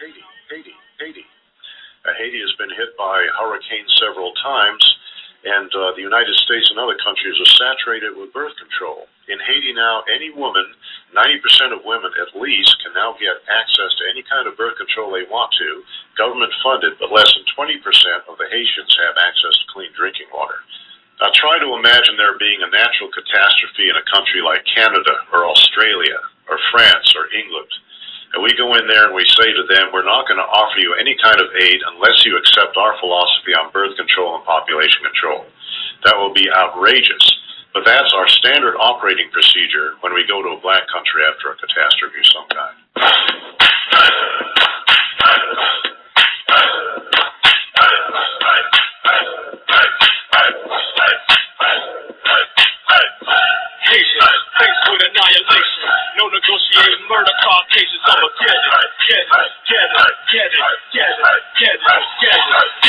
Haiti. Haiti has been hit by hurricanes several times, and the United States and other countries are saturated with birth control. In Haiti now, any woman, 90% of women at least, can now get access to any kind of birth control they want to, government funded, but less than 20% of the Haitians have access to clean drinking water. Now try to imagine there being a natural catastrophe in a country like Canada or Australia or France or England. And we go in there and we say to them, we're not going to offer you any kind of aid unless you accept our philosophy on birth control and population control. That will be outrageous. But that's our standard operating procedure when we go to a black country after a catastrophe of some kind. Haitians faced with annihilation. No negotiating murder car cases. I'ma get it.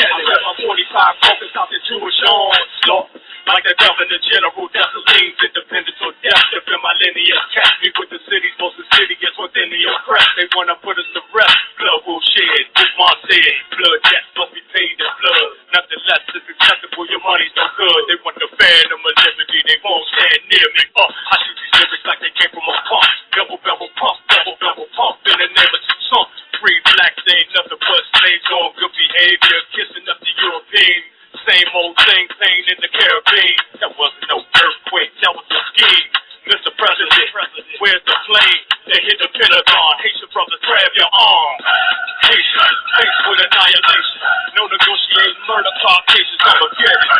I got my 45 focused out the Jewish onslaught. Like the governor general, Dessalines, independence or death. Defend my lineage, catch me with the city's most insidious within the oppressed. They wanna put us to rest. Blood will shed. Umar said, blood debts must be paid in blood. Nothing less is acceptable. Your money's no good. They want the phantom of liberty. They won't stand near me. I shoot these lyrics like they came from a pump. Double pump in the name of some. Free blacks ain't nothing but slaves on good behavior. Kissing up the European. Same old thing, pain in the Caribbean. That wasn't no earthquake, that was a scheme. Mr. President, where's the plane? They hit the Pentagon. Haitian brothers, grab your arms. Haitians, faced with annihilation. No negotiating murder car cases. I'ma get it.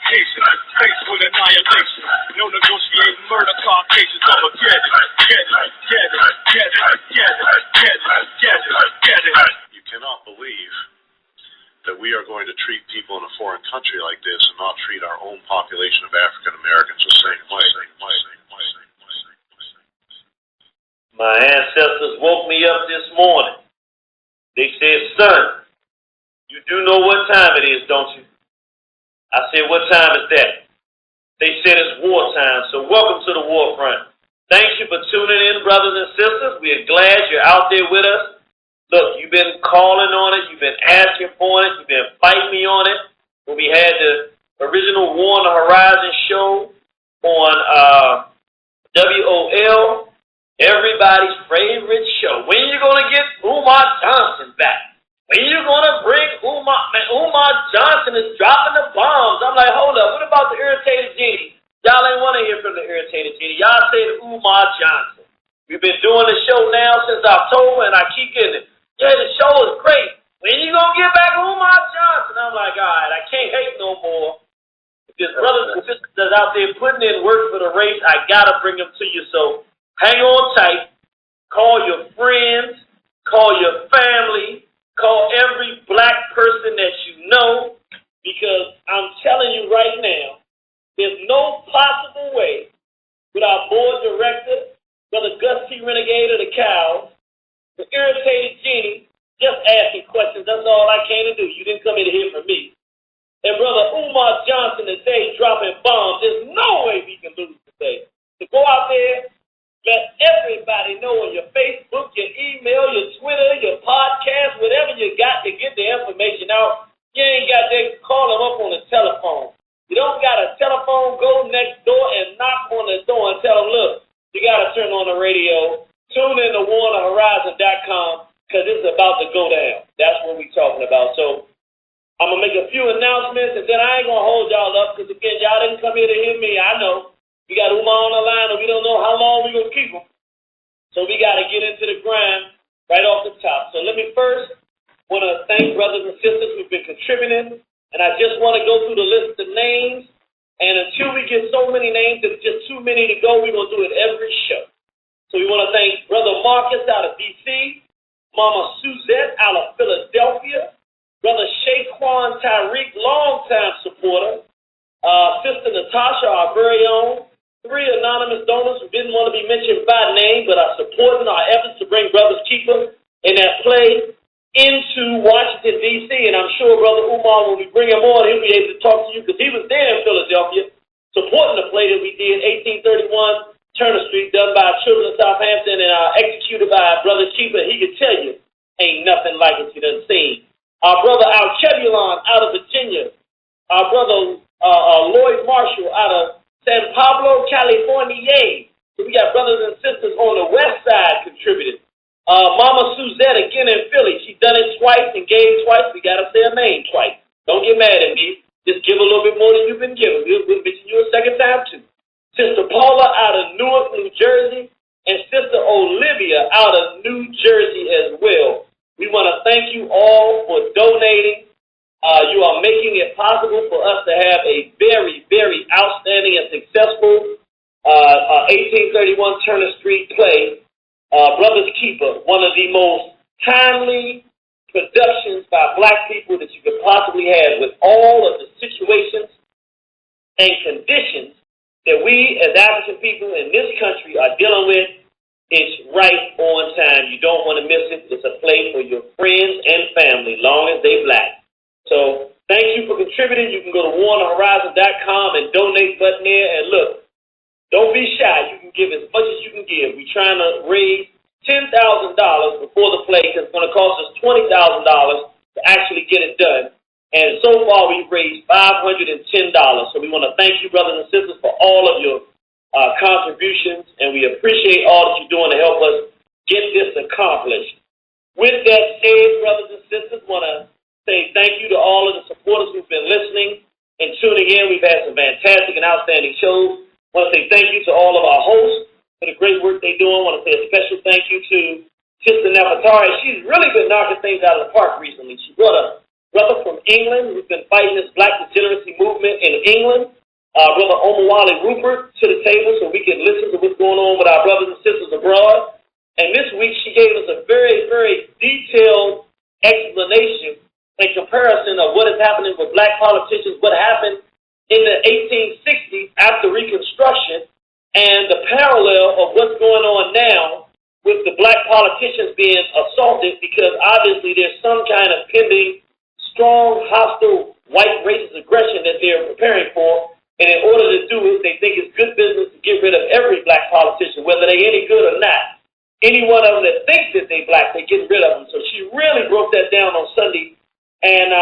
Haitians, faced with annihilation. No negotiating murder car cases. I'ma get it. You cannot believe that we are going to treat people in a foreign country like this and not treat our own population of African Americans the same way. My ancestors woke me up this morning. They said, son, you do know what time it is, don't you? I said, what time is that? They said it's wartime, so welcome to the war front. Thank you for tuning in, brothers and sisters. We are glad you're out there with us. Look, you've been calling on it. You've been asking for it. You've been fighting me on it. When we had the original War on the Horizon show on WOL, everybody's favorite show. When are you going to get Umar Johnson back? When are you going to bring Umar? Man, Umar Johnson is dropping the bombs. I'm like, hold up. What about the Irritated Genie? Y'all ain't want to hear from the Irritated Genie. Y'all say Umar Johnson. We've been doing the show now since October, and I keep getting it. Yeah, the show is great. When you going to get back Umar Johnson? I'm like, all right, I can't hate no more. If there's brothers and sisters that's out there putting in work for the race, I got to bring them to you. So hang on tight. Call your friends. Call your family. Call every black person that you know, because I'm telling you right now, there's no possible way with our board director, Brother Gus T Renegade of the C.O.W.S, the Irritated Genie, just asking questions. That's all I came to do. You didn't come here to hear from me. And Brother Umar Johnson today dropping bombs. There's no way we can lose today. So go out there, let everybody know on your Facebook, your email, your Twitter, your podcast, whatever you got to get the information out. You ain't got to call them up on the telephone. You don't got a telephone, go next door and knock on the door and tell them, look, you got to turn on the radio. Tune in to WarOnTheHorizon.com because it's about to go down. That's what we're talking about. So I'm going to make a few announcements, and then I ain't going to hold y'all up because, again, y'all didn't come here to hear me. I know. We got Umar on the line, and we don't know how long we're going to keep him. So we got to get into the grind right off the top. So let me first want to thank brothers and sisters who've been contributing, and I just want to go through the list of names. And until we get so many names, it's just too many to go, we're going to do it every show. So we want to thank Brother Marcus out of D.C., Mama Suzette out of Philadelphia, Brother Shaquan Tyreek, longtime supporter, Sister Natasha, our very own, 3 anonymous donors who didn't want to be mentioned by name but are supporting our efforts to bring Brothers Keeper and that play into Washington, D.C., and I'm sure Brother Umar, when we bring him on, he'll be able to talk to you because he was there in Philadelphia supporting the play that we did, 1831 Turner Street, done by children of Southampton and executed by Brother Keeper. He could tell you, ain't nothing like it you done seen. Our brother Al-Chebulon out of Virginia. Our brother Lloyd Marshall out of San Pablo, California. So we got brothers and sisters on the west side contributing. Mama Suzette again in Philly. She done it twice and gave twice. We got to say her name twice. Don't get mad at me. Just give a little bit more than you've been given. We'll mention you a second time too. Sister Paula out of Newark, New Jersey, and Sister Olivia out of New Jersey as well. We want to thank you all for donating. You are making it possible for us to have a very, very outstanding and successful 1831 Turner Street play, Brother's Keeper, one of the most timely productions by black people that you could possibly have, with all of the situations and conditions that we as African people in this country are dealing with. It's right on time. You don't want to miss it. It's a play for your friends and family, long as they black. So thank you for contributing. You can go to warnhorizon.com and donate button there. And look, don't be shy. You can give as much as you can give. We're trying to raise $10,000 before the play, because it's going to cost us $20,000 to actually get it done. And so far, we've raised $510. So we want to thank you, brothers and sisters, for all of your contributions, and we appreciate all that you're doing to help us get this accomplished. With that said, brothers and sisters, want to say thank you to all of the supporters who've been listening and tuning in. We've had some fantastic and outstanding shows. Want to say thank you to all of our hosts for the great work they're doing. Want to say a special thank you to Sister Nefertari. She's really been knocking things out of the park recently. She brought a brother from England who's been fighting this black degeneracy movement in England, Brother Omawale Rupert, to the table so we can listen to what's going on with our brothers and sisters abroad. And this week she gave us a very, very detailed explanation and comparison of what is happening with black politicians, what happened in the 1860s after Reconstruction, and the parallel of what's going on now with the black politicians being assaulted, because obviously there's some kind of pending strong, hostile, white racist aggression that they're preparing for. And in order to do it, they think it's good business to get rid of every black politician, whether they any good or not. Any one of them that thinks that they black, they get rid of them. So she really broke that down on Sunday. And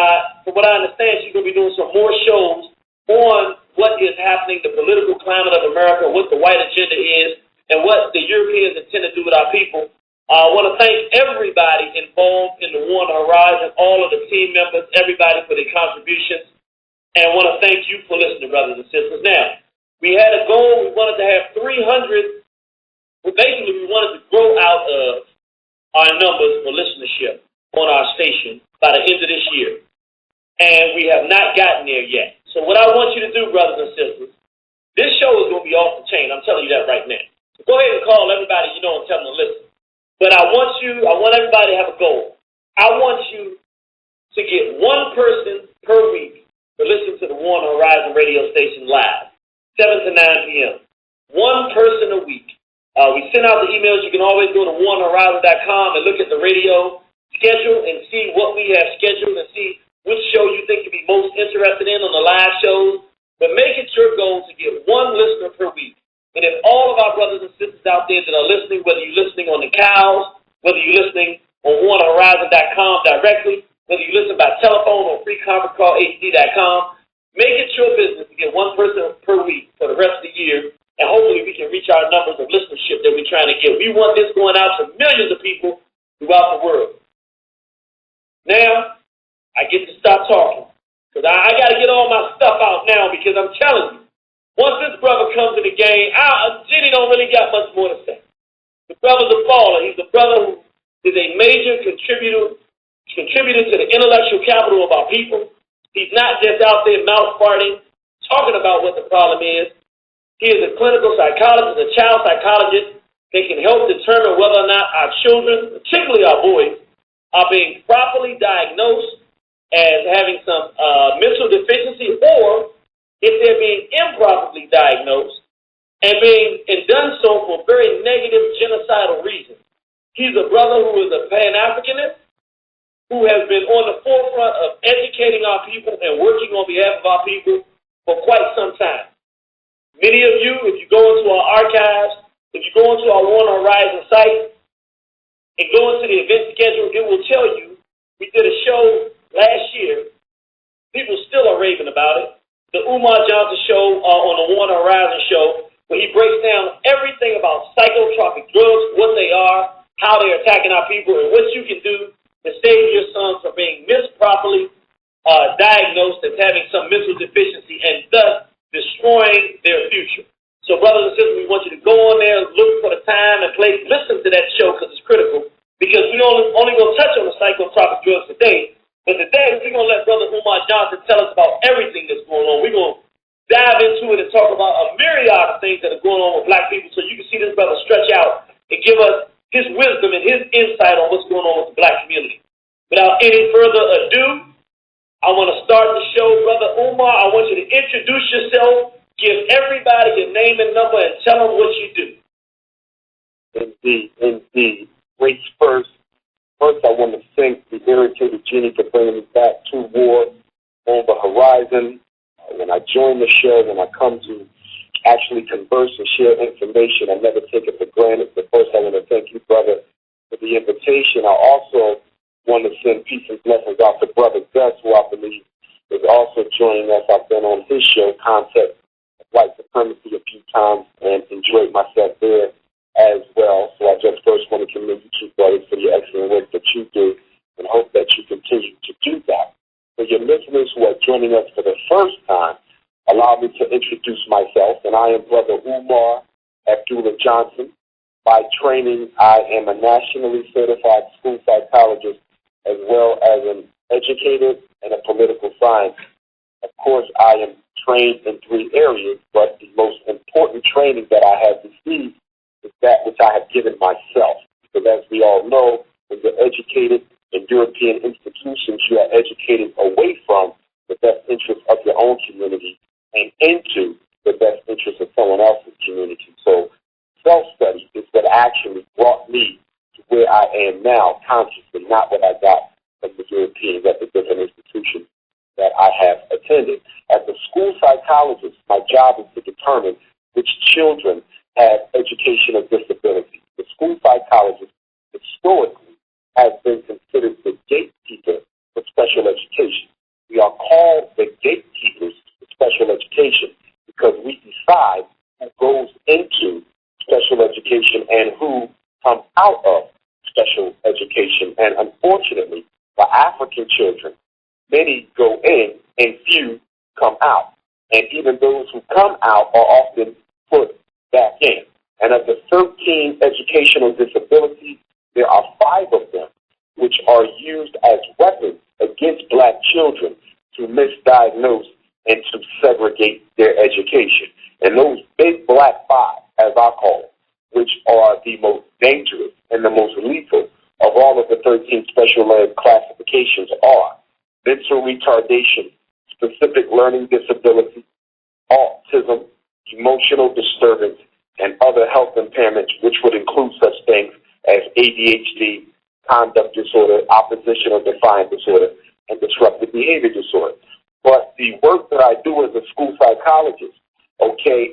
from what I understand, she's going to be doing some more shows on what is happening, the political climate of America, what the white agenda is, and what the Europeans intend to do with our people. I want to thank everybody involved in the War on the Horizon, all of the team members, everybody for their contributions. And I want to thank you for listening, brothers and sisters. Now, we had a goal. We wanted to have 300. Well, basically, we wanted to grow out of our numbers for listenership on our station by the end of this year. And we have not gotten there yet. So what I want you to do, brothers and sisters, this show is going to be off the chain. I'm telling you that right now. So go ahead and call everybody you know and tell them to listen. But I want everybody to have a goal. I want you to get one person per week to listen to the War on the Horizon radio station live, 7 to 9 p.m. One person a week. We send out the emails. You can always go to warnhorizon.com and look at the radio schedule and see what we have scheduled and see which show you think you'd be most interested in on the live shows. But make it your goal to get one listener per week. And if all of our brothers and sisters out there that are listening, whether you're listening on the cows, whether you're listening on warnhorizon.com directly, whether you listen by telephone or free conference call HD.com, make it your business to get one person per week for the rest of the year, and hopefully we can reach our numbers of listenership that we're trying to get. We want this going out to millions of people throughout the world. Now, I get to stop talking, because I got to get all my stuff out now, because I'm telling you, once this brother comes in the game, Jenny don't really got much more to say. The brother's a baller. He's a brother who is a major contributor to the intellectual capital of our people. He's not just out there mouth farting, talking about what the problem is. He is a clinical psychologist, a child psychologist that can help determine whether or not our children, particularly our boys, are being properly diagnosed as having some mental deficiency, or if they're being improperly diagnosed and done so for very negative genocidal reasons. He's a brother who is a Pan-Africanist, who has been on the forefront of educating our people and working on behalf of our people for quite some time. Many of you, if you go into our archives, go into our War on Horizon site and go into the event schedule, it will tell you we did a show last year. People still are raving about it. The Umar Johnson show on the War on Horizon show, where he breaks down everything about psychotropic drugs, what they are, how they're attacking our people, and what you can do to save your sons from being misproperly diagnosed as having some mental deficiency and thus destroying their future. So, brothers and sisters, we want you to go on there, look for the time and place, listen to that show because it's critical. Because we only going to touch on the psychotropic drugs today, but today we're going to let Brother Umar Johnson tell us about everything that's going on. We're going to dive into it and talk about a myriad of things that are going on with black people so you can see this brother stretch out and give us his wisdom and his insight on what's going on with the black community. Without any further ado, I want to start the show. Brother Umar, I want you to introduce yourself, give everybody your name and number, and tell them what you do. Indeed. Race first. First, I want to thank the Irritated Genie for bringing me back to War on the Horizon. When I join the show, when I come to actually converse and share information, I never take it for granted. But first, I want to thank you, brother, for the invitation. I also want to send peace and blessings out to Brother Gus, who I believe is also joining us. I've been on his show, Concept of White Supremacy, a few times and enjoyed myself there as well. So I just first want to commend you two brothers for the excellent work that you do and hope that you continue to do that. For your listeners who are joining us for the first time, allow me to introduce myself, and I am Brother Umar Abdullah Johnson. By training, I am a nationally certified school psychologist as well as an educator and a political scientist. Of course, I am trained in 3 areas, but the most important training that I have received is that which I have given myself. Because as we all know, when you're educated in European institutions, you are educated away from the best interest of your own community and into the best interest of someone else's community. So self-study is what actually brought me to where I am now consciously, not what I got from the Europeans at the different institutions that I have attended. As a school psychologist, my job is to determine which children have educational disabilities. The school psychologist historically has been considered the gatekeeper for special education. We are called the gatekeepers for special education because we decide who goes into special education and who comes out of special education. And unfortunately, for African children, many go in and few come out. And even those who come out are often put back in. And of the 13 educational disabilities, there are 5 of them which are used as weapons against black children to misdiagnose and to segregate their education. And those big black 5, as I call it, which are the most dangerous and the most lethal of all of the 13 special ed classifications are mental retardation, specific learning disability, autism, emotional disturbance, and other health impairments, which would include such things as ADHD, conduct disorder, opposition or defiant disorder, and disruptive behavior disorder. But the work that I do as a school psychologist,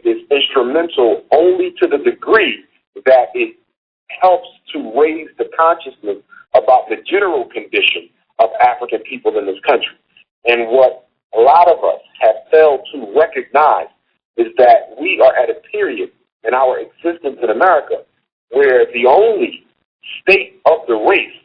is instrumental only to the degree that it helps to raise the consciousness about the general condition of African people in this country. And what a lot of us have failed to recognize is that we are at a period in our existence in America where the only state of the race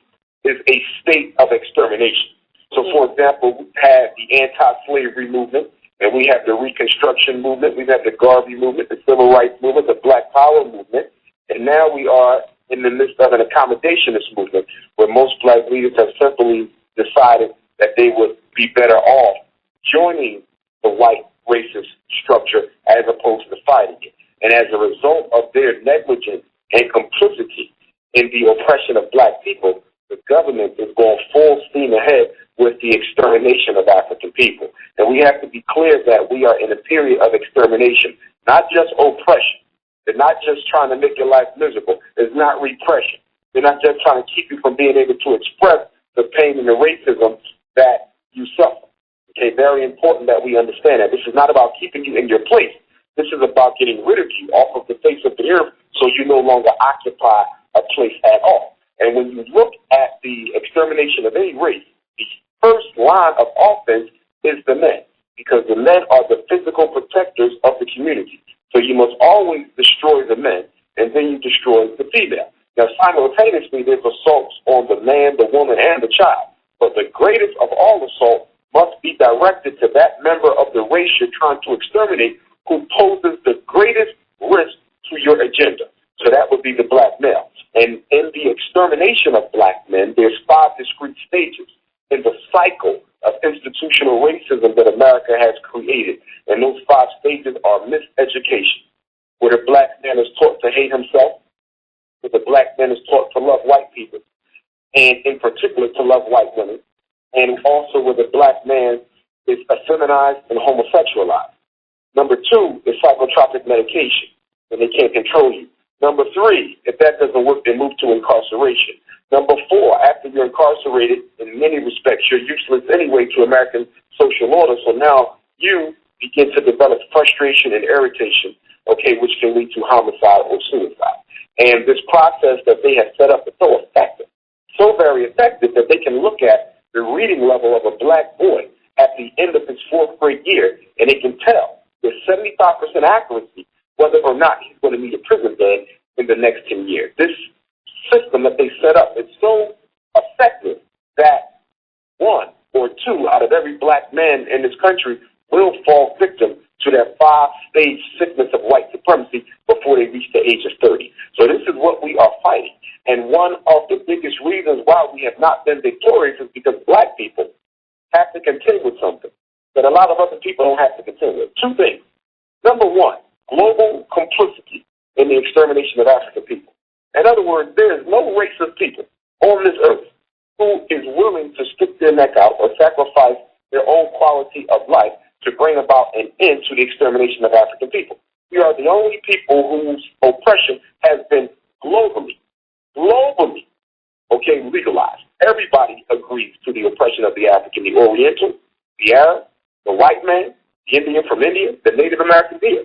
is a state of extermination. So, for example, we had the anti-slavery movement, and we have the Reconstruction movement, we have the Garvey movement, the Civil Rights movement, the Black Power movement, and now we are in the midst of an accommodationist movement where most black leaders have simply decided that they would be better off joining the white racist structure as opposed to fighting it. And as a result of their negligence and complicity in the oppression of black people, the government is going full steam ahead with the extermination of African people. And we have to be clear that we are in a period of extermination, not just oppression. They're not just trying to make your life miserable. It's not repression. They're not just trying to keep you from being able to express the pain and the racism that you suffer. Okay, very important that we understand that. This is not about keeping you in your place. This is about getting rid of you off of the face of the earth so you no longer occupy a place at all. And when you look at the extermination of any race, the first line of offense is the men, because the men are the physical protectors of the community. So you must always destroy the men, and then you destroy the female. Now, simultaneously, there's assaults on the man, the woman, and the child. But the greatest of all assault must be directed to that member of the race you're trying to exterminate who poses the greatest risk to your agenda. So that would be the black male. And in the extermination of black men, there's 5 discrete stages in the cycle of institutional racism that America has created. And those 5 stages are miseducation, where the black man is taught to hate himself, where the black man is taught to love white people, and in particular to love white women, and also where the black man is effeminized and homosexualized. Number 2 is psychotropic medication, and they can't control you. Number 3, if that doesn't work, they move to incarceration. Number 4, after you're incarcerated, in many respects, you're useless anyway to American social order, so now you begin to develop frustration and irritation, okay, which can lead to homicide or suicide. And this process that they have set up is so effective, so very effective that they can look at the reading level of a black boy at the end of his 4th grade year, and they can tell with 75% accuracy whether or not he's going to meet a prison bed in the next 10 years. This system that they set up is so effective that 1 or 2 out of every black man in this country will fall victim to that 5-stage sickness of white supremacy before they reach the age of 30. So this is what we are fighting. And one of the biggest reasons why we have not been victorious is because black people have to contend with something that a lot of other people don't have to contend with. 2 things. Number 1, global complicity in the extermination of African people. In other words, there is no race of people on this earth who is willing to stick their neck out or sacrifice their own quality of life to bring about an end to the extermination of African people. We are the only people whose oppression has been globally, okay, legalized. Everybody agrees to the oppression of the African, the Oriental, the Arab, the white man, the Indian from India, the Native American here.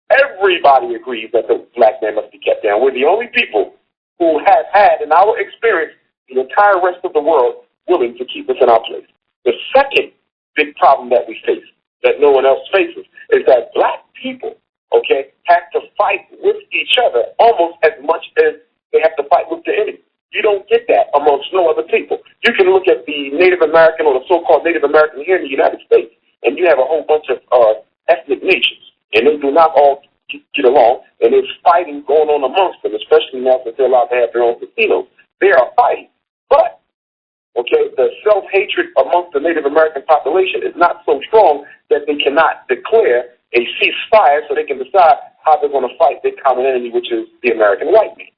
Everybody agrees that the black man must be kept down. We're the only people who have had, in our experience, the entire rest of the world willing to keep us in our place. The second big problem that we face, that no one else faces, is that black people, okay, have to fight with each other almost as much as they have to fight with the enemy. You don't get that amongst no other people. You can look at the Native American or the so-called Native American here in the United States, and you have a whole bunch of ethnic nations, and they do not all get along, and there's fighting going on amongst them, especially now that they're allowed to have their own casinos. They are fighting. But, okay, the self-hatred amongst the Native American population is not so strong that they cannot declare a ceasefire so they can decide how they're going to fight their common enemy, which is the American white man.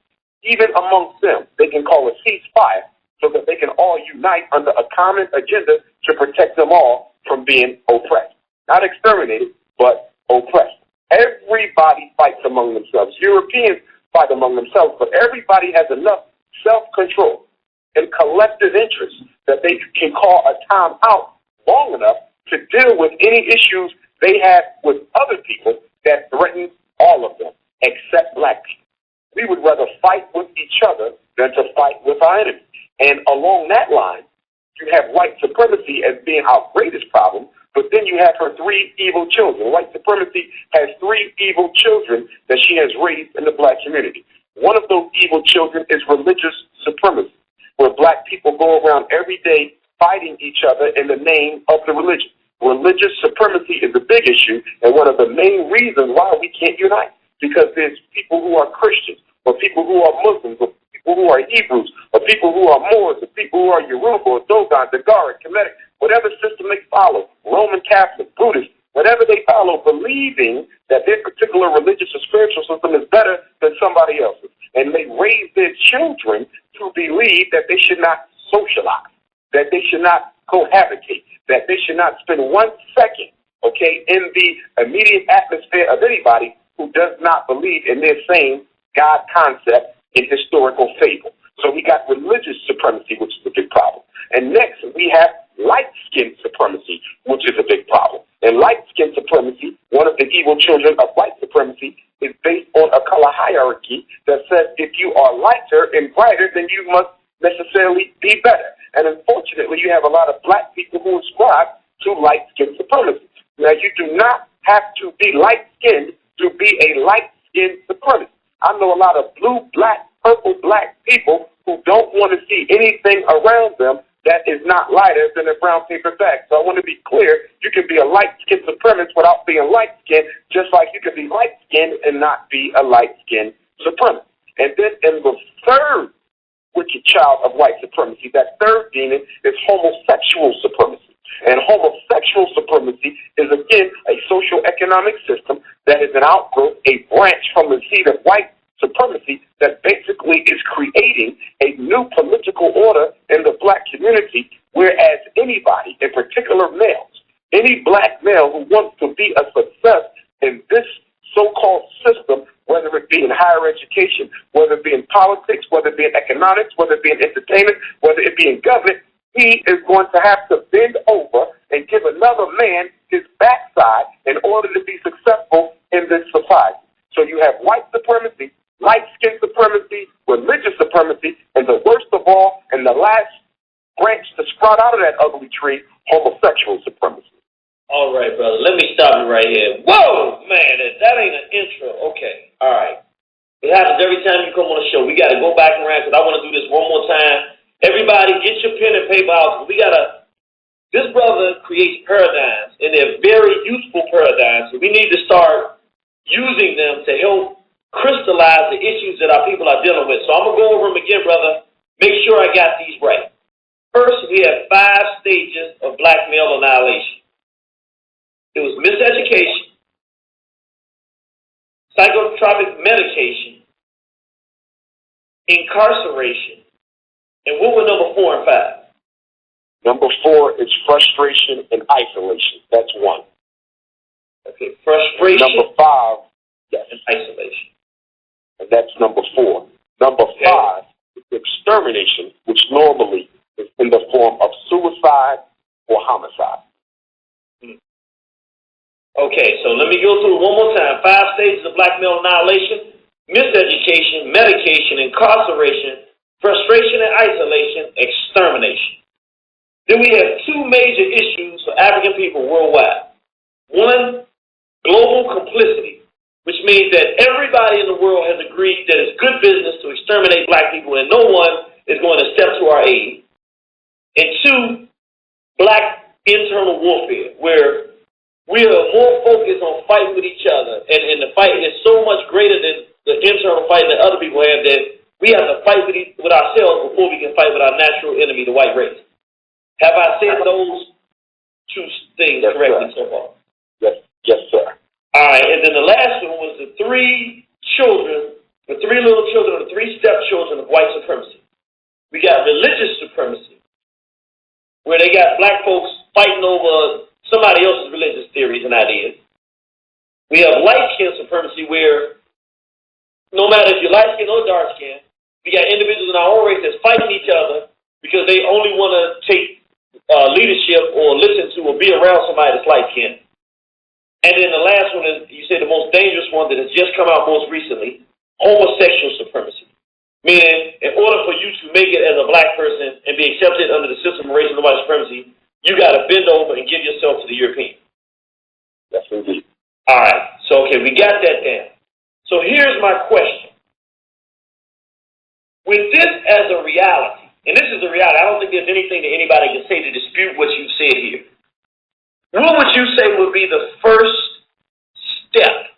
Even amongst them, they can call a ceasefire so that they can all unite under a common agenda to protect them all from being oppressed. Not exterminated, but oppressed. Everybody fights among themselves. Europeans fight among themselves, but everybody has enough self-control and collective interest that they can call a time out long enough to deal with any issues they have with other people that threaten all of them, except black people. We would rather fight with each other than to fight with our enemy. And along that line, you have white supremacy as being our greatest problem, but then you have her 3 evil children. White supremacy has 3 evil children that she has raised in the black community. One of those evil children is religious supremacy, where black people go around every day fighting each other in the name of the religion. Religious supremacy is a big issue and one of the main reasons why we can't unite, because there's people who are Christians, or people who are Muslims, or people who are Hebrews, or people who are Moors, or people who are Yoruba, or Dogon, Dagara, Kemetic, whatever system they follow, Roman Catholic, Buddhist, whatever they follow, believing that their particular religious or spiritual system is better than somebody else's. And they raise their children to believe that they should not socialize, that they should not cohabitate, that they should not spend 1 second, okay, in the immediate atmosphere of anybody who does not believe in their same God concept in historical fable. So we got religious supremacy, which is a big problem. And next, we have light skin supremacy, which is a big problem. And light skin supremacy, one of the evil children of white supremacy, is based on a color hierarchy that says if you are lighter and brighter, then you must necessarily be better. And unfortunately, you have a lot of black people who ascribe to light skin supremacy. Now, you do not have to be light-skinned to be a light-skinned supremacist. I know a lot of blue, black, purple, black people who don't want to see anything around them that is not lighter than a brown paper bag. So I want to be clear, you can be a light-skinned supremacist without being light-skinned, just like you can be light-skinned and not be a light-skinned supremacist. And then in the third wicked child of white supremacy, that third demon is homosexual supremacy. And homosexual supremacy is, again, a social-economic system that is an outgrowth, a branch from the seed of white supremacy that basically is creating a new political order in the black community, whereas anybody, in particular males, any black male who wants to be a success in this so-called system, whether it be in higher education, whether it be in politics, whether it be in economics, whether it be in entertainment, whether it be in government, he is going to have to bend over and give another man his backside in order to be successful in this society. So you have white supremacy, light-skin supremacy, religious supremacy, and the worst of all, and the last branch to sprout out of that ugly tree, homosexual supremacy. All right, brother. Let me stop you right here. Whoa, man, that ain't an intro. Okay, all right. It happens every time you come on the show. We got to go back around because I want to do this one more time. Everybody, get your pen and paper out. This brother creates paradigms, and they're very useful paradigms. So we need to start using them to help crystallize the issues that our people are dealing with. So I'm going to go over them again, brother. Make sure I got these right. First, we have 5 stages of black male annihilation. It was miseducation, psychotropic medication, incarceration, and what were number 4 and 5? Number 4 is frustration and isolation. That's 1. Okay, frustration. Number 5, yes, and isolation. And that's number 4. Number 5 is extermination, which normally is in the form of suicide or homicide. Okay, so let me go through it one more time. 5 stages of black male annihilation: miseducation, medication, incarceration, frustration and isolation, extermination. Then we have 2 major issues for African people worldwide. 1, global complicity, which means that everybody in the world has agreed that it's good business to exterminate black people and no one is going to step to our aid. And 2, black internal warfare, where we are more focused on fighting with each other, and the fight is so much greater than the internal fight that other people have that we have to fight with ourselves before we can fight with our natural enemy, the white race. Have I said those 2 things correctly so far? Yes, sir. All right, and then the last one was the 3 little children, or the 3 stepchildren of white supremacy. We got religious supremacy, where they got black folks fighting over somebody else's religious theories and ideas. We have light-skin supremacy, where no matter if you're light-skinned or dark-skinned, we got individuals in our own race that's fighting each other because they only want to take leadership or listen to or be around somebody that's light-skinned. And then the last one is, you say the most dangerous one that has just come out most recently, homosexual supremacy. Meaning, in order for you to make it as a black person and be accepted under the system of racial and white supremacy, you got to bend over and give yourself to the European. Yes, indeed. All right. So, okay, we got that down. So here's my question. With this as a reality, and this is a reality, I don't think there's anything that anybody can say to dispute what you said here. What would you say would be the first step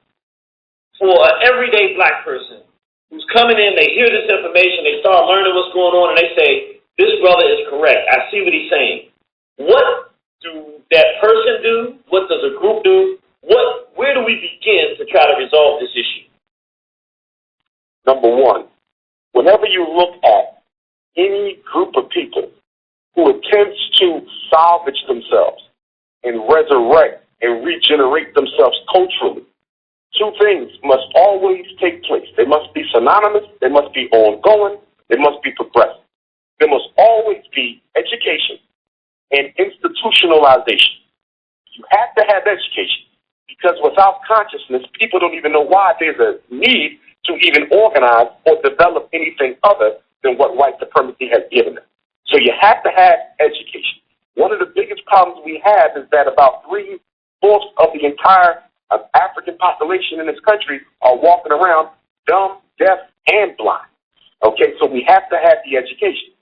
for an everyday black person who's coming in, they hear this information, they start learning what's going on, and they say, this brother is correct. I see what he's saying. What do that person do? What does a group do? Where do we begin to try to resolve this issue? Number 1, whenever you look at any group of people who attempts to salvage themselves and resurrect and regenerate themselves culturally, 2 things must always take place. They must be synonymous, they must be ongoing, they must be progressive. There must always be education and institutionalization. You have to have education, because without consciousness, people don't even know why there's a need to even organize or develop anything other than what white supremacy has given them. So you have to have education. One of the biggest problems we have is that about 3/4 of the entire African population in this country are walking around dumb, deaf, and blind. Okay, so we have to have the education.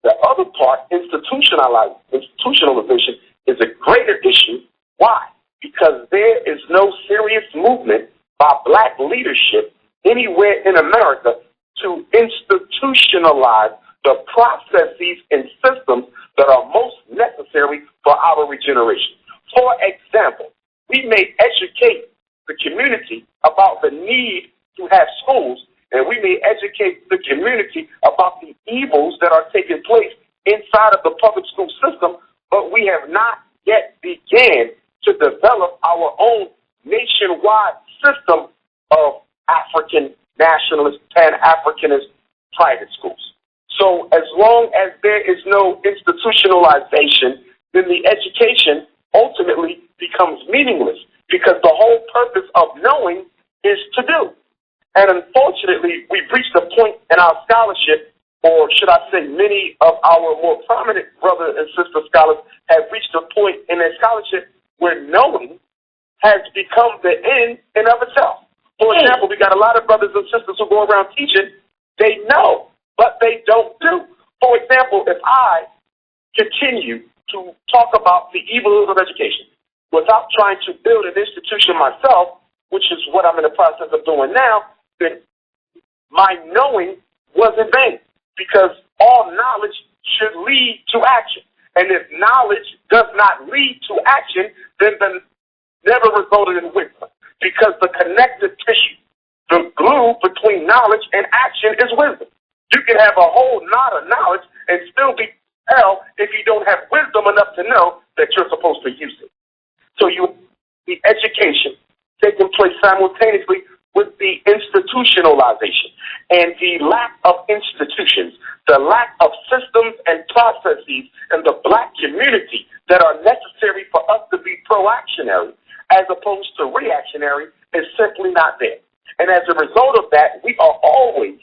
The other part, institutionalization, is a greater issue. Why? Because there is no serious movement by black leadership anywhere in America to institutionalize the processes and systems that are most necessary for our regeneration. For example, we may educate the community about the need to have schools, and we may educate the community about the evils that are taking place inside of the public school system, but we have not yet began to develop our own nationwide system of African nationalist, Pan-Africanist private schools. So as long as there is no institutionalization, then the education ultimately becomes meaningless, because the whole purpose of knowing is to do. And unfortunately, we've reached a point in our scholarship, or should I say many of our more prominent brother and sister scholars have reached a point in their scholarship where knowing has become the end in of itself. For example, we got a lot of brothers and sisters who go around teaching, they know, but they don't do. For example, if I continue to talk about the evils of education without trying to build an institution myself, which is what I'm in the process of doing now, then my knowing was in vain, because all knowledge should lead to action. And if knowledge does not lead to action, then the never resulted in wisdom, because the connective tissue, the glue between knowledge and action is wisdom. You can have a whole knot of knowledge and still be hell if you don't have wisdom enough to know that you're supposed to use it. So the education taking place simultaneously with the institutionalization and the lack of institutions, the lack of systems and processes in the black community that are necessary for us to be proactionary as opposed to reactionary is simply not there. And as a result of that, we are always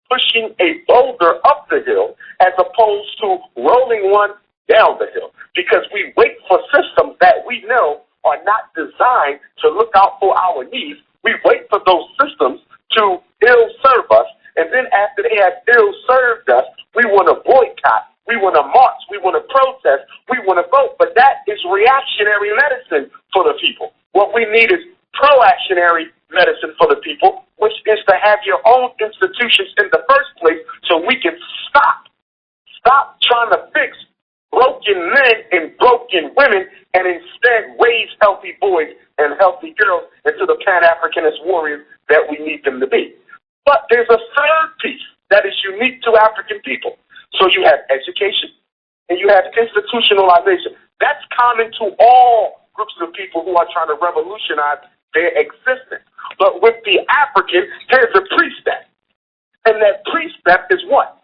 pushing a boulder up the hill as opposed to rolling one down the hill, because we wait for systems that we know are not designed to look out for our needs. We wait for those systems to ill-serve us, and then after they have ill-served us, we want to boycott, we want to march, we want to protest, we want to vote. But that is reactionary medicine for the people. What we need is proactionary medicine for the people, which is to have your own institutions in the first place so we can stop trying to fix broken men and broken women and instead raise healthy boys and healthy girls into the Pan-Africanist warriors that we need them to be. But there's a third piece that is unique to African people. So you have education and you have institutionalization. That's common to all groups of people who are trying to revolutionize their existence. But with the African, there's a precept. And that precept is what?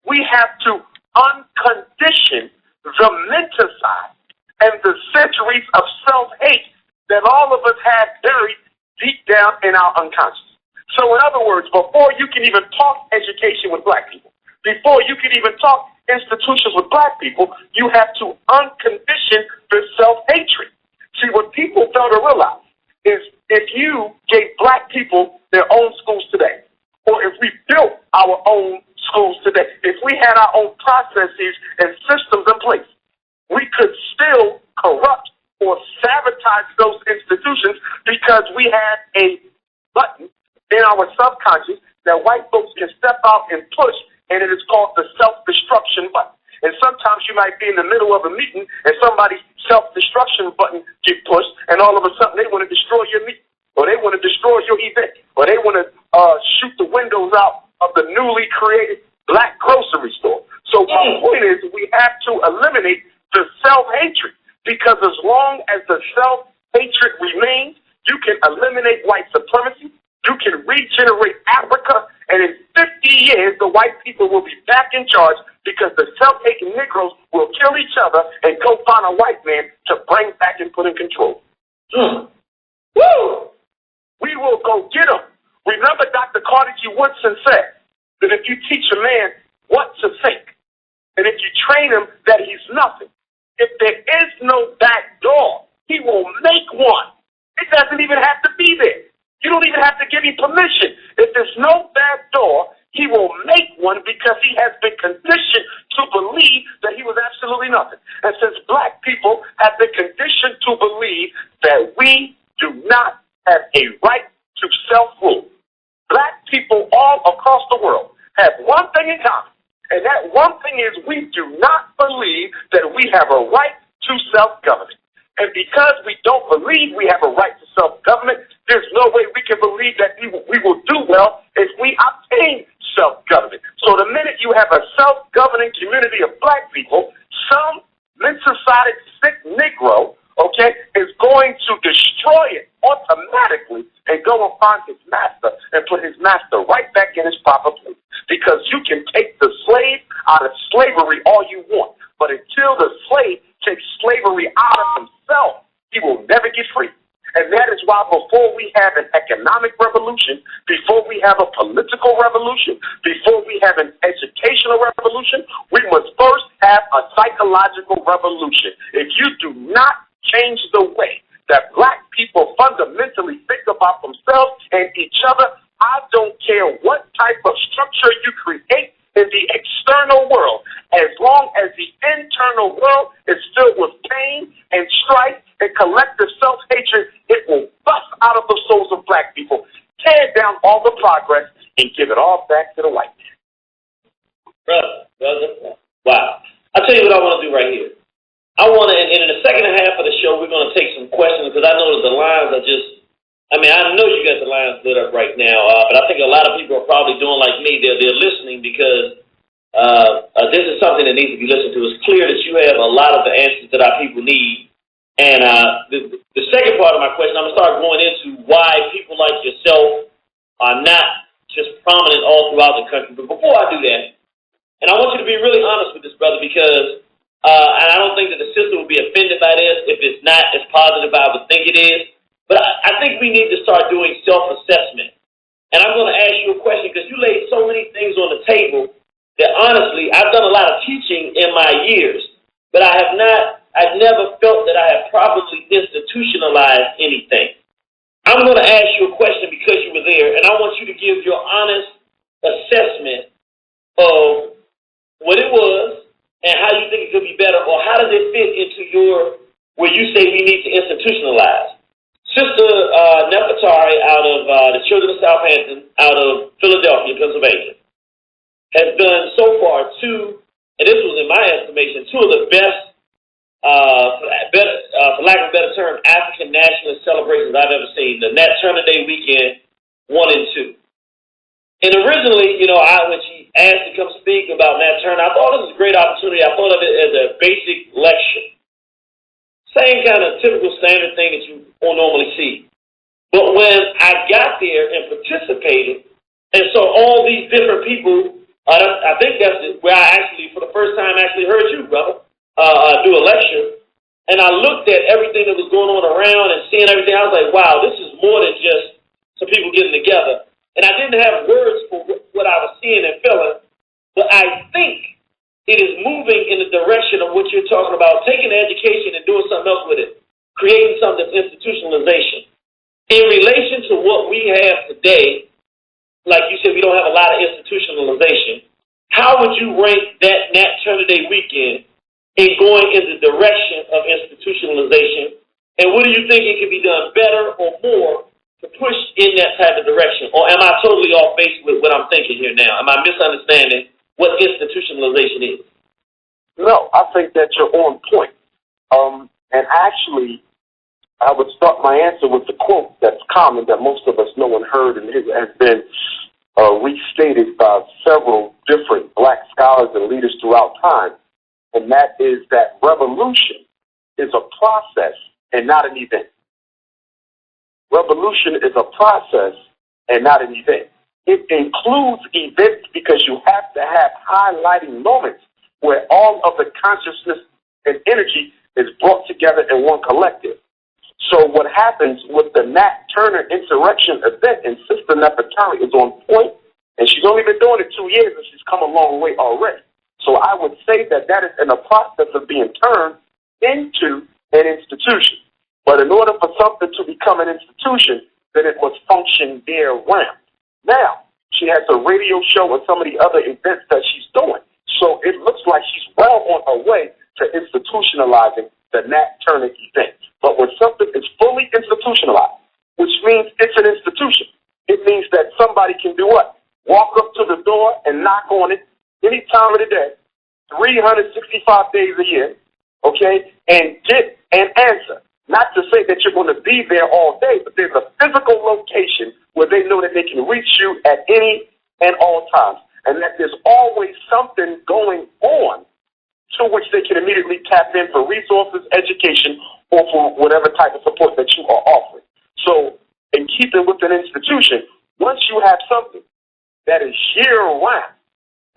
We have to uncondition the menticide and the centuries of self-hate that all of us have buried deep down in our unconscious. So in other words, before you can even talk education with black people, before you can even talk institutions with black people, you have to uncondition the self-hatred. See, what people fail to realize is if you gave black people their own schools today, or if we built our own schools today, if we had our own processes and systems in place, we could still corrupt or sabotage those institutions because we had a button in our subconscious that white folks can step out and push, and it is called the self-destruction button. And sometimes you might be in the middle of a meeting and somebody's self-destruction button get pushed, and all of a sudden they want to destroy your meeting, or they want to destroy your event, or they want to shoot the windows out of the newly created black grocery store. So my point is we have to eliminate the self-hatred, because as long as the self-hatred remains, you can eliminate white supremacy, you can regenerate Africa, and in 50 years, the white people will be back in charge because the self-hating Negroes will kill each other and go find a white man to bring back and put in control. Woo! We will go get them. Remember Dr. Carter G. Woodson said that if you teach a man what to think, and if you train him that he's nothing, if there is no back door, he will make one. It doesn't even have to be there. You don't even have to give him permission. If there's no back door, he will make one because he has been conditioned to believe that he was absolutely nothing. And since black people have been conditioned to believe that we do not have a right to self-rule, black people all across the world have one thing in common, and that one thing is we do not believe that we have a right to self-government. And because we don't believe we have a right to self-government, there's no way we can believe that we will do well if we obtain self-government. So the minute you have a self-governing community of black people, some mental-sided sick Negro, is going to destroy it automatically and go and find his master and put his master right back in his proper place. Because you can take the slave out of slavery all you want, but until the slave takes slavery out of himself, he will never get free. And that is why before we have an economic revolution, before we have a political revolution, before we have an educational revolution, we must first have a psychological revolution. If you do not change the way that black people fundamentally think about themselves and each other, I don't care what type of structure you create in the external world, as long as the internal world is filled with pain and strife and collective self-hatred, it will bust out of the souls of black people, tear down all the progress, and give it all back to the white man. Brother, wow. I'll tell you what I want to do right here. I want to, and in the second half of the show, we're going to take some questions because I know that the lines are just, I know you got the lines lit up right now, but I think a lot of people are probably doing like me. They're listening because this is something that needs to be listened to. It's clear that you have a lot of the answers that our people need. And the second part of my question, I'm going to start going into why people like yourself are not just prominent all throughout the country. But before I do that, and I want you to be really honest with this, brother, because and I don't think that the sister will be offended by this if it's not as positive as I would think it is. But I think we need to start doing self-assessment. And I'm going to ask you a question because you laid so many things on the table that honestly, I've done a lot of teaching in my years, but I've never felt that I have properly institutionalized anything. I'm going to ask you a question because you were there, and I want you to give your honest assessment of what it was and how you think it could be better, or how does it fit into where you say we need to institutionalize. Sister Nefertari out of the Children of Southampton, out of Philadelphia, Pennsylvania, has done so far and this was in my estimation, two of the best, for lack of a better term, African nationalist celebrations I've ever seen. The Nat Turner Day weekend 1 and 2. And originally, when she asked to come speak about Nat Turner, I thought this was a great opportunity. I thought of it as a basic lecture. Same kind of typical standard thing that you won't normally see. But when I got there and participated, and saw all these different people, I think that's where I actually, for the first time, heard you, brother, do a lecture. And I looked at everything that was going on around and seeing everything. I was like, wow, this is more than just some people getting together. And I didn't have words for what I was seeing and feeling, but I think it is moving in the direction of what you're talking about, taking education and doing something else with it, creating something that's institutionalization. In relation to what we have today, like you said, we don't have a lot of institutionalization. How would you rank that Nat Turner Day weekend in going in the direction of institutionalization? And what do you think it could be done better or more to push in that type of direction? Or am I totally off base with what I'm thinking here now? Am I misunderstanding what institutionalization is? No, I think that you're on point. And actually, I would start my answer with the quote that's common that most of us know and heard, and it has been restated by several different black scholars and leaders throughout time, and that is that revolution is a process and not an event. Revolution is a process and not an event. It includes events because you have to have highlighting moments where all of the consciousness and energy is brought together in one collective. So what happens with the Nat Turner insurrection event in Sister Nefertari is on point, and she's only been doing it 2 years, and she's come a long way already. So I would say that that is in the process of being turned into an institution. But in order for something to become an institution, then it must function year-round. Now, she has a radio show and some of the other events that she's doing. So it looks like she's well on her way to institutionalizing the Nat Turner event. But when something is fully institutionalized, which means it's an institution, it means that somebody can do what? Walk up to the door and knock on it any time of the day, 365 days a year, okay, and get an answer. Not to say that you're going to be there all day, but there's a physical location where they know that they can reach you at any and all times, and that there's always something going on to which they can immediately tap in for resources, education, or for whatever type of support that you are offering. So in keeping with an institution, once you have something that is year-round,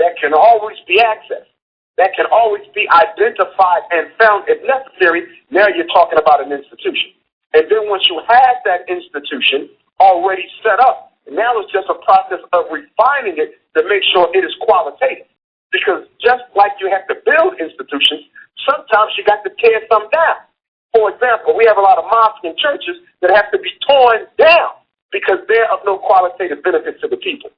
that can always be accessed, that can always be identified and found if necessary, now you're talking about an institution. And then once you have that institution already set up, now it's just a process of refining it to make sure it is qualitative. Because just like you have to build institutions, sometimes you got to tear some down. For example, we have a lot of mosques and churches that have to be torn down because they're of no qualitative benefit to the people.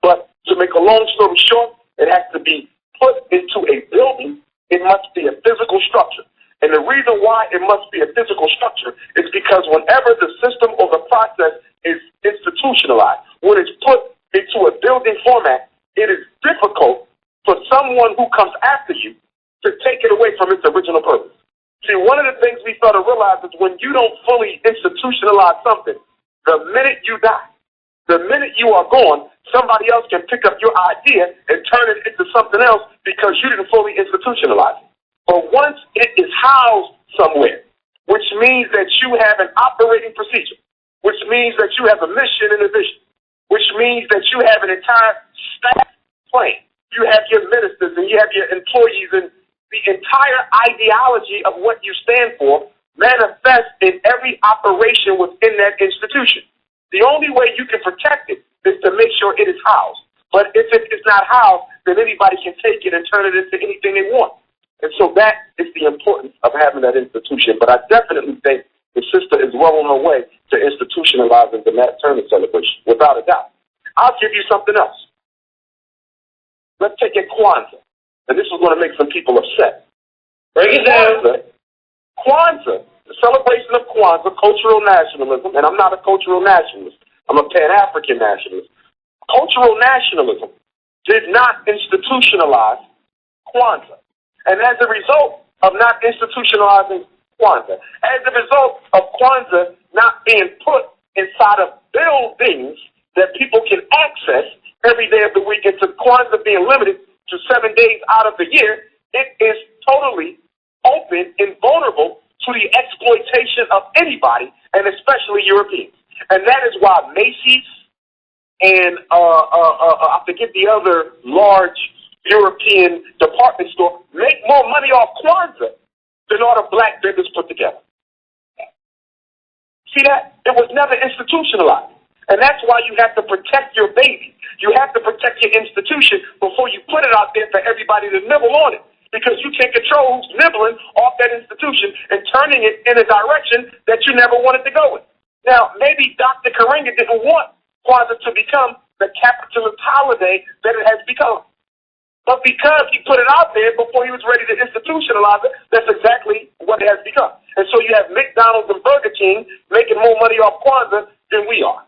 But to make a long story short, it has to be put into a building. It must be a physical structure. And the reason why it must be a physical structure is because whenever the system or the process is institutionalized, when it's put into a building format, it is difficult for someone who comes after you to take it away from its original purpose. See, one of the things we start to realize is when you don't fully institutionalize something, the minute you die, the minute you are gone, somebody else can pick up your idea and turn it into something else because you didn't fully institutionalize it. But once it is housed somewhere, which means that you have an operating procedure, which means that you have a mission and a vision, which means that you have an entire staff plan. You have your ministers and you have your employees, and the entire ideology of what you stand for manifests in every operation within that institution. The only way you can protect it is to make sure it is housed. But if it is not housed, then anybody can take it and turn it into anything they want. And so that is the importance of having that institution. But I definitely think the sister is well on her way to institutionalizing the Nat Turner celebration, without a doubt. I'll give you something else. Let's take it Kwanzaa. And this is going to make some people upset. Break it down. Kwanzaa, the celebration of Kwanzaa, cultural nationalism, and I'm not a cultural nationalist. I'm a Pan-African nationalist. Cultural nationalism did not institutionalize Kwanzaa. And as a result of not institutionalizing Kwanzaa, as a result of Kwanzaa not being put inside of buildings that people can access every day of the week, and to Kwanzaa being limited to 7 days out of the year, it is totally open and vulnerable to the exploitation of anybody, and especially Europeans. And that is why Macy's and I forget the other large European department store make more money off Kwanzaa than all the black vendors put together. See that? It was never institutionalized. And that's why you have to protect your baby. You have to protect your institution before you put it out there for everybody to nibble on it. Because you can't control who's nibbling off that institution and turning it in a direction that you never wanted to go in. Now, maybe Dr. Karenga didn't want Kwanzaa to become the capitalist holiday that it has become. But because he put it out there before he was ready to institutionalize it, that's exactly what it has become. And so you have McDonald's and Burger King making more money off Kwanzaa than we are.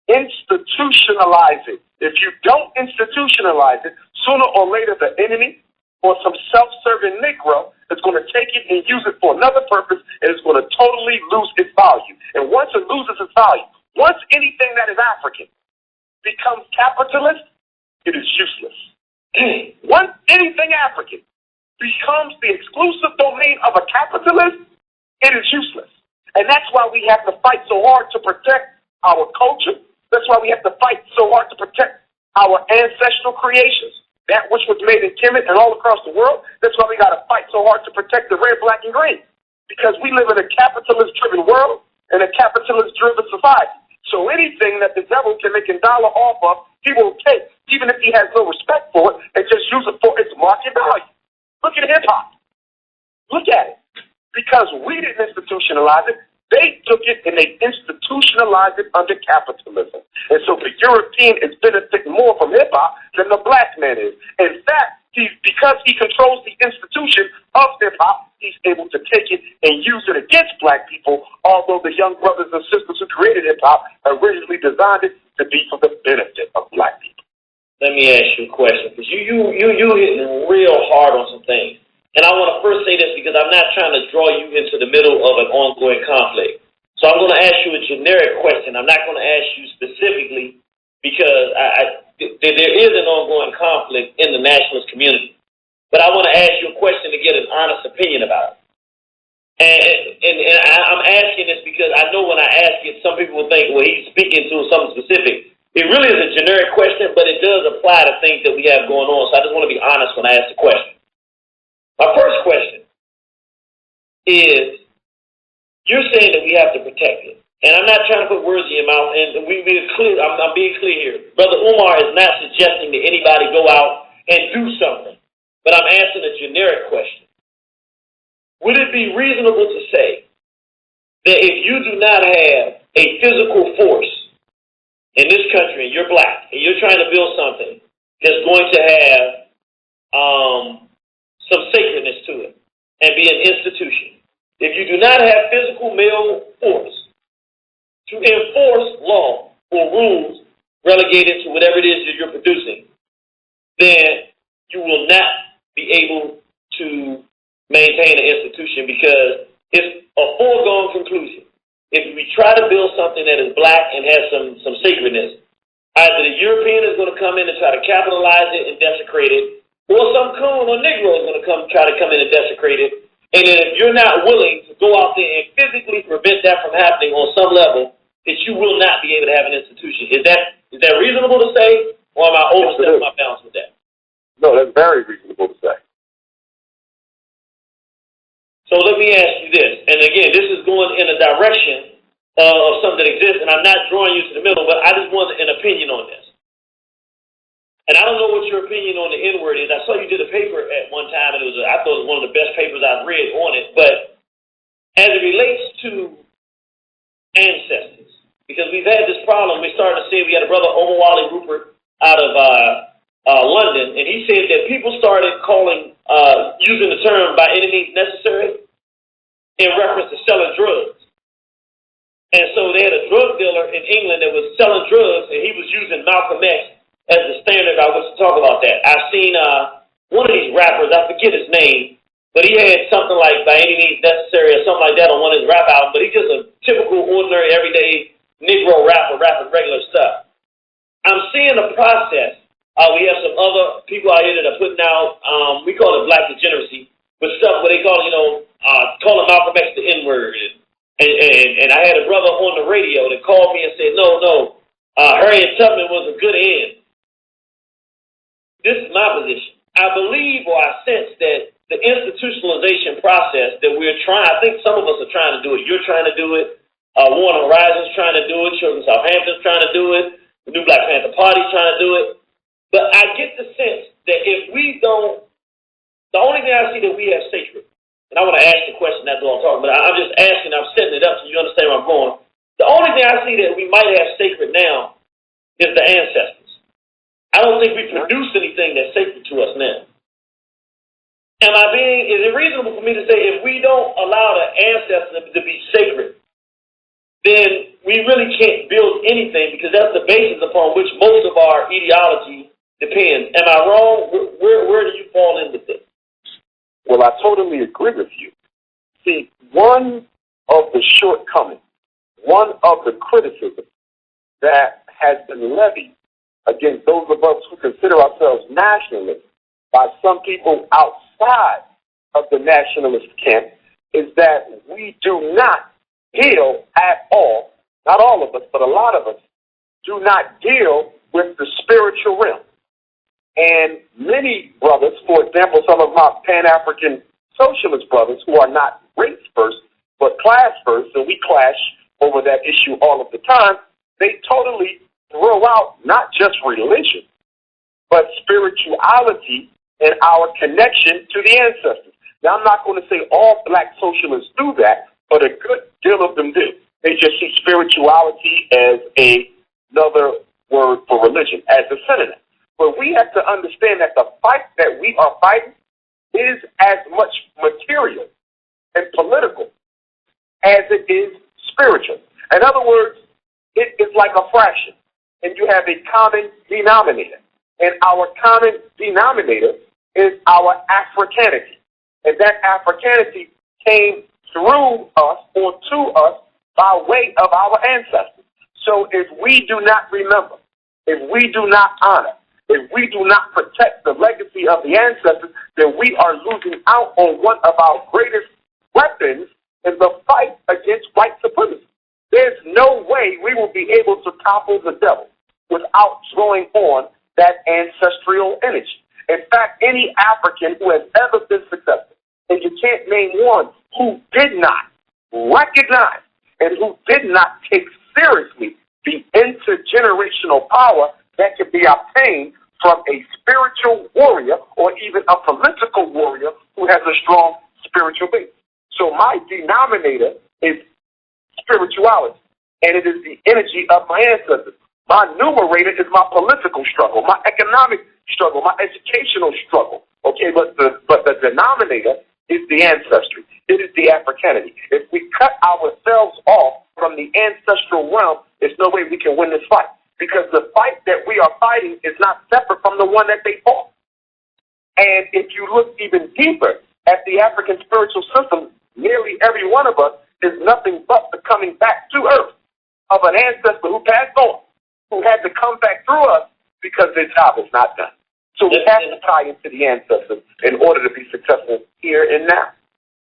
Institutionalize it. If you don't institutionalize it, sooner or later the enemy or some self-serving Negro is going to take it and use it for another purpose, and it's going to totally lose its value. And once it loses its value, once anything that is African becomes capitalist, it is useless. Once anything African becomes the exclusive domain of a capitalist, it is useless. And that's why we have to fight so hard to protect our culture, That's why we have to fight so hard to protect our ancestral creations, that which was made in Kemet and all across the world. That's why we got to fight so hard to protect the red, black, and green, because we live in a capitalist-driven world and a capitalist-driven society. So anything that the devil can make a dollar off of, he will take, even if he has no respect for it, and just use it for its market value. Look at hip-hop. Look at it. Because we didn't institutionalize it, they took it and they institutionalized it under capitalism. And so the European is benefiting more from hip-hop than the black man is. In fact, because he controls the institution of hip-hop, he's able to take it and use it against black people, although the young brothers and sisters who created hip-hop originally designed it to be for the benefit of black people. Let me ask you a question, because you hitting real hard on some things. And I want to first say this because I'm not trying to draw you into the middle of an ongoing conflict. So I'm going to ask you a generic question. I'm not going to ask you specifically because there is an ongoing conflict in the nationalist community. But I want to ask you a question to get an honest opinion about it. And I'm asking this because I know when I ask it, some people will think, well, he's speaking to something specific. It really is a generic question, but it does apply to things that we have going on. So I just want to be honest when I ask the question. My first question is, you're saying that we have to protect it. And I'm not trying to put words in your mouth, and I'm being clear here. Brother Umar is not suggesting that anybody go out and do something. But I'm asking a generic question. Would it be reasonable to say that if you do not have a physical force in this country, and you're black, and you're trying to build something that's going to have some sacredness to it and be an institution, if you do not have physical male force to enforce law or rules relegated to whatever it is that you're producing, then you will not be able to maintain an institution, because it's a foregone conclusion. If we try to build something that is black and has some sacredness, either the European is going to come in and try to capitalize it and desecrate it, or some coon or Negro is going to try to come in and desecrate it. And then if you're not willing to go out there and physically prevent that from happening on some level, that you will not be able to have an institution. Is that reasonable to say, or am I overstepping my bounds with that? No, that's very reasonable to say. So let me ask you this, and again, this is going in a direction of something that exists, and I'm not drawing you to the middle, but I just want an opinion on this. And I don't know what your opinion on the N-word is. I saw you did a paper at one time, and I thought it was one of the best papers I've read on it. But as it relates to ancestors, because we've had this problem, we started to see, we had a brother, Omar Rupert, out of London, and he said that people started using the term by any means necessary in reference to selling drugs. And so they had a drug dealer in England that was selling drugs, and he was using Malcolm X as the standard. I want to talk about that. I've seen one of these rappers, I forget his name, but he had something like by any means necessary or something like that on one of his rap albums, but he's just a typical, ordinary, everyday Negro rapper, rapping regular stuff. I'm seeing a process. We have some other people out here that are putting out, we call it black degeneracy, but stuff where they call it, calling Malcolm X the N-word. And I had a brother on the radio that called me and said, no, Harriet Tubman was a good end. This is my position. I believe, or I sense, that the institutionalization process that we're trying, I think some of us are trying to do it. You're trying to do it. War on Horizon's trying to do it. Children Southampton's trying to do it. The New Black Panther Party's trying to do it. But I get the sense that if we don't, the only thing I see that we have sacred, and I want to ask the question, that's all I'm talking about, I'm just asking, I'm setting it up so you understand where I'm going. The only thing I see that we might have sacred now is the ancestors. I don't think we produce anything that's sacred to us now. Is it reasonable for me to say if we don't allow the ancestors to be sacred, then we really can't build anything, because that's the basis upon which most of our ideology depends. Am I wrong? Where do you fall in with this? Well, I totally agree with you. See, one of the shortcomings, one of the criticisms that has been levied against those of us who consider ourselves nationalists by some people outside of the nationalist camp is that we do not hail at all, not all of us, but a lot of us, do not deal with the spiritual realm. And many brothers, for example, some of my Pan-African socialist brothers who are not race first, but class first, and we clash over that issue all of the time, they totally throw out not just religion, but spirituality and our connection to the ancestors. Now, I'm not going to say all black socialists do that, but a good deal of them do. They just see spirituality as another word for religion, as a synonym. But we have to understand that the fight that we are fighting is as much material and political as it is spiritual. In other words, it is like a fraction, and you have a common denominator. And our common denominator is our Africanity. And that Africanity came through us or to us by way of our ancestors. So if we do not remember, if we do not honor, if we do not protect the legacy of the ancestors, then we are losing out on one of our greatest weapons in the fight against white supremacy. There's no way we will be able to topple the devil without drawing on that ancestral energy. In fact, any African who has ever been successful, and you can't name one who did not recognize and who did not take seriously the intergenerational power that can be obtained from a spiritual warrior or even a political warrior who has a strong spiritual base. So my denominator is spirituality, and it is the energy of my ancestors. My numerator is my political struggle, my economic struggle, my educational struggle. Okay, but the denominator is the ancestry. It is the Africanity. If we cut ourselves off from the ancestral realm, there's no way we can win this fight. Because the fight that we are fighting is not separate from the one that they fought. And if you look even deeper at the African spiritual system, nearly every one of us is nothing but the coming back to earth of an ancestor who passed on, who had to come back through us because their job is not done. So we have to tie into the ancestors in order to be successful here and now.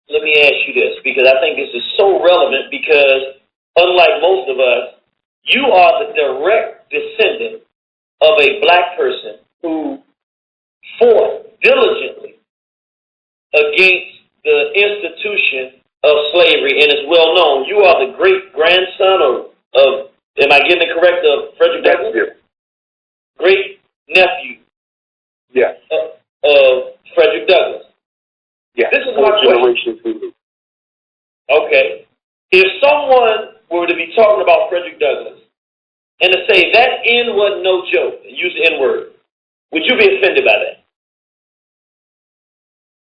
Let me ask you this, because I think this is so relevant, because unlike most of us, you are the direct descendant of a black person who fought diligently against the institution of slavery, and it's well known. You are the great grandson of am I getting it correct, of Frederick Douglass? Yes. Great nephew. Yes. Of Frederick Douglass. Yes. This is my question. Okay. If someone were to be talking about Frederick Douglass and to say that N wasn't no joke, and use the N-word, would you be offended by that?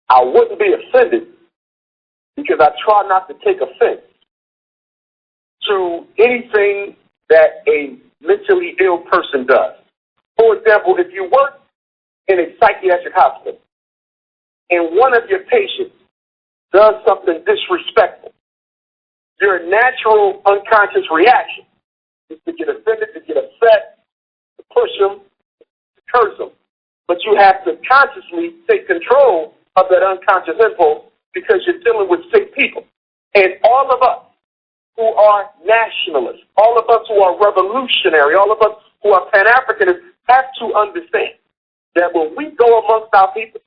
I wouldn't be offended because I try not to take offense to anything that a mentally ill person does. For example, if you work in a psychiatric hospital and one of your patients does something disrespectful, your natural unconscious reaction is to get offended, to get upset, to push them, to curse them. But you have to consciously take control of that unconscious impulse because you're dealing with sick people. And all of us who are nationalists, all of us who are revolutionary, all of us who are Pan-Africanists have to understand that when we go amongst our people,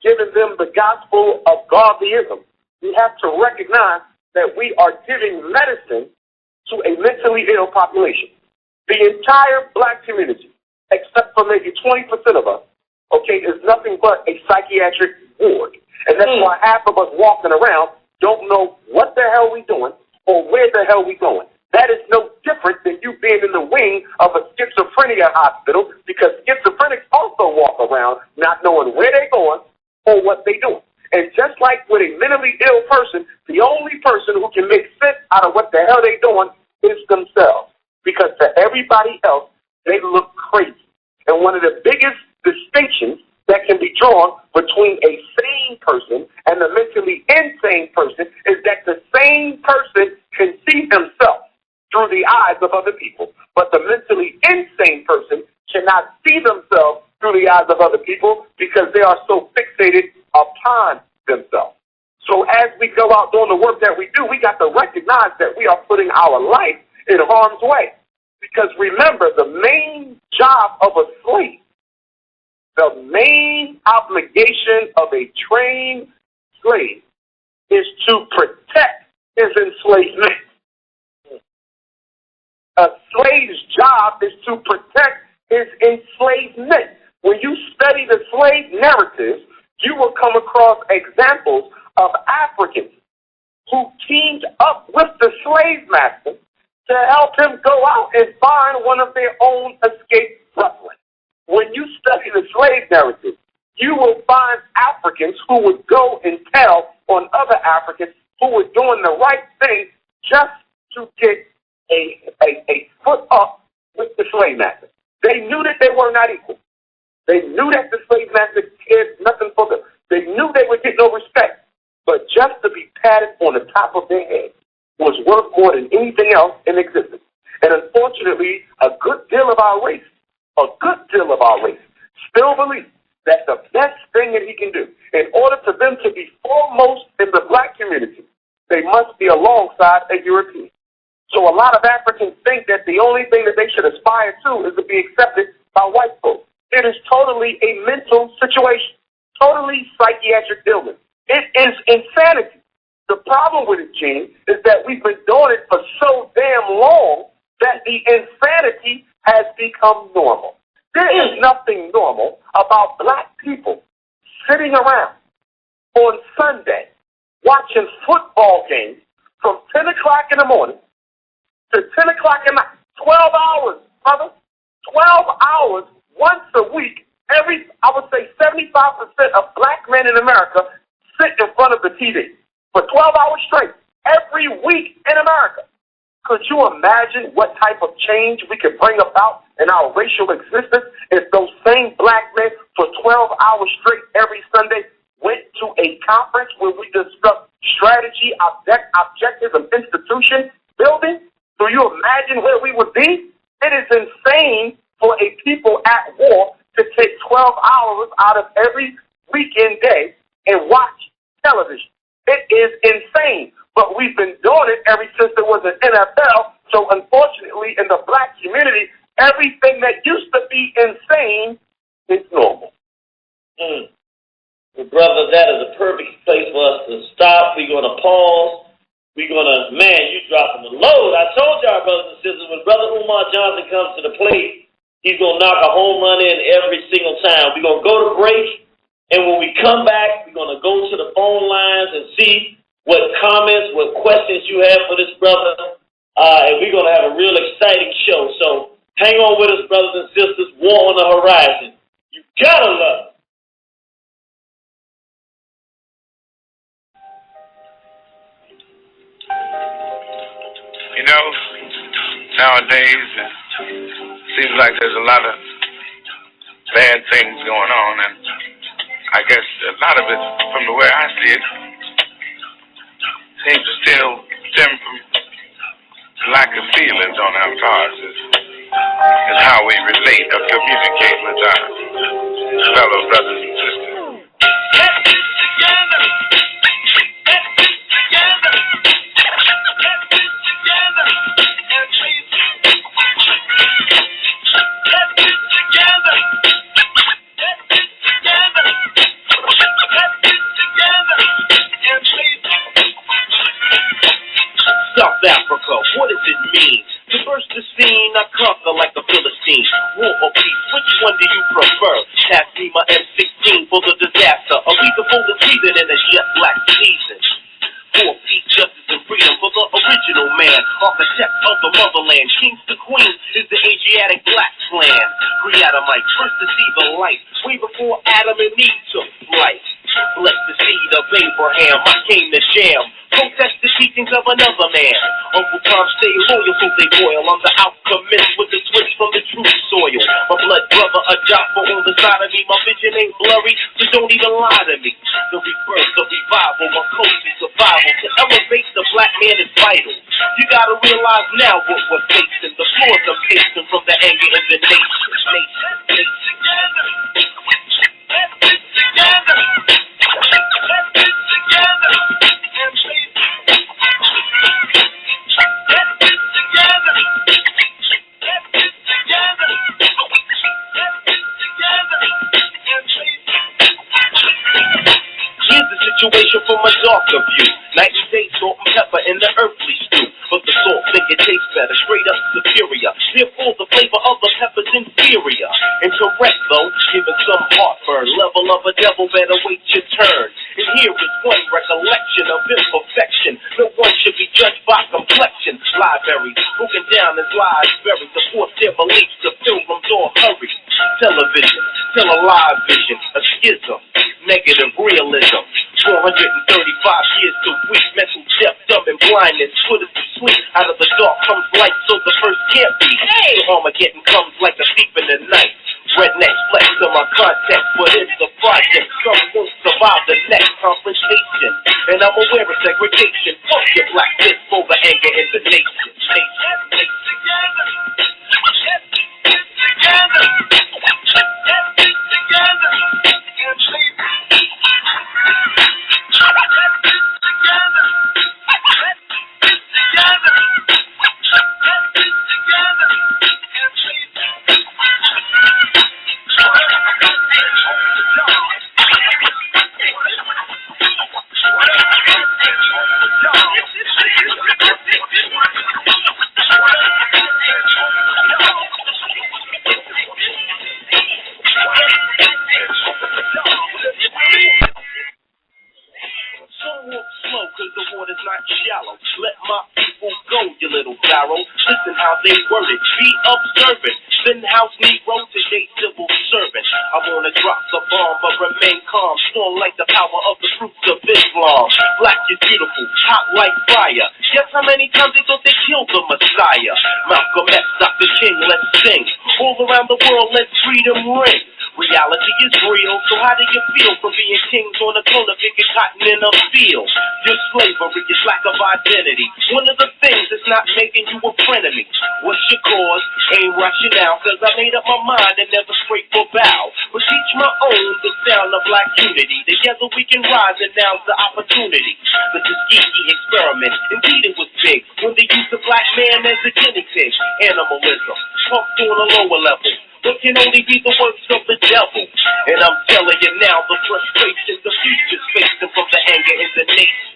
giving them the gospel of godlyism, we have to recognize that we are giving medicine to a mentally ill population. The entire black community, except for maybe 20% of us, okay, is nothing but a psychiatric ward. And that's why half of us walking around don't know what the hell we doing or where the hell we going. That is no different than you being in the wing of a schizophrenia hospital, because schizophrenics also walk around not knowing where they're going or what they're doing. And just like with a mentally ill person, the only person who can make sense out of what the hell they're doing is themselves. Because to everybody else, they look crazy. And one of the biggest distinctions that can be drawn between a sane person and a mentally insane person is that the sane person can see himself through the eyes of other people, but the mentally insane person cannot see themselves through the eyes of other people because they are so fixated upon themselves. So as we go out doing the work that we do, we got to recognize that we are putting our life in harm's way. Because remember, the main job of a slave, the main obligation of a trained slave is to protect his enslavement. A slave's job is to protect his enslavement. When you study the slave narratives, you will come across examples of Africans who teamed up with the slave master to help him go out and find one of their own escaped brethren. When you study the slave narrative, you will find Africans who would go and tell on other Africans who were doing the right thing just to get a foot up with the slave master. They knew that they were not equal. They knew that the slave master cared nothing for them. They knew they would get no respect. But just to be patted on the top of their head was worth more than anything else in existence. And unfortunately, a good deal of our race still believes that the best thing that he can do, in order for them to be foremost in the black community, they must be alongside a European. So a lot of Africans think that the only thing that they should aspire to is to be accepted by white folks. It is totally a mental situation, totally psychiatric illness. It is insanity. The problem with it, Gene, is that we've been doing it for so damn long that the insanity has become normal. There is nothing normal about black people sitting around on Sunday watching football games from 10 o'clock in the morning to 10 o'clock at night. 12 hours, brother. 12 hours once a week. I would say 75% of black men in America sit in front of the TV for 12 hours straight every week in America. Could you imagine what type of change we could bring about in our racial existence if those same black men for 12 hours straight every Sunday went to a conference where we discussed strategy, objectives, and institution building? Do you imagine where we would be? It is insane for a people at war to take 12 hours out of every weekend day and watch television. It is insane. But we've been doing it ever since there was an NFL. So unfortunately, in the black community, everything that used to be insane is normal. Well, brother, that is a perfect place for us to stop. We're going to pause. We're going to, you dropping the load. I told y'all, brothers and sisters, when Brother Umar Johnson comes to the plate, he's going to knock a home run in every single time. We're going to go to break, and when we come back, we're going to go to the phone lines and see what comments, what questions you have for this brother, and we're going to have a real exciting show. So hang on with us, brothers and sisters. War on the horizon. You got to love it. You know, nowadays it seems like there's a lot of bad things going on, and I guess a lot of it, from the way I see it, seems to still stem from lack of feelings on our parts is how we relate or communicate with our fellow brothers and sisters. Let's get together. Let's get together. Let's get together. And please. Let's get together. Let's get together. Let's get together. And please. South Africa, what does it mean? To burst the scene, I conquer like a Philistine. War or peace, which one do you prefer? Pass me my M16 for the disaster. Or either full of season in a jet black season. For peace, justice, and freedom for the original man. Architect of the motherland. Kings to queens is the Asiatic black clan. Creatomite, first to see the light. Way before Adam and Eve took flight. Bless the seed of Abraham, I came to jam. Protest the teachings of another man. Uncle Tom stay loyal so they boil. I'm the alchemist with the twist from the true soil. My blood brother, a Jaffa on the side of me. My vision ain't blurry, so don't even lie to me. The rebirth, the revival, my coach's survival. To elevate the black man is vital. You gotta realize now what we're facing. The floors I'm facing from the anger in the nation. Let's get together. Let's get together. Let's get together. And please. Let's get together. Let's situation from a darker view. Night and day, salt and pepper in the earthly stew. But the salt make it taste better, straight up superior. Therefore, the flavor of the pepper's inferior. Incorrect, though, giving some heartburn. Level of a devil, better wait your turn. And here is one recollection of imperfection. No one should be judged by complexion. Libraries, broken down as lies buried. To force their beliefs, the pilgrims all hurry. Television, still a live vision, a schism, negative realism. 435 years to weak mental depth, dumb and blindness. Put us to sleep. Out of the dark comes light, so the first can't be. So Armageddon comes like a thief in the night. Rednecks flex to my context, but it's the project. Some won't survive the next confrontation. And I'm aware of segregation. Fuck your black fist for the anger in the nation. They word it, be observant. Stenhouse Negro, today civil servant. I wanna drop the bomb but remain calm. Storm like the power of the fruits of Islam. Black is beautiful, hot like fire. Guess how many times they thought they killed the Messiah? Malcolm X, Dr. King, let's sing. All around the world, let freedom ring. Reality is real, so how do you feel from being kings on a corner picking cotton in a field? Your slavery is lack of identity. One of the things that's not making you a friend of me. What's your cause? Ain't rationale, cause I made up my mind and never straight for bow. But teach my own the sound of black unity. Together we can rise and now's the opportunity. The Tuskegee experiment, indeed it was big. When they used the black man as a guinea pig. Animalism, pumped on a lower level. It can only be the works of the devil. And I'm telling you now, the frustration, the future's facing from the anger in the nation.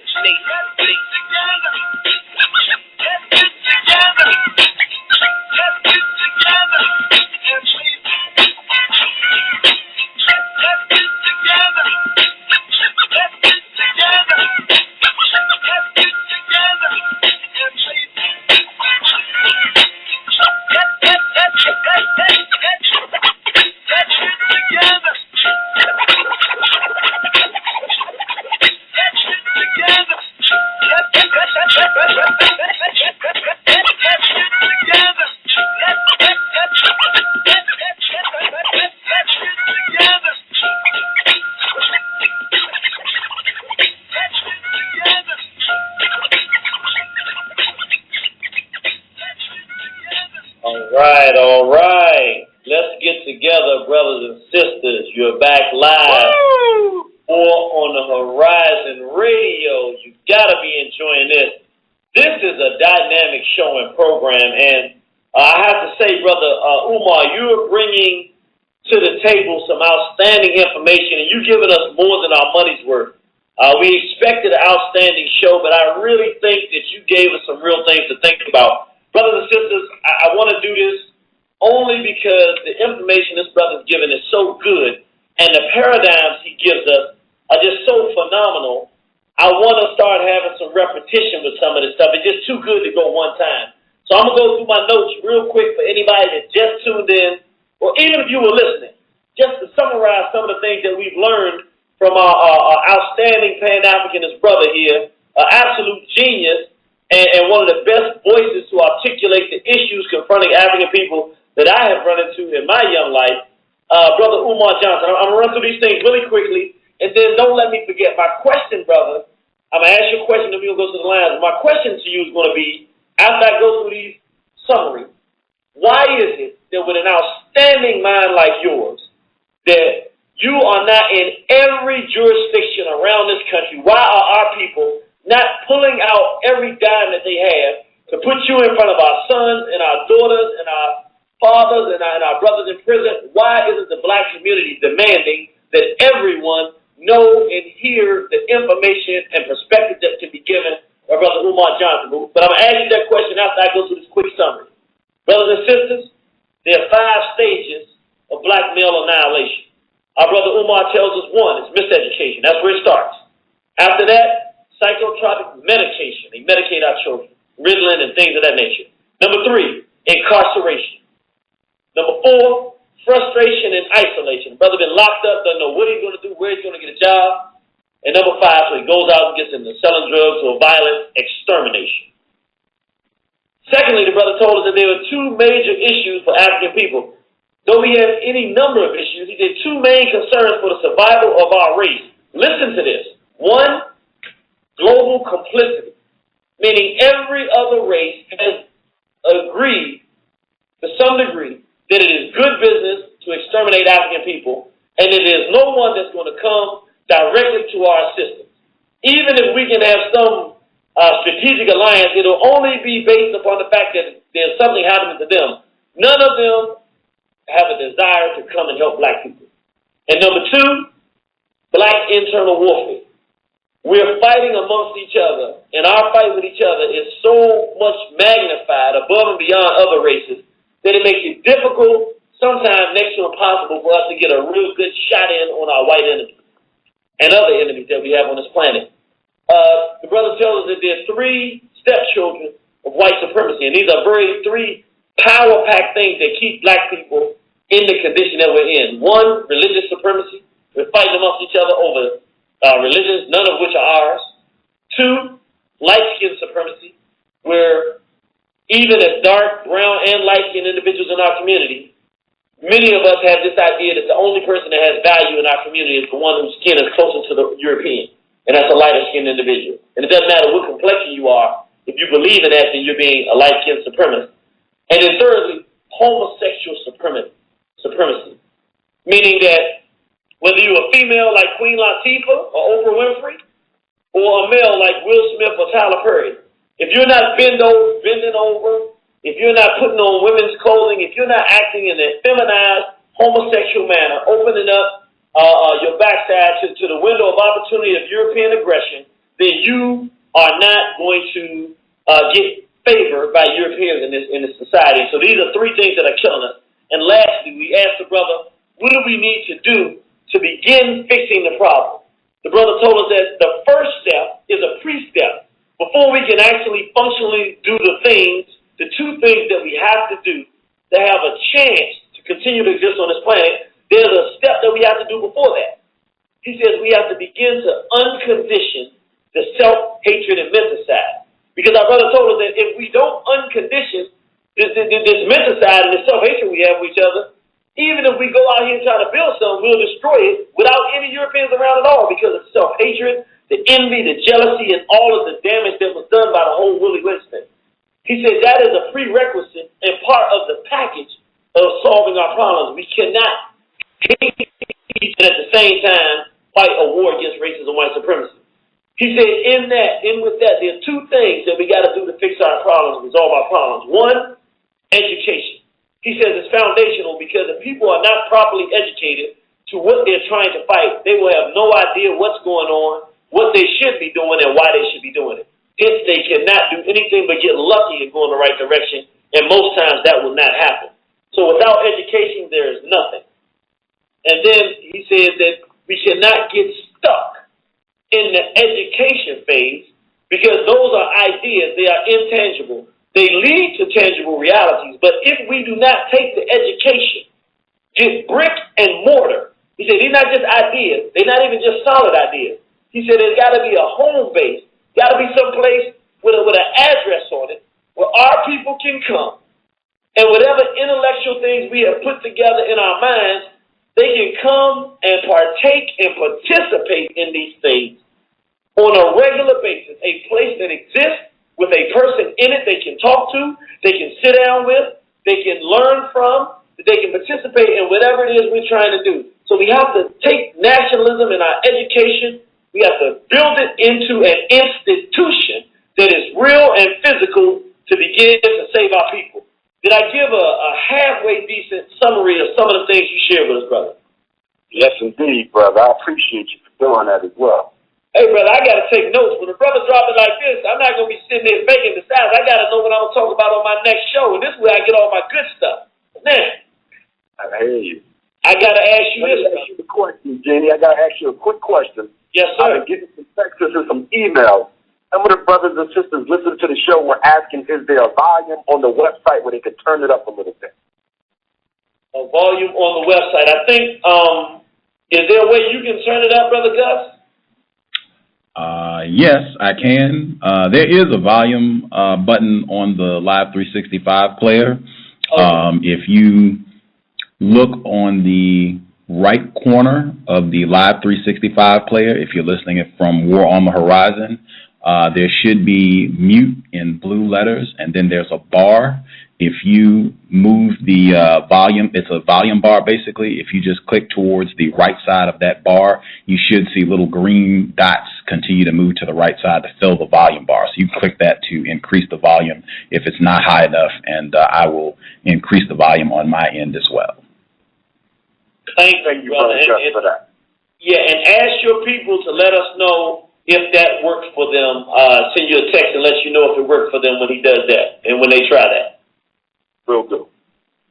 All right. Let's get together, brothers and sisters. You're back live. Or on the Horizon Radio. You gotta be enjoying this. This is a dynamic show and program, and I have to say, Brother Umar, you're bringing to the table some outstanding information, and you're giving us more than our money's worth. We expected an outstanding show, but I really think that you gave us some real things to think about. Brothers and sisters, I want to do this only because the information this brother's given is so good, and the paradigms he gives us are just so phenomenal. I want to start having some repetition with some of this stuff. It's just too good to go one time. So I'm going to go through my notes real quick for anybody that just tuned in, or even if you were listening, just to summarize some of the things that we've learned from our outstanding Pan-Africanist brother here, an absolute genius, and one of the best voices to articulate the issues confronting African people that I have run into in my young life, Brother Umar Johnson. I'm going to run through these things really quickly, and then don't let me forget my question, brother. I'm going to ask you a question, then we'll go to the lines. My question to you is going to be, after I go through these summaries, why is it that with an outstanding mind like yours, that you are not in every jurisdiction around this country? Why are our people not pulling out every dime that they have to put you in front of our sons and our daughters and our fathers and our brothers in prison? Why isn't the black community demanding that everyone know and hear the information is one. It's miseducation. That's where it starts. After that, psychotropic medication. They medicate our children. Ritalin and things of that nature. Number 3, incarceration. Number 4, frustration and isolation. Brother been locked up, doesn't know what he's going to do, where he's going to get a job. And number 5, so he goes out and gets into selling drugs or violent extermination. Secondly, the brother told us that there were 2 major issues for African people. Though we have any number of issues, he did 2 main concerns for the survival of our race. Listen to this. 1, global complicity, meaning every other race has agreed to some degree that it is good business to exterminate African people, and that there's no one that's going to come directly to our assistance. Even if we can have some strategic alliance, it'll only be based upon the fact that there's something happening to them. None of them have a desire to come and help black people. And number 2, black internal warfare. We're fighting amongst each other, and our fight with each other is so much magnified above and beyond other races that it makes it difficult, sometimes next to impossible, for us to get a real good shot in on our white enemies and other enemies that we have on this planet. The brother tells us that there are 3 stepchildren of white supremacy, and these are 3 power-packed things that keep black people in the condition that we're in. 1, religious supremacy. We're fighting amongst each other over religions, none of which are ours. 2, light-skinned supremacy, where even as dark, brown, and light-skinned individuals in our community, many of us have this idea that the only person that has value in our community is the one whose skin is closer to the European, and that's a lighter-skinned individual. And it doesn't matter what complexion you are, if you believe in that, then you're being a light-skinned supremacist. And then thirdly, homosexual supremacy, meaning that whether you're a female like Queen Latifah or Oprah Winfrey, or a male like Will Smith or Tyler Perry, if you're not bending over, if you're not putting on women's clothing, if you're not acting in a feminized, homosexual manner, opening up your backside to the window of opportunity of European aggression, then you are not going to get favored by Europeans in this society. So these are 3 things that are killing us. And lastly, we asked the brother, what do we need to do to begin fixing the problem? The brother told us that the first step is a pre-step. Before we can actually functionally do the 2 things that we have to do to have a chance to continue to exist on this planet, there's a step that we have to do before that. He says we have to begin to uncondition the self-hatred and menticide. Because our brother told us that if we don't uncondition this menticide and this self-hatred we have with each other, even if we go out here and try to build something, we'll destroy it without any Europeans around at all, because of self-hatred, the envy, the jealousy, and all of the damage that was done by the whole Willie Winston. He said that is a prerequisite and part of the package of solving our problems. We cannot and at the same time fight a war against racism and white supremacy. He said with that, there are 2 things that we got to do to fix our problems, resolve our problems. 1, education. He says it's foundational because if people are not properly educated to what they're trying to fight, they will have no idea what's going on, what they should be doing, and why they should be doing it. Hence, they cannot do anything but get lucky and go in the right direction, and most times that will not happen. So without education, there is nothing. And then he said that we cannot get stuck in the education phase because those are ideas. They are intangible. They lead to tangible realities. But if we do not take the education, just brick and mortar, he said they're not just ideas. They're not even just solid ideas. He said there's got to be a home base. Got to be someplace with an address on it where our people can come. And whatever intellectual things we have put together in our minds, they can come and partake and participate in these things on a regular basis. A place that exists with a person in it they can talk to, they can sit down with, they can learn from, they can participate in whatever it is we're trying to do. So we have to take nationalism in our education. We have to build it into an institution that is real and physical to begin to save our people. Did I give a halfway decent summary of some of the things you shared with us, brother? Yes, indeed, brother. I appreciate you for doing that as well. Hey, brother, I got to take notes. When a brother drop it like this, I'm not going to be sitting there faking. Besides, I got to know what I'm going to talk about on my next show, and this is where I get all my good stuff. Man. I hear you. I got to ask you this. Let me ask you a question, Jenny. I got to ask you a quick question. Yes, sir. I've been getting some texts and some emails. Some of the brothers and sisters listening to the show were asking, is there a volume on the website where they could turn it up a little bit? A volume on the website. I think, is there a way you can turn it up, Brother Gus? Yes, I can. There is a volume button on the Live 365 player. Okay. If you look on the right corner of the Live 365 player, if you're listening from War on the Horizon, there should be mute in blue letters, and then there's a bar. If you move the volume, it's a volume bar basically. If you just click towards the right side of that bar, you should see little green dots continue to move to the right side to fill the volume bar. So you click that to increase the volume if it's not high enough, and I will increase the volume on my end as well. Thank you, brother. For that. Yeah, and ask your people to let us know if that works for them. Send you a text and let you know if it worked for them when he does that and when they try that. Will do.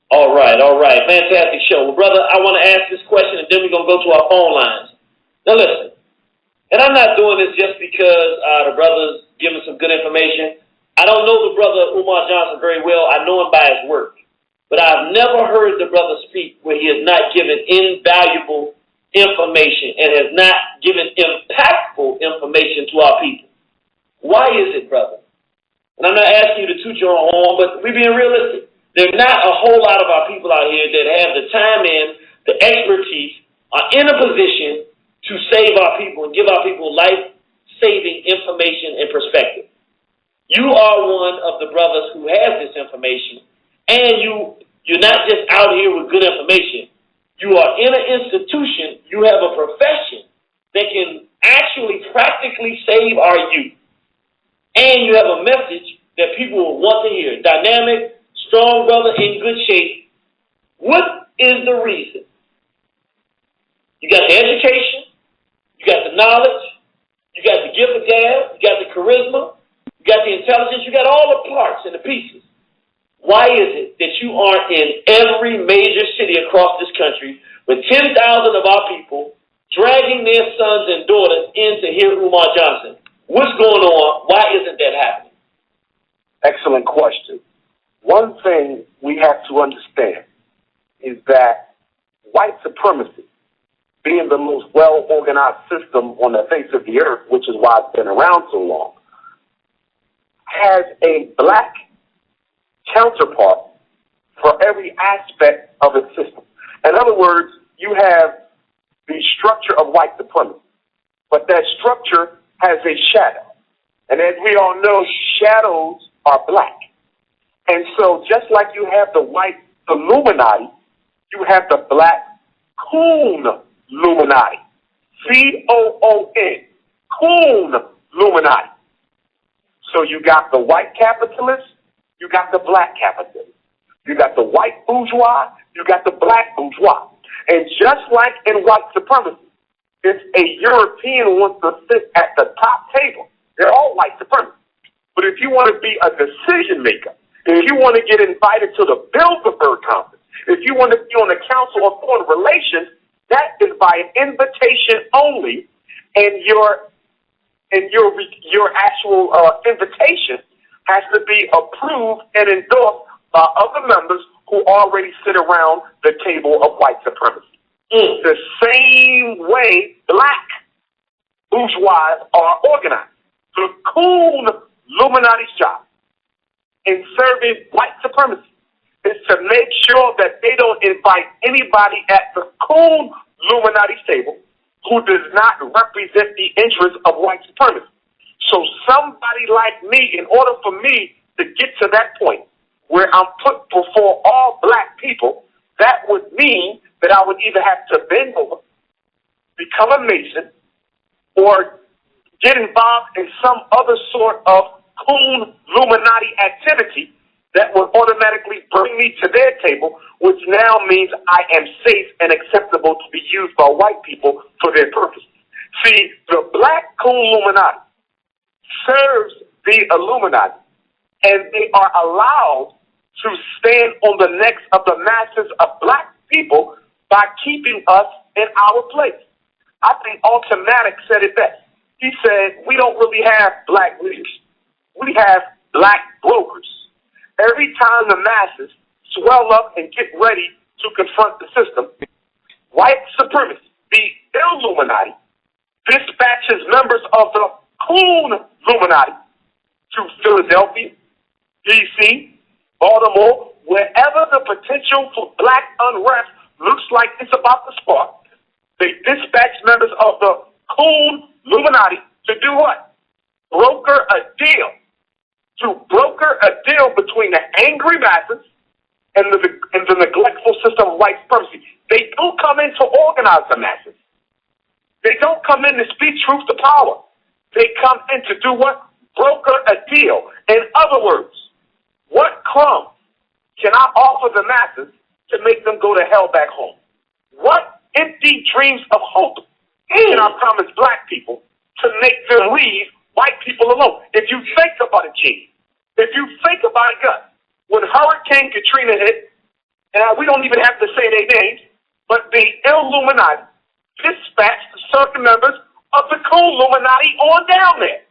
All right. Fantastic show. Well, brother, I want to ask this question, and then we're going to go to our phone lines. Now, listen, and I'm not doing this just because the brother's giving some good information. I don't know the brother Umar Johnson very well. I know him by his work. But I've never heard the brother speak where he has not given invaluable information and has not given impactful information to our people. Why is it, brother? And I'm not asking you to toot your own horn, but we're being realistic. There's not a whole lot of our people out here that have the time and the expertise, are in a position to save our people and give our people life-saving information and perspective. You are one of the brothers who has this information, and you're not just out here with good information. You are in an institution, you have a profession that can actually practically save our youth. And you have a message that people will want to hear. Dynamic, strong brother, in good shape. What is the reason? You got the education, you got the knowledge, you got the gift of gab, you got the charisma, you got the intelligence, you got all the parts and the pieces. Why is it that you aren't in every major city across this country with 10,000 of our people dragging their sons and daughters in to hear Umar Johnson? What's going on? Why isn't that happening? Excellent question. One thing we have to understand is that white supremacy, being the most well-organized system on the face of the earth, which is why it's been around so long, has a black counterpart for every aspect of its system. In other words, you have the structure of white supremacy, but that structure has a shadow. And as we all know, shadows are black. And so just like you have the white Illuminati, you have the black Coon Illuminati. C-O-O-N. Coon Illuminati. So you got the white capitalists, you got the black capitalists. You got the white bourgeois, you got the black bourgeois. And just like in white supremacy, if a European wants to sit at the top table, they're all white supremacists. But if you want to be a decision maker, if you want to get invited to the Bilderberg conference, if you want to be on the Council of Foreign Relations, that is by an invitation only, and your actual invitation has to be approved and endorsed by other members who already sit around the table of white supremacy. The same way black bourgeois are organized. The Coon Illuminati's job in serving white supremacy is to make sure that they don't invite anybody at the Coon Illuminati's table who does not represent the interests of white supremacy. So somebody like me, in order for me to get to that point where I'm put before all black people, that would mean that I would either have to bend over, become a Mason, or get involved in some other sort of Coon Illuminati activity that would automatically bring me to their table, which now means I am safe and acceptable to be used by white people for their purposes. See, the black Coon Illuminati serves the Illuminati, and they are allowed to stand on the necks of the masses of black people by keeping us in our place. I think Automatic said it best. He said, we don't really have black leaders. We have black brokers. Every time the masses swell up and get ready to confront the system, white supremacy, the Illuminati, dispatches members of the Coon Illuminati to Philadelphia, D.C., Baltimore, wherever the potential for black unrest looks like it's about to spark. They dispatch members of the Coon Illuminati to do what? Broker a deal. To broker a deal between the angry masses and the neglectful system of white supremacy. They don't come in to organize the masses. They don't come in to speak truth to power. They come in to do what? Broker a deal. In other words, what crumbs can I offer the masses to make them go to hell back home? What empty dreams of hope can I promise black people to make them leave white people alone? If you think about it, Gene, if you think about it, Gus, when Hurricane Katrina hit, and we don't even have to say their names, but the Illuminati dispatched certain members of the Coon Illuminati on down there.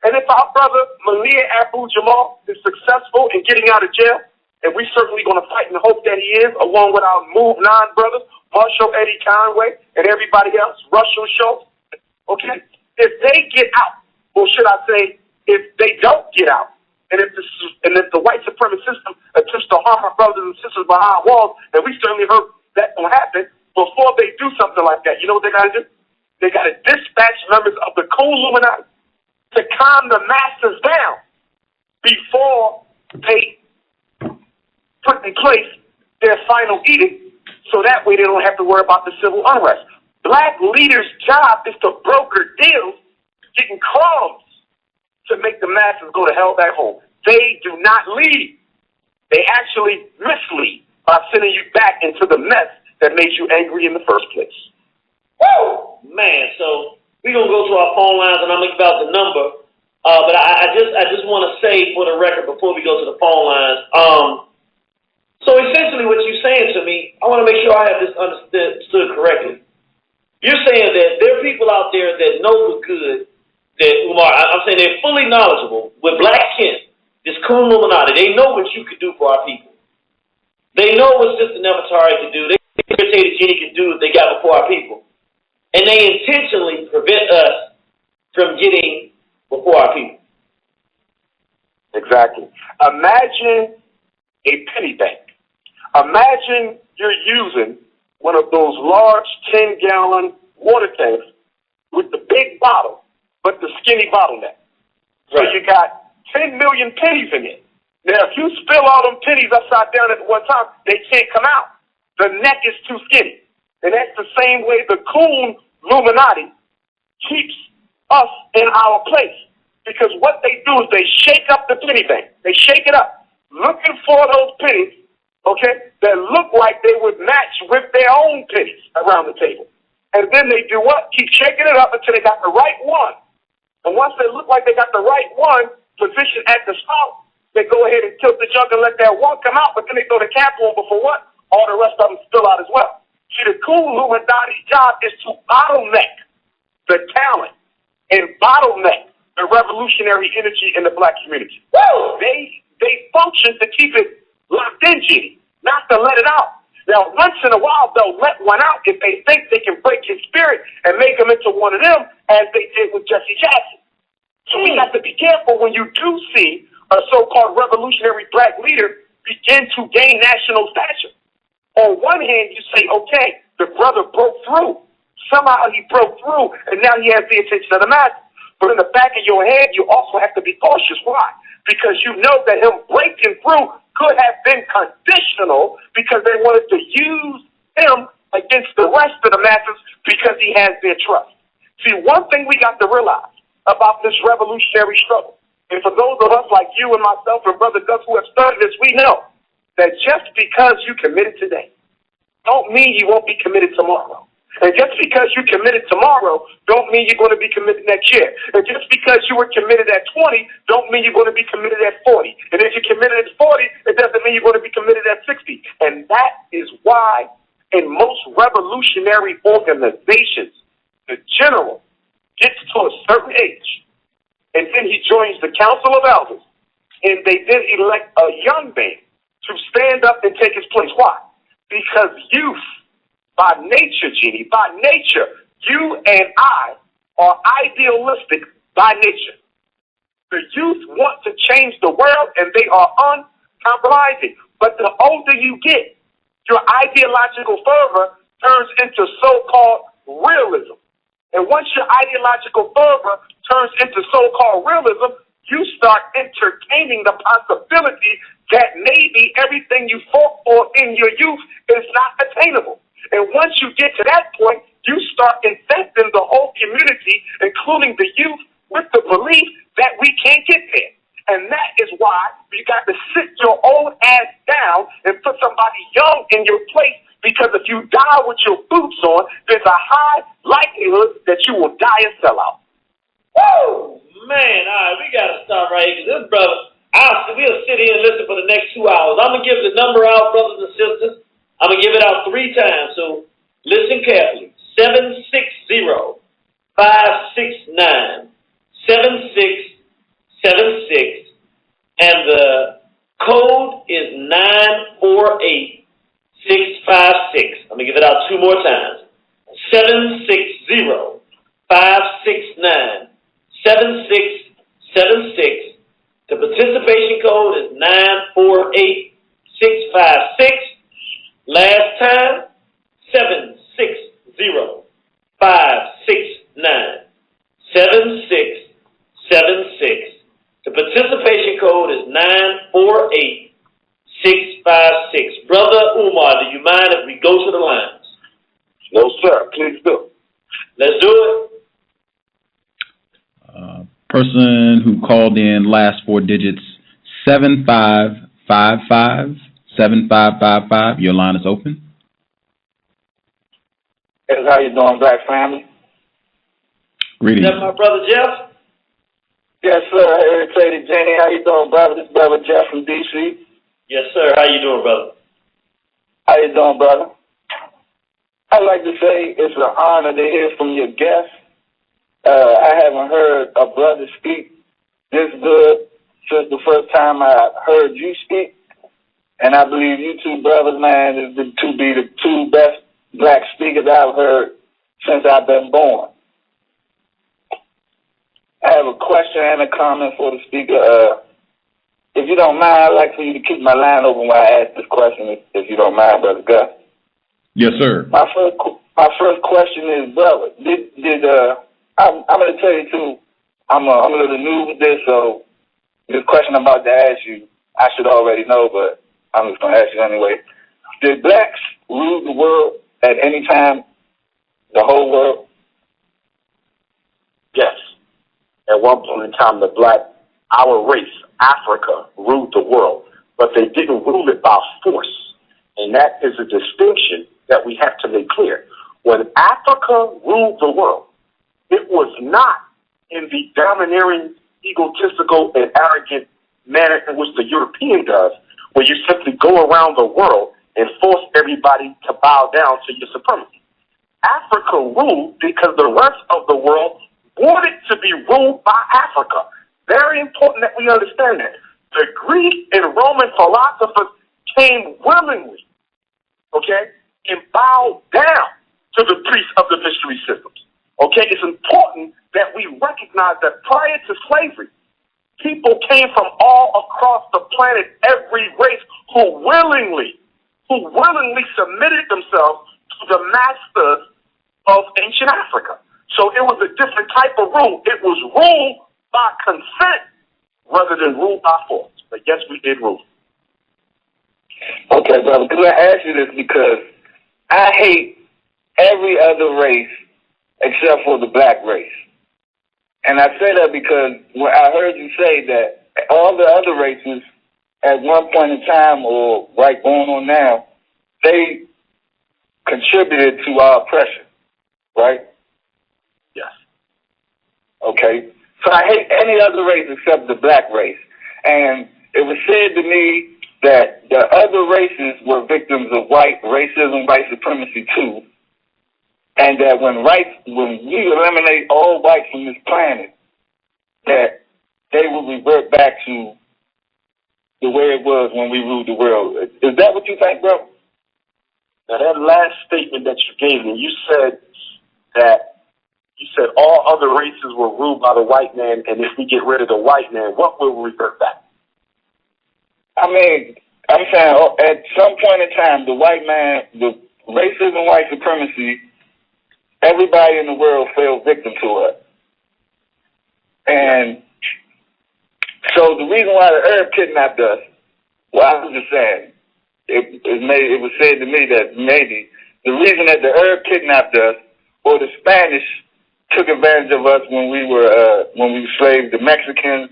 And if our brother Malia Abu Jamal is successful in getting out of jail, and we're certainly going to fight and hope that he is, along with our Move 9 brothers, Marshall Eddie Conway, and everybody else, Russell Schultz, okay? If they get out, or should I say, if they don't get out, and if the white supremacist system attempts to harm our brothers and sisters behind walls, and we certainly hope that will happen, before they do something like that, you know what they got to do? They got to dispatch members of the Coon Illuminati to calm the masses down before they put in place their final edict, so that way they don't have to worry about the civil unrest. Black leaders' job is to broker deals, getting crumbs to make the masses go to hell back home. They do not lead. They actually mislead by sending you back into the mess that made you angry in the first place. Woo! Man, so we're going to go to our phone lines, and I'm going to give out the number. But I just want to say for the record before we go to the phone lines, so essentially what you're saying to me, I want to make sure I have this understood correctly. You're saying that there are people out there that know the good, that, Umar, I'm saying they're fully knowledgeable with Black Kent, this Coon Illuminati. They know what you could do for our people. They know what Sister Nefertari could do. They Irritated Genie could do what they got before our people. And they intentionally prevent us from getting before our people. Exactly. Imagine a penny bank. Imagine you're using one of those large 10-gallon water tanks with the big bottle, but the skinny bottleneck. So you got 10 million pennies in it. Now, if you spill all them pennies upside down at one time, they can't come out. The neck is too skinny. And that's the same way the Coon Illuminati keeps us in our place. Because what they do is they shake up the penny bank. They shake it up, looking for those pennies, okay, that look like they would match with their own pennies around the table. And then they do what? Keep shaking it up until they got the right one. And once they look like they got the right one positioned at the start, they go ahead and tilt the jug and let that one come out, but then they throw the cap on before what? All the rest of them spill out as well. See, the Coon Illuminati's job is to bottleneck the talent and bottleneck the revolutionary energy in the black community. Woo! They function to keep it locked in, Genie, not to let it out. Now, once in a while, they'll let one out if they think they can break his spirit and make him into one of them, as they did with Jesse Jackson. So we have to be careful when you do see a so-called revolutionary black leader begin to gain national stature. On one hand, you say, okay, the brother broke through. Somehow he broke through, and now he has the attention of the masses. But in the back of your head, you also have to be cautious. Why? Because you know that him breaking through could have been conditional because they wanted to use him against the rest of the masses because he has their trust. See, one thing we got to realize about this revolutionary struggle, and for those of us like you and myself and Brother Gus who have started this, we know that just because you committed today don't mean you won't be committed tomorrow. And just because you committed tomorrow don't mean you're going to be committed next year. And just because you were committed at 20 don't mean you're going to be committed at 40. And if you're committed at 40, it doesn't mean you're going to be committed at 60. And that is why in most revolutionary organizations, the general gets to a certain age, and then he joins the Council of Elders, and they then elect a young man to stand up and take his place. Why? Because youth, by nature, Genie, by nature, you and I are idealistic by nature. The youth want to change the world, and they are uncompromising. But the older you get, your ideological fervor turns into so-called realism. And once your ideological fervor turns into so-called realism, you start entertaining the possibility that maybe everything you fought for in your youth is not attainable. And once you get to that point, you start infecting the whole community, including the youth, with the belief that we can't get there. And that is why you got to sit your old ass down and put somebody young in your place, because if you die with your boots on, there's a high likelihood that you will die and sell out. Woo! Man, all right, we got to stop right here, because this brother, we'll sit here and listen for the next 2 hours. I'm going to give the number out, brothers and sisters. I'm going to give it out 3 times, so listen carefully. 760-569-7676, and the code is 948656. I'm going to give it out 2 more times. 760-569-7676. The participation code is 948656. Last time, 760-569-7676. The participation code is 948656. Brother Umar, do you mind if we go to the lines? No, sir. Please do. Let's do it. Person who called in, last 4 digits, 7555. 7555. Your line is open. Hey, how you doing, Black family? Greetings. Is that my brother Jeff? Yes, sir. Irritated Genie. How you doing, brother? This brother Jeff from D.C. Yes, sir. How you doing, brother? How you doing, brother? I'd like to say it's an honor to hear from your guest. I haven't heard a brother speak this good since the first time I heard you speak. And I believe you two brothers, man, is the two best black speakers I've heard since I've been born. I have a question and a comment for the speaker. If you don't mind, I'd like for you to keep my line open while I ask this question, if you don't mind, Brother Gus. Yes, sir. My first question is, brother, I'm going to tell you, too, I'm a little new with this, so this question I'm about to ask you, I should already know, but I'm just going to ask you anyway. Did blacks rule the world at any time, the whole world? Yes. At one point in time, our race, Africa, ruled the world, but they didn't rule it by force. And that is a distinction that we have to make clear. When Africa ruled the world, it was not in the domineering, egotistical, and arrogant manner in which the European does, where you simply go around the world and force everybody to bow down to your supremacy. Africa ruled because the rest of the world wanted to be ruled by Africa. Very important that we understand that. The Greek and Roman philosophers came willingly, and bowed down to the priests of the mystery systems. It's important that we recognize that prior to slavery, people came from all across the planet, every race, who willingly submitted themselves to the masters of ancient Africa. So it was a different type of rule. It was ruled by consent rather than ruled by force. But yes, we did rule. Okay, brother, could I ask you this? Because I hate every other race except for the black race. And I say that because when I heard you say that all the other races at one point in time, or right going on now, they contributed to our oppression, right? Yes. Okay. So I hate any other race except the black race. And it was said to me that the other races were victims of white racism, white supremacy too, and that when we eliminate all whites from this planet, that they will revert back to the way it was when we ruled the world. Is that what you think, bro? Now, that last statement that you gave me, you said all other races were ruled by the white man, and if we get rid of the white man, what will revert back? I mean, I'm saying at some point in time, the white man, the racism, white supremacy, everybody in the world fell victim to it. And so the reason why the Arab kidnapped us, well, I was just saying, it was said to me that maybe the reason that the Arab kidnapped us or the Spanish took advantage of us when we were slaves, the Mexicans,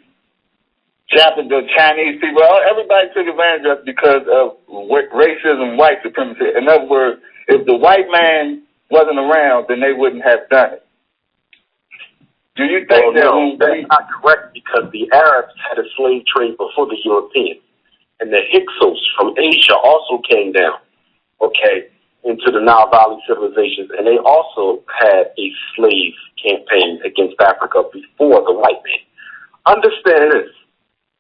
Japanese, the Chinese people, everybody took advantage of us because of racism, white supremacy. In other words, if the white man wasn't around, then they wouldn't have done it. Do you think that's not correct, because the Arabs had a slave trade before the Europeans, and the Hyksos from Asia also came down, into the Nile Valley civilizations, and they also had a slave campaign against Africa before the white man. Understand this.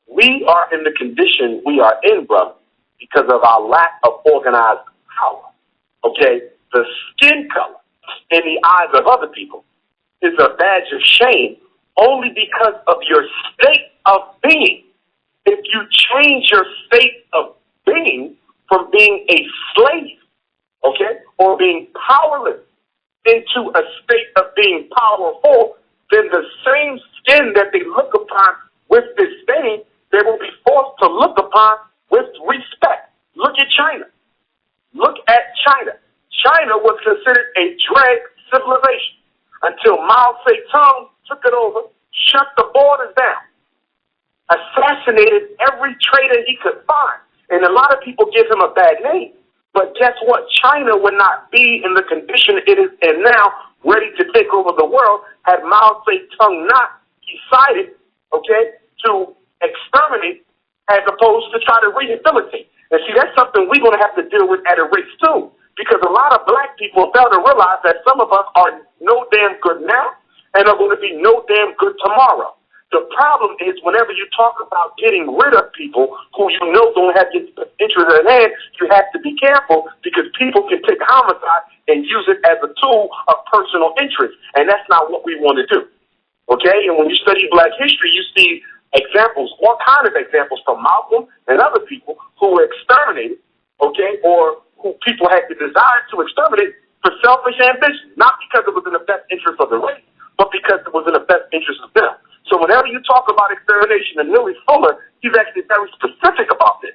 We are in the condition we are in, brother, because of our lack of organized power, The skin color in the eyes of other people is a badge of shame only because of your state of being. If you change your state of being from being a slave, or being powerless into a state of being powerful, then the same skin that they look upon with disdain, they will be forced to look upon with respect. Look at China. Look at China. China was considered a drag civilization until Mao Zedong took it over, shut the borders down, assassinated every traitor he could find. And a lot of people give him a bad name. But guess what? China would not be in the condition it is in now, ready to take over the world, had Mao Zedong not decided, to exterminate as opposed to try to rehabilitate. And see, that's something we're going to have to deal with at a rate too, because a lot of black people fail to realize that some of us are no damn good now and are going to be no damn good tomorrow. The problem is whenever you talk about getting rid of people who you know don't have your interest at hand, you have to be careful, because people can take homicide and use it as a tool of personal interest, and that's not what we want to do. And when you study black history, you see examples, all kinds of examples from Malcolm and other people who were exterminated, or who people had the desire to exterminate for selfish ambition, not because it was in the best interest of the race, but because it was in the best interest of them. So whenever you talk about extermination, and Millie Fuller, he's actually very specific about this.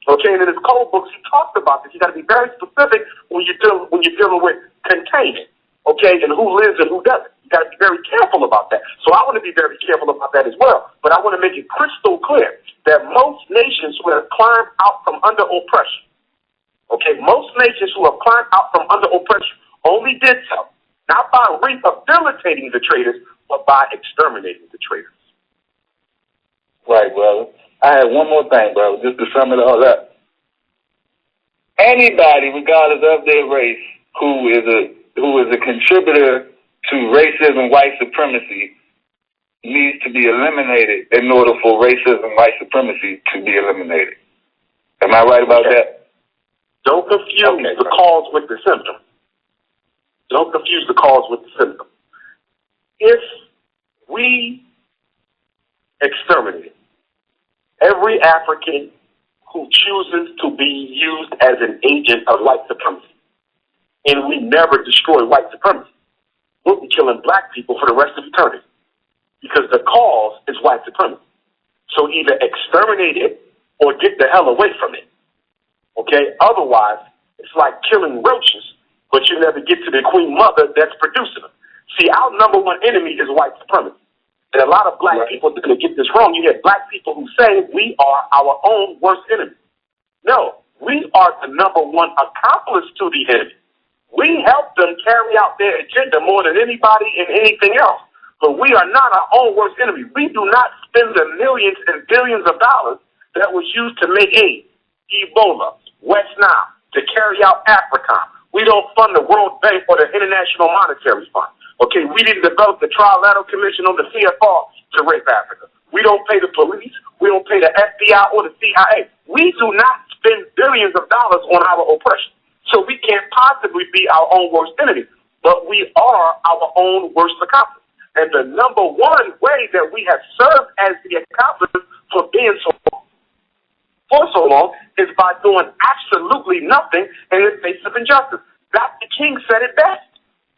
And in his code books, he talked about this. You got to be very specific when you're dealing with containment, and who lives and who doesn't. You got to be very careful about that. So I want to be very careful about that as well. But I want to make it crystal clear that most nations who have climbed out from under oppression, most nations who have climbed out from under oppression only did so not by rehabilitating the traitors, but by exterminating the traitors. Right, brother. I have one more thing, brother, just to sum it all up. Anybody, regardless of their race, who is a contributor to racism, white supremacy, needs to be eliminated in order for racism, white supremacy to be eliminated. Am I right about that? Don't confuse the cause with the symptom. Don't confuse the cause with the symptom. If we exterminate every African who chooses to be used as an agent of white supremacy, and we never destroy white supremacy, we'll be killing black people for the rest of eternity, because the cause is white supremacy. So either exterminate it or get the hell away from it. Otherwise, it's like killing roaches, but you never get to the queen mother that's producing them. See, our number one enemy is white supremacy. And a lot of black people are going to get this wrong. You have black people who say we are our own worst enemy. No, we are the number one accomplice to the enemy. We help them carry out their agenda more than anybody and anything else. But we are not our own worst enemy. We do not spend the millions and billions of dollars that was used to make aid. Ebola, West Nile, to carry out AFRICOM. We don't fund the World Bank or the International Monetary Fund. Okay, we didn't develop the Trilateral Commission on the CFR to rape Africa. We don't pay the police. We don't pay the FBI or the CIA. We do not spend billions of dollars on our oppression. So we can't possibly be our own worst enemy. But we are our own worst accomplice. And the number one way that we have served as the accomplice for being for so long is by doing absolutely nothing in the face of injustice. Dr. King said it best.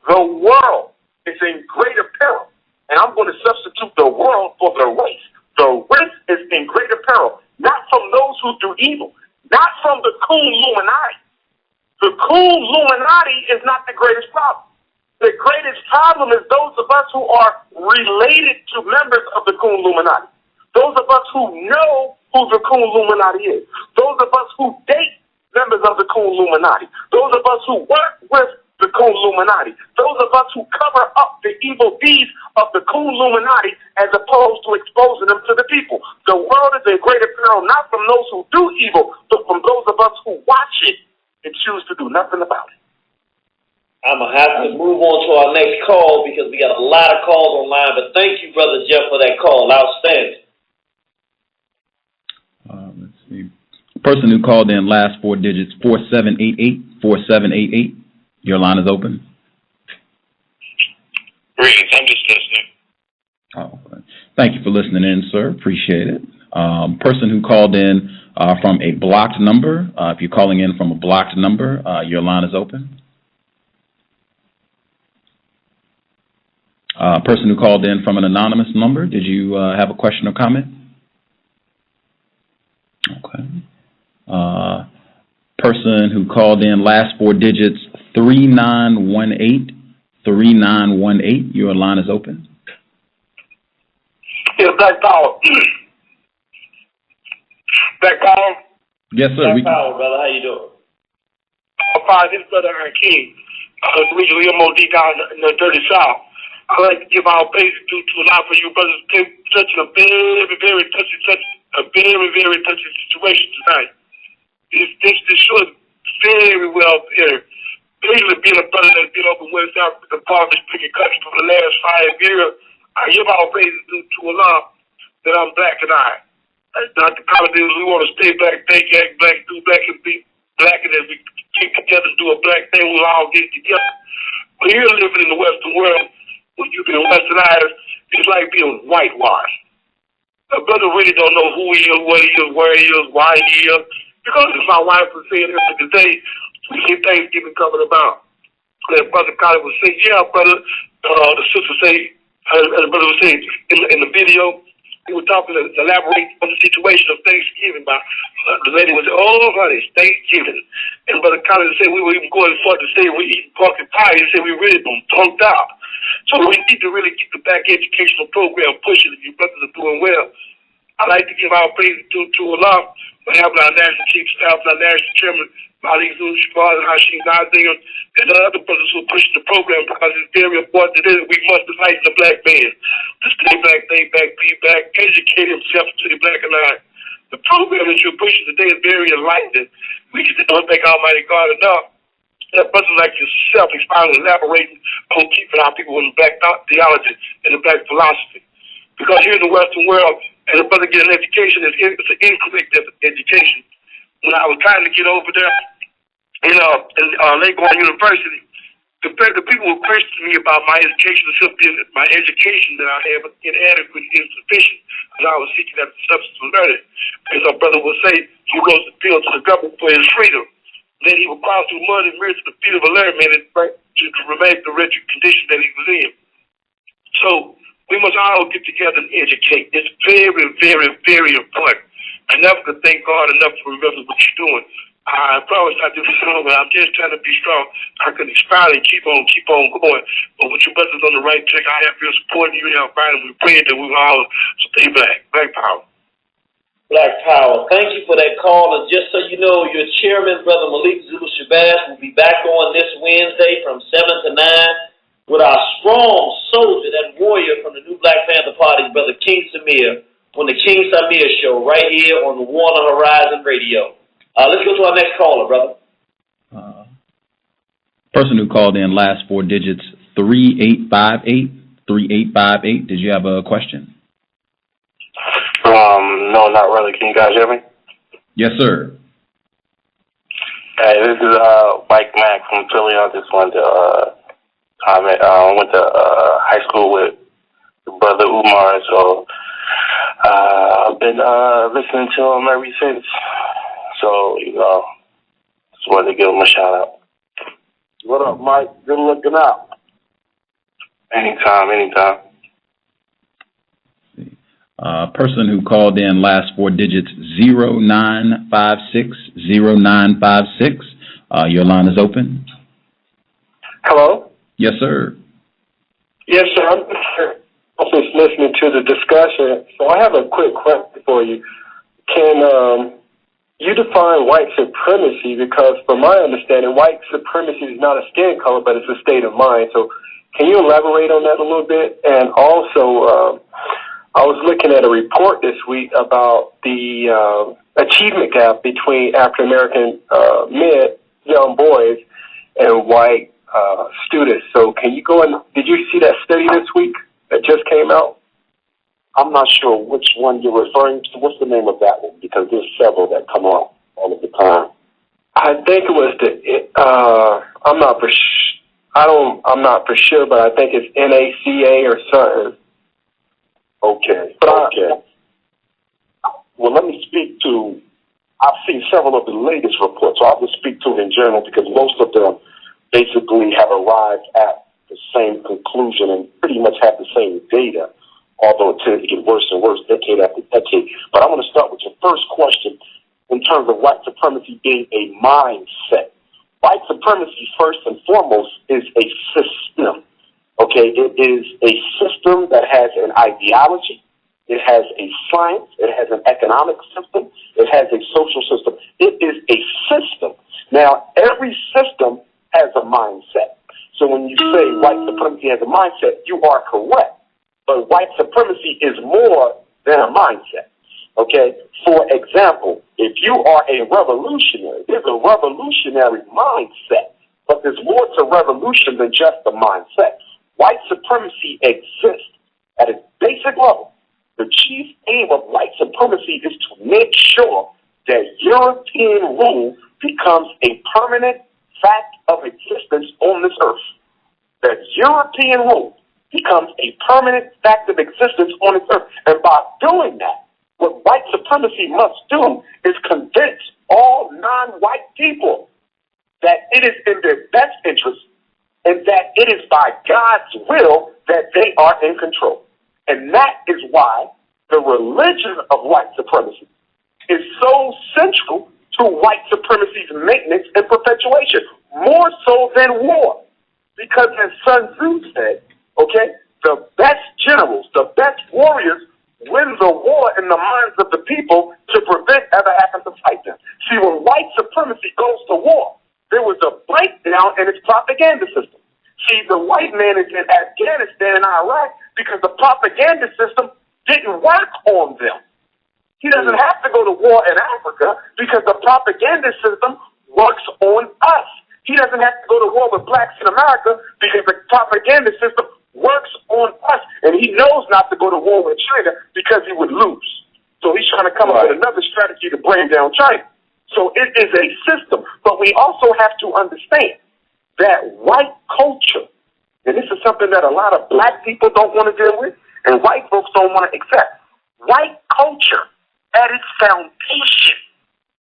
The world is in greater peril. And I'm going to substitute the world for the race. The race is in greater peril, not from those who do evil, not from the coon Illuminati. The coon Illuminati is not the greatest problem. The greatest problem is those of us who are related to members of the coon Illuminati. Those of us who know who the coon Illuminati is. Those of us who date members of the coon Illuminati. Those of us who work with the coon Illuminati. Those of us who cover up the evil deeds of the coon Illuminati as opposed to exposing them to the people. The world is in greater peril not from those who do evil, but from those of us who watch it and choose to do nothing about it. I'm going to have to move on to our next call because we got a lot of calls online. But thank you, Brother Jeff, for that call. Outstanding. Let's see. Person who called in last four digits, 4788, 4788. Your line is open. Greetings. I'm just listening. Oh, thank you for listening in, sir. Appreciate it. Person who called in from a blocked number. If you're calling in from a blocked number, your line is open. Person who called in from an anonymous number, did you have a question or comment? Okay. Person who called in last four digits, 3918, 3918, your line is open. Yeah, Black Power. Black Power? Yes, sir. Black Power, brother. How you doing? I'm fine. This is Brother King. Originally MOD down in the Dirty South. I'd like to give our praises to a lot for you brothers touching a very touchy situation tonight. This should very well appear. Basically being a brother that's been over West Africa, Parliament speaking country for the last 5 years, I give our praises to Allah that I'm black and I. Not the politics, we want to stay black, think act black, do black and be black, and as we get together and do a black thing, we'll all get together. But here living in the Western world, when you've been westernized, it's like being whitewashed. A brother really don't know who he is, what he is, where he is, why he is. Because if my wife was saying this today, we see Thanksgiving coming about. That Brother Colin would say, yeah, brother, the sister say, the brother would say in the video, he was talking to elaborate on the situation of Thanksgiving. The lady would say, oh, honey, it's Thanksgiving. And Brother Colin said, we were even going further to say we eat pork and pie. He said, we really been punked out. So we need to really get the back educational program pushing if you brothers are doing well. I'd like to give our praise to Allah for having our National Chief Staff, our National Chairman, Malik Zul-Shibaz, and Hashim Nazir, and the other brothers who are pushing the program because it's very important that we must enlighten the black man to stay black, be back, educate himself to the black and I. The program that you're pushing today is very enlightening. We just don't thank Almighty God enough. That brothers like yourself expounding, elaborating on keeping our people in the black theology and the black philosophy. Because here in the Western world, as a brother get an education, it's an incorrect education. When I was trying to get over there in Lakeland University, the people were questioning me about my education, my education that I have inadequate, insufficient, because I was seeking after substance of learning. As our brother would say, he rose the appeal to the government for his freedom. Then he would cross through mud and mirrors to the feet of a learned man to remain the wretched condition that he was in. So we must all get together and educate. It's very, very, very important. I never could thank God enough for what you're doing. I promise I do strong, but I'm just trying to be strong. I can expound and keep on going. But with your brothers on the right track, I have your support and you have fighting. We pray that we will all stay black. Black power. Black Power. Thank you for that call. And just so you know, your chairman, Brother Malik Zulu-Shabazz, will be back on this Wednesday from 7 to 9 with our strong soldier, that warrior from the New Black Panther Party, Brother King Samir, on the King Samir Show right here on the War on the Horizon Radio. Let's go to our next caller, brother. Person who called in, last four digits, 3858. 3858. Did you have a question? No, not really. Can you guys hear me? Yes, sir. Hey, this is Mike Mack from Philly. I just wanted to comment. I went to high school with brother Umar, so I've been listening to him ever since. So, just wanted to give him a shout out. What up, Mike? Good looking out. Anytime. Person who called in, last four digits, 0956. 0956. Your line is open. Hello? Yes, sir. Yes, sir. I'm just listening to the discussion. So I have a quick question for you. Can you define white supremacy? Because from my understanding, white supremacy is not a skin color, but it's a state of mind. So can you elaborate on that a little bit? And also, I was looking at a report this week about the achievement gap between African-American men, young boys, and white students. So can you go and did you see that study this week that just came out? I'm not sure which one you're referring to. What's the name of that one? Because there's several that come up all of the time. I think it was I'm not for sure, but I think it's NACA or something. Okay. Well, let me speak to. I've seen several of the latest reports, so I'll just speak to it in general because most of them basically have arrived at the same conclusion and pretty much have the same data, although it tends to get worse and worse decade after decade. But I want to start with your first question in terms of white supremacy being a mindset. White supremacy, first and foremost, is a system. Okay, it is a system that has an ideology, it has a science, it has an economic system, it has a social system. It is a system. Now, every system has a mindset. So when you say white supremacy has a mindset, you are correct. But white supremacy is more than a mindset. Okay? For example, if you are a revolutionary, there's a revolutionary mindset. But there's more to revolution than just the mindset. White supremacy exists at its basic level. The chief aim of white supremacy is to make sure that European rule becomes a permanent fact of existence on this earth. That European rule becomes a permanent fact of existence on this earth. And by doing that, what white supremacy must do is convince all non-white people that it is in their best interest and that it is by God's will that they are in control. And that is why the religion of white supremacy is so central to white supremacy's maintenance and perpetuation, more so than war. Because as Sun Tzu said, okay, the best generals, the best warriors win the war in the minds of the people to prevent ever having to fight them. See, when white supremacy goes to war, there was a breakdown in its propaganda system. See, the white man is in Afghanistan and Iraq because the propaganda system didn't work on them. He doesn't have to go to war in Africa because the propaganda system works on us. He doesn't have to go to war with blacks in America because the propaganda system works on us. And he knows not to go to war with China because he would lose. So he's trying to come up with another strategy to bring down China. So it is a system. But we also have to understand that white culture, and this is something that a lot of black people don't want to deal with, and white folks don't want to accept. White culture, at its foundation,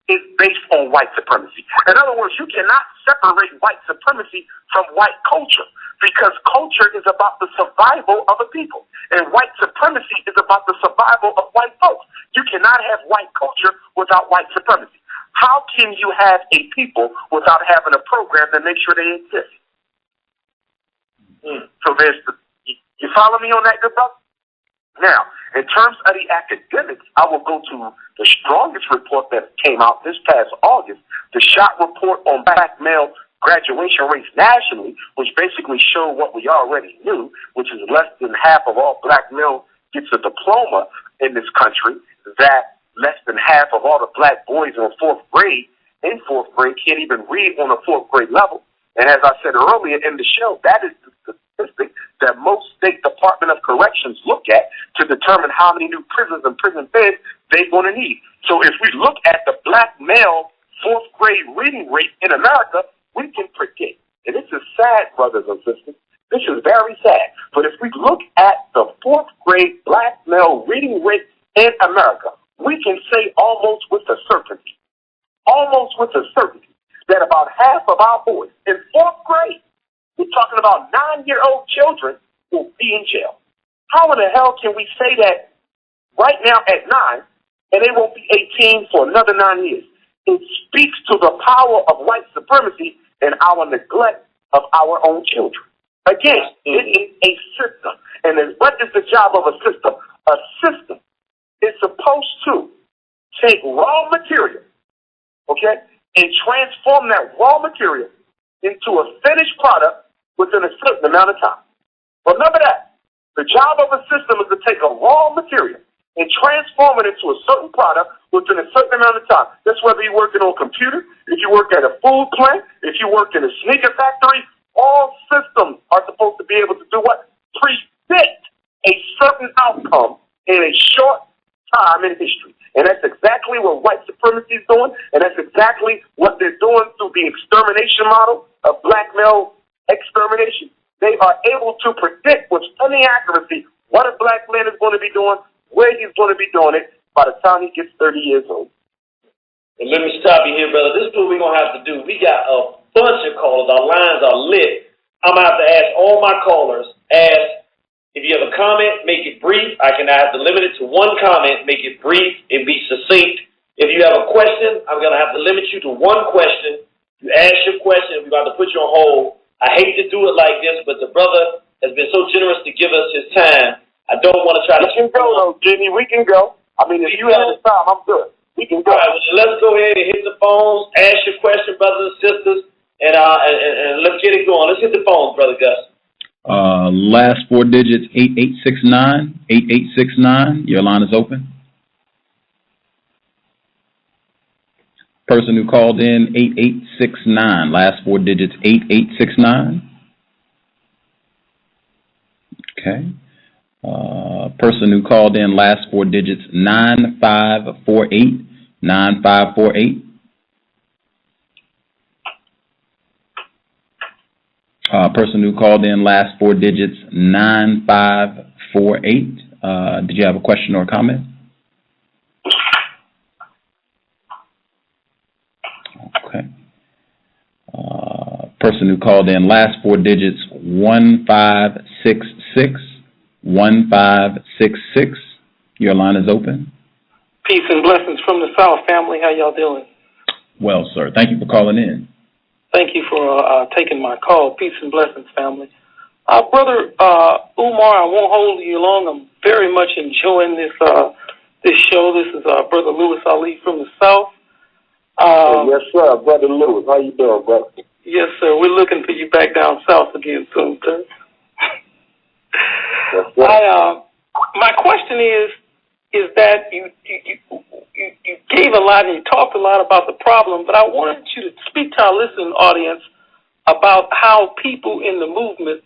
is based on white supremacy. In other words, you cannot separate white supremacy from white culture because culture is about the survival of a people, and white supremacy is about the survival of white folks. You cannot have white culture without white supremacy. How can you have a people without having a program that makes sure they exist? So you follow me on that, good brother? Now, in terms of the academics, I will go to the strongest report that came out this past August, the SHOT report on black male graduation rates nationally, which basically showed what we already knew, which is less than half of all black males gets a diploma in this country, that less than half of all the black boys in the fourth grade in fourth grade can't even read on a fourth grade level. And as I said earlier in the show, that is the statistic that most state Department of Corrections look at to determine how many new prisons and prison beds they're going to need. So if we look at the black male fourth grade reading rate in America, we can predict. And this is sad, brothers and sisters. This is very sad. But if we look at the fourth grade black male reading rate in America, we can say almost with a certainty, that about half of our boys in fourth grade, we're talking about 9-year-old children, will be in jail. How in the hell can we say that right now at 9 and they won't be 18 for another 9 years? It speaks to the power of white supremacy and our neglect of our own children. Again, it is a system. And what is the job of a system? A system is supposed to take raw material, okay, and transform that raw material into a finished product within a certain amount of time. Remember that. The job of a system is to take a raw material and transform it into a certain product within a certain amount of time. That's whether you're working on a computer, if you work at a food plant, if you work in a sneaker factory, all systems are supposed to be able to do what? Predict a certain outcome in a short time in history. And that's exactly what white supremacy is doing, and that's exactly what they're doing through the extermination model of black male extermination. They are able to predict with stunning accuracy what a black man is going to be doing, where he's going to be doing it by the time he gets 30 years old. And let me stop you here, brother. This is what we're going to have to do. We got a bunch of callers. Our lines are lit. I'm going to have to ask all my callers, if you have a comment, make it brief. I have to limit it to one comment, make it brief and be succinct. If you have a question, I'm going to have to limit you to one question. You ask your question, we're about to put you on hold. I hate to do it like this, but the brother has been so generous to give us his time. I don't want to try to... We can go, though, Jimmy. We can go. I mean, if you have the time, I'm good. We can go. All right, well, let's go ahead and hit the phones, ask your question, brothers and sisters, and let's get it going. Let's hit the phones, Brother Gus. Last four digits, 8869. 8869. Your line is open. Person who called in, 8869. Last four digits, 8869. Okay. Person who called in, last four digits, 9548. 9548. Person who called in, last four digits, 9548. Did you have a question or a comment? Okay. Person who called in, last four digits, 1566. 1566. Your line is open. Peace and blessings from the South, family. How y'all doing? Well, sir. Thank you for calling in. Thank you for taking my call. Peace and blessings, family. Brother Umar, I won't hold you long. I'm very much enjoying this show. This is Brother Louis Ali from the South. Yes, sir. Brother Louis. How you doing, brother? Yes, sir. We're looking for you back down south again soon, sir. Yes, sir. My question is that you gave a lot and you talked a lot about the problem, but I wanted you to speak to our listening audience about how people in the movement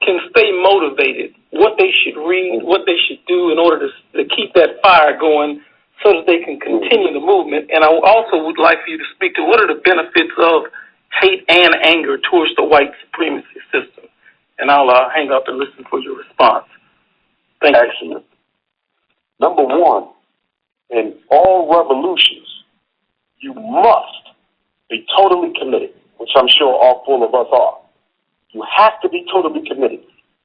can stay motivated, what they should read, what they should do in order to keep that fire going so that they can continue the movement. And I also would like for you to speak to what are the benefits of hate and anger towards the white supremacy system. And I'll hang up and listen for your response. Thank you. Excellent. Number one, in all revolutions, you must be totally committed, which I'm sure all four of us are. You have to be totally committed.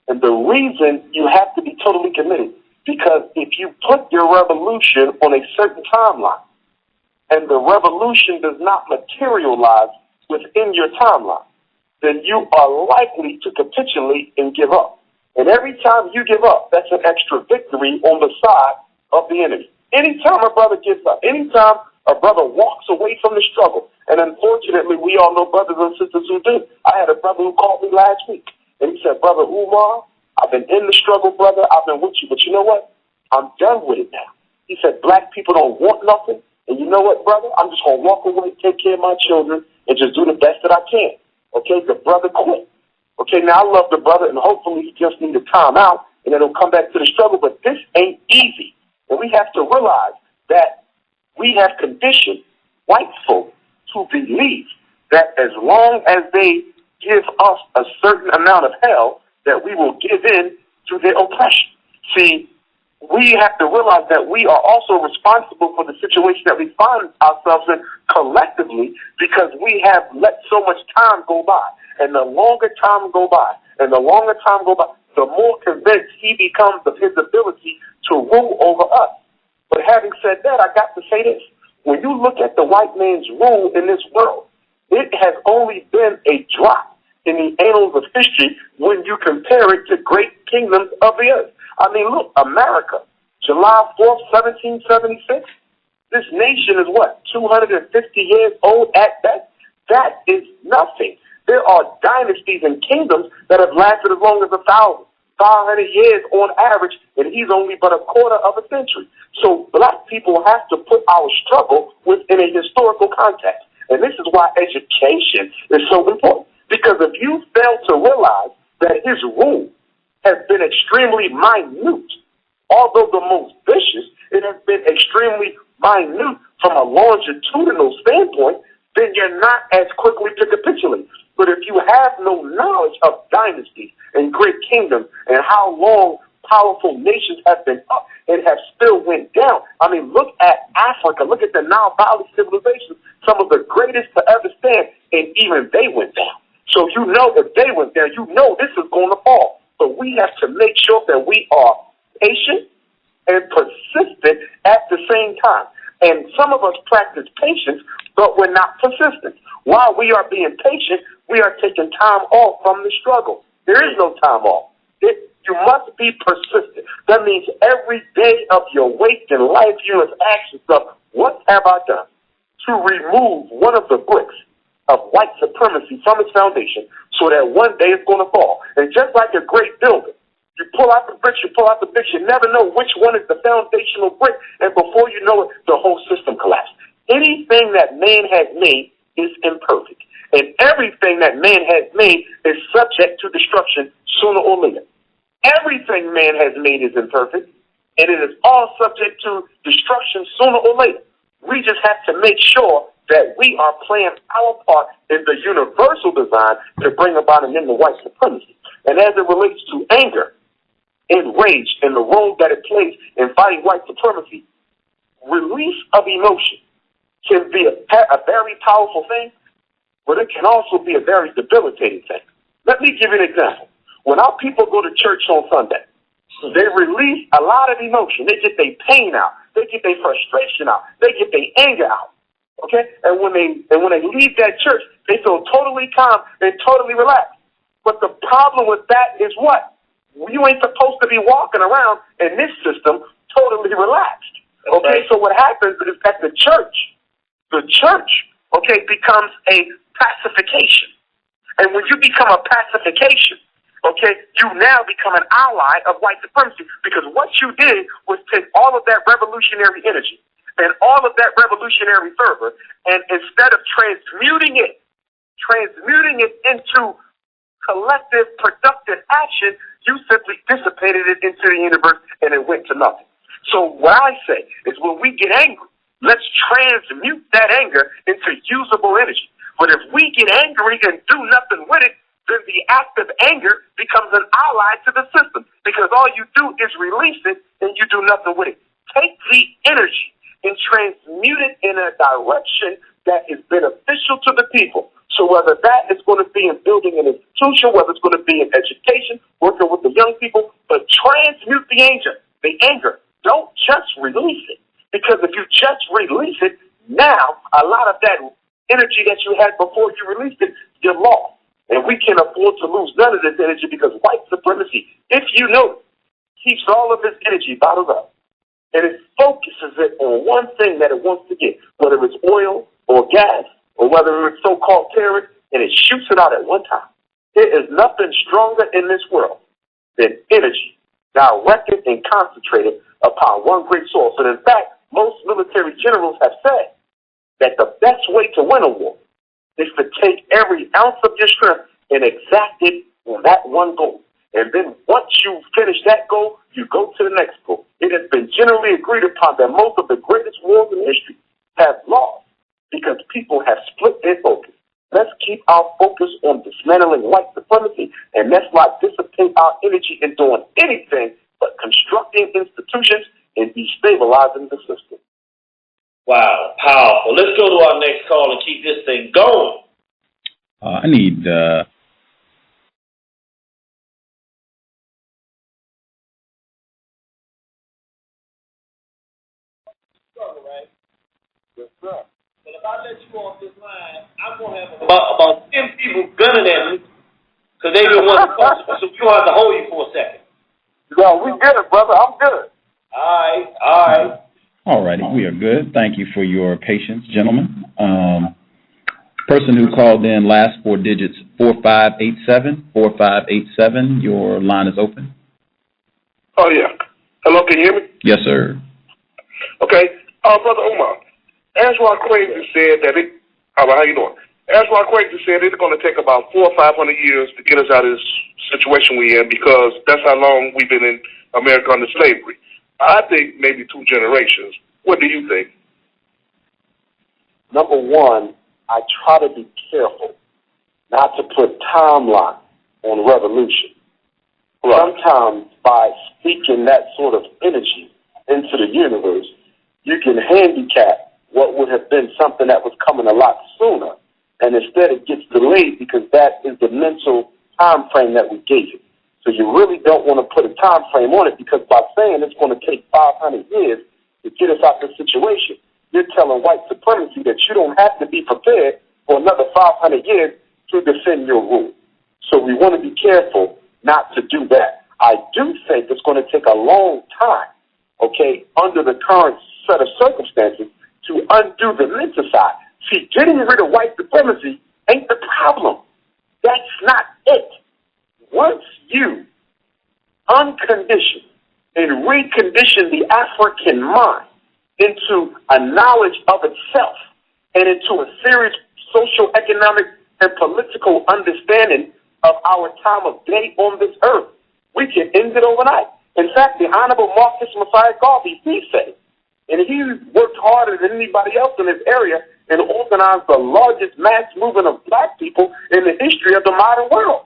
And the reason you have to be totally committed, because if you put your revolution on a certain timeline and the revolution does not materialize within your timeline, then you are likely to capitulate and give up. And every time you give up, that's an extra victory on the side of the enemy. Anytime a brother gives up, anytime a brother walks away from the struggle, and unfortunately, we all know brothers and sisters who do. I had a brother who called me last week, and he said, Brother Umar, I've been in the struggle, brother. I've been with you, but you know what? I'm done with it now. He said, black people don't want nothing, and you know know what, brother? I'm just going to walk away, take care of my children, and just do the best that I can. Okay, the brother quit. Okay, now I love the brother, and hopefully he just needs a time out, and then he'll come back to the struggle, but this ain't easy. And we have to realize that we have conditioned white folk to believe that as long as they give us a certain amount of hell, that we will give in to their oppression. See, we have to realize that we are also responsible for the situation that we find ourselves in collectively, because we have let so much time go by. And the longer time go by, and the longer time go by, the more convinced he becomes of his ability to rule over us. But having said that, I got to say this. When you look at the white man's rule in this world, it has only been a drop in the annals of history when you compare it to great kingdoms of the earth. I mean, look, America, July 4th, 1776, this nation is what, 250 years old at best? That is nothing. There are dynasties and kingdoms that have lasted as long as 1,500 years on average, and he's only but a quarter of a century. So black people have to put our struggle within a historical context. And this is why education is so important. Because if you fail to realize that his rule has been extremely minute, although the most vicious, it has been extremely minute from a longitudinal standpoint, then you're not as quickly to capitulate. But if you have no knowledge of dynasties and great kingdoms and how long powerful nations have been up and have still went down, I mean, look at Africa, look at the Nile Valley civilizations, some of the greatest to ever stand, and even they went down. So you know if they went down, you know this is going to fall. But we have to make sure that we are patient and persistent at the same time. And some of us practice patience, but we're not persistent. While we are being patient, we are taking time off from the struggle. There is no time off. You must be persistent. That means every day of your waking life, you must ask yourself, what have I done to remove one of the bricks of white supremacy from its foundation so that one day it's going to fall? And just like a great building, you pull out the bricks, you never know which one is the foundational brick, and before you know it, the whole system collapses. Anything that man has made is imperfect, and everything that man has made is subject to destruction sooner or later. Everything man has made is imperfect, and it is all subject to destruction sooner or later. We just have to make sure that we are playing our part in the universal design to bring about an end to white supremacy. And as it relates to anger and rage and the role that it plays in fighting white supremacy, release of emotion can be a very powerful thing, but it can also be a very debilitating thing. Let me give you an example. When our people go to church on Sunday, they release a lot of emotion. They get their pain out. They get their frustration out. They get their anger out. Okay? And when they leave that church, they feel totally calm and totally relaxed. But the problem with that is what? You ain't supposed to be walking around in this system totally relaxed. Okay? So what happens is that the church, okay, becomes a pacification. And when you become a pacification, okay, you now become an ally of white supremacy, because what you did was take all of that revolutionary energy and all of that revolutionary fervor, and instead of transmuting it into collective, productive action, you simply dissipated it into the universe and it went to nothing. So what I say is when we get angry, let's transmute that anger into usable energy. But if we get angry and do nothing with it, then the act of anger becomes an ally to the system, because all you do is release it and you do nothing with it. Take the energy and transmute it in a direction that is beneficial to the people. So whether that is going to be in building an institution, whether it's going to be in education, working with the young people, but transmute the anger. Don't just release it, because if you just release it, now a lot of that energy that you had before you released it, you're lost. And we can't afford to lose none of this energy, because white supremacy, if you know it, keeps all of this energy bottled up. And it focuses it on one thing that it wants to get, whether it's oil or gas or whether it's so-called terrorists, and it shoots it out at one time. There is nothing stronger in this world than energy directed and concentrated upon one great source. And in fact, most military generals have said that the best way to win a war is to take every ounce of your strength and exact it on that one goal. And then once you finish that goal, you go to the next goal. It has been generally agreed upon that most of the greatest wars in history have lost because people have split their focus. Let's keep our focus on dismantling white supremacy, and let's not dissipate our energy in doing anything but constructing institutions and destabilizing the system. Wow, powerful. Let's go to our next call and keep this thing going. I need... Yes, sir. But if I let you off this line, I'm going to have about 10 people gunning at me because they didn't want to talk, so we're going to have to hold you for a second. No, we good, brother. I'm good. All righty, we are good. Thank you for your patience, gentlemen. Person who called in last four digits, 4587. 4587, your line is open. Oh, yeah. Hello, can you hear me? Yes, sir. Okay. Brother Umar, Antoine Craig just said that how you doing? Antoine Craig just said it's going to take about 400 or 500 years to get us out of this situation we're in because that's how long we've been in America under slavery. I think maybe 2 generations. What do you think? Number one, I try to be careful not to put timeline on revolution. Right. Sometimes by speaking that sort of energy into the universe, you can handicap what would have been something that was coming a lot sooner, and instead it gets delayed because that is the mental time frame that we gave it. So you really don't want to put a time frame on it because by saying it's going to take 500 years to get us out of the situation, you're telling white supremacy that you don't have to be prepared for another 500 years to defend your rule. So we want to be careful not to do that. I do think it's going to take a long time, okay, under the current set of circumstances to undo the menticide. See, getting rid of white supremacy ain't the problem. That's not it. Once you uncondition and recondition the African mind into a knowledge of itself and into a serious social, economic, and political understanding of our time of day on this earth, we can end it overnight. In fact, the Honorable Marcus Messiah Garvey, he said, and he worked harder than anybody else in his area and organized the largest mass movement of black people in the history of the modern world.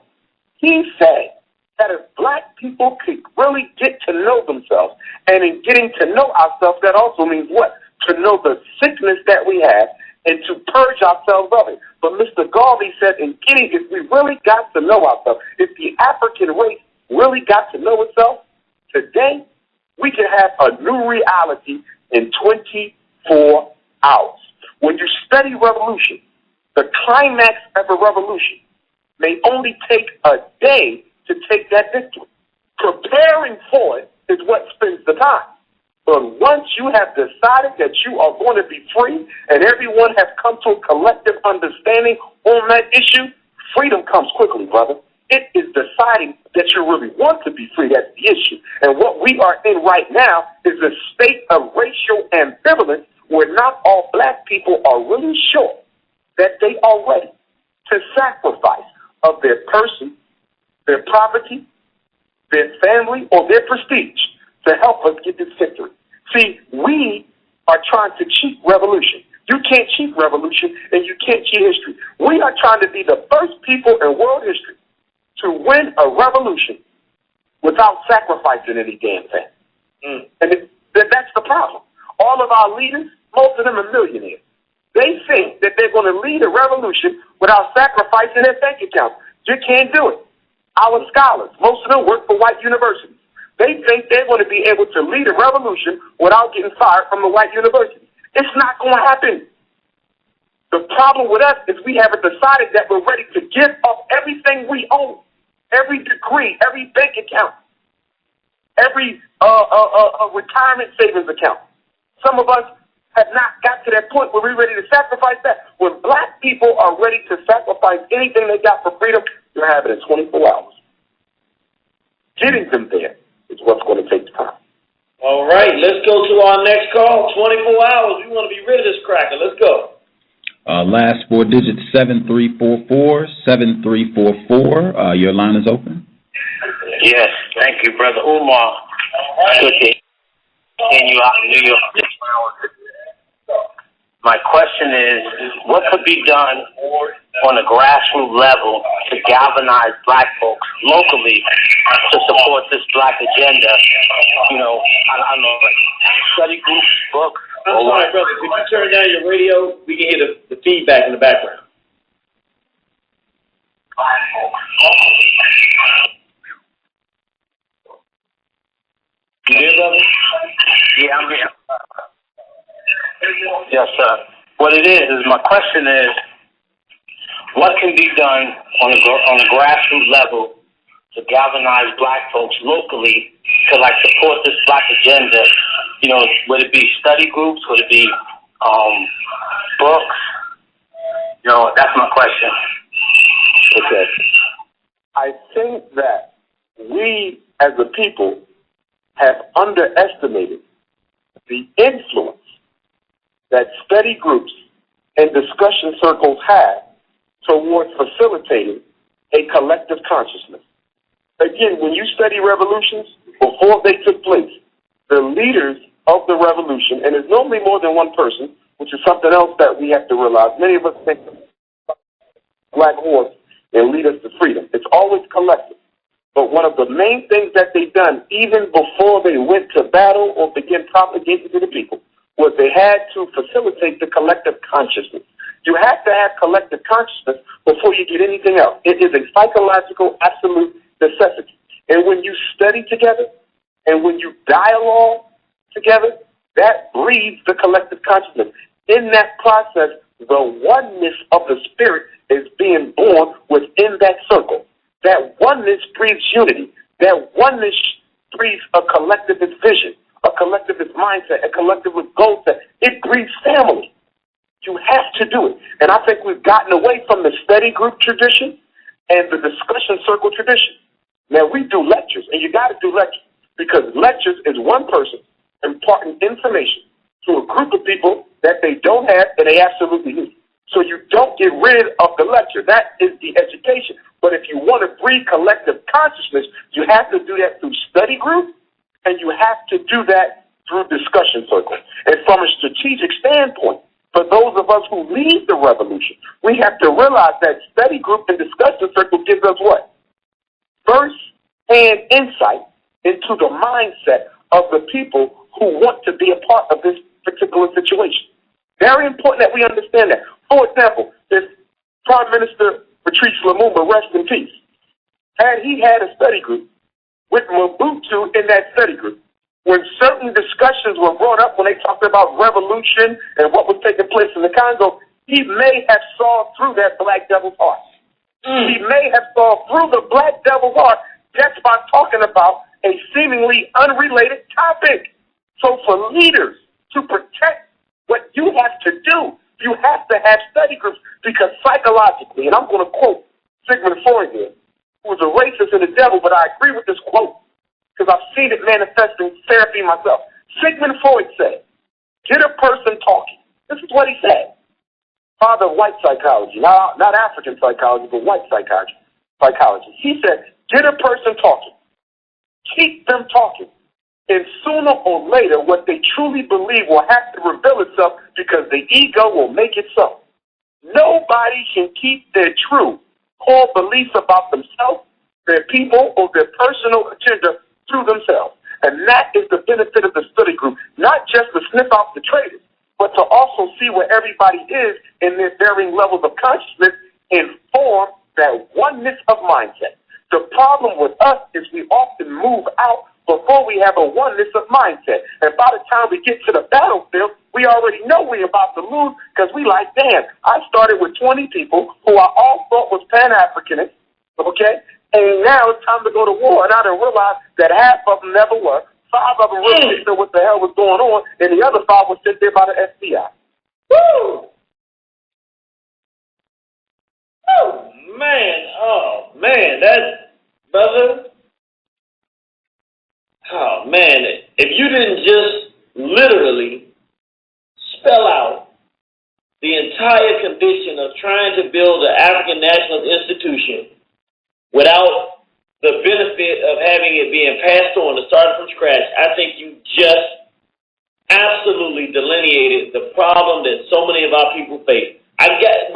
He said that if black people could really get to know themselves, and in getting to know ourselves, that also means what? To know the sickness that we have and to purge ourselves of it. But Mr. Garvey said, if we really got to know ourselves, if the African race really got to know itself, today we can have a new reality in 24 hours. When you study revolution, the climax of a revolution may only take a day to take that victory. Preparing for it is what spends the time. But once you have decided that you are going to be free and everyone has come to a collective understanding on that issue, freedom comes quickly, brother. It is deciding that you really want to be free. That's the issue. And what we are in right now is a state of racial ambivalence where not all black people are really sure that they are ready to sacrifice of their person, their property, their family, or their prestige to help us get this victory. See, we are trying to cheat revolution. You can't cheat revolution, and you can't cheat history. We are trying to be the first people in world history to win a revolution without sacrificing any damn thing. And that's the problem. All of our leaders, most of them are millionaires. They think that they're going to lead a revolution without sacrificing their bank accounts. You can't do it. Our scholars, most of them work for white universities. They think they're going to be able to lead a revolution without getting fired from the white university. It's not going to happen. The problem with us is we haven't decided that we're ready to give up everything we own. Every degree, every bank account, every retirement savings account. Some of us have not got to that point where we're ready to sacrifice that. When black people are ready to sacrifice anything they got for freedom, you have it in 24 hours. Getting them there is what's going to take time. All right, let's go to our next call. 24 hours. We want to be rid of this cracker. Let's go. Last four digits, 7344. 7344. Your line is open. Yes, thank you, Brother Umar. Good to hear you out in New York. My question is, what could be done on a grassroots level to galvanize black folks locally to support this black agenda? You know, I don't know, like study groups, books. I'm sorry, brother. Could you turn down your radio? We can hear the feedback in the background. You there, brother? Yeah, I'm here. Yes, sir. What it is my question is, what can be done on a grassroots level to galvanize black folks locally to like support this black agenda? You know, would it be study groups? Would it be books? You know, that's my question. Okay. I think that we as a people have underestimated the influence that study groups and discussion circles have towards facilitating a collective consciousness. Again, when you study revolutions, before they took place, the leaders of the revolution, and it's normally more than one person, which is something else that we have to realize. Many of us think black horse and lead us to freedom. It's always collective. But one of the main things that they've done, even before they went to battle or began propagating to the people, was they had to facilitate the collective consciousness. You have to have collective consciousness before you get anything else. It is a psychological absolute necessity. And when you study together and when you dialogue together, that breeds the collective consciousness. In that process, the oneness of the spirit is being born within that circle. That oneness breeds unity. That oneness breeds a collectivist vision, a collectivist mindset, a collectivist goal set. It breeds family. You have to do it. And I think we've gotten away from the study group tradition and the discussion circle tradition. Now, we do lectures, and you got to do lectures, because lectures is one person imparting information to a group of people that they don't have and they absolutely need. So you don't get rid of the lecture. That is the education. But if you want to breed collective consciousness, you have to do that through study group, and you have to do that through discussion circles. And from a strategic standpoint, for those of us who lead the revolution, we have to realize that study group and discussion circle gives us what? First-hand insight into the mindset of the people who want to be a part of this particular situation. Very important that we understand that. For example, if Prime Minister Patrice Lumumba, rest in peace, had he had a study group with Mobutu in that study group, when certain discussions were brought up, when they talked about revolution and what was taking place in the Congo, he may have saw through that black devil's heart. He may have saw through the black devil's heart just by talking about a seemingly unrelated topic. So for leaders to protect what you have to do, you have to have study groups, because psychologically, and I'm going to quote Sigmund Freud here, who was a racist and a devil, but I agree with this quote because I've seen it manifest in therapy myself. Sigmund Freud said, get a person talking. This is what he said. Father of white psychology, not African psychology, but white psychology. He said, get a person talking. Keep them talking. And sooner or later, what they truly believe will have to reveal itself, because the ego will make it so. Nobody can keep their true core beliefs about themselves, their people, or their personal agenda through themselves. And that is the benefit of the study group, not just to sniff out the traitors, but to also see where everybody is in their varying levels of consciousness and form that oneness of mindset. The problem with us is we often move out before we have a oneness of mindset. And by the time we get to the battlefield, we already know we're about to lose, because we like, damn, I started with 20 people who I all thought was Pan-Africanists, okay? And now it's time to go to war, and I didn't realize that half of them never were. 5 of them really didn't know what the hell was going on, and the other 5 were sent there by the FBI. Woo! Oh, man, that's, brother, oh, man, if you didn't just literally spell out the entire tradition of trying to build an African nationalist institution without the benefit of having it being passed on to start from scratch, I think you just absolutely delineated the problem that so many of our people face.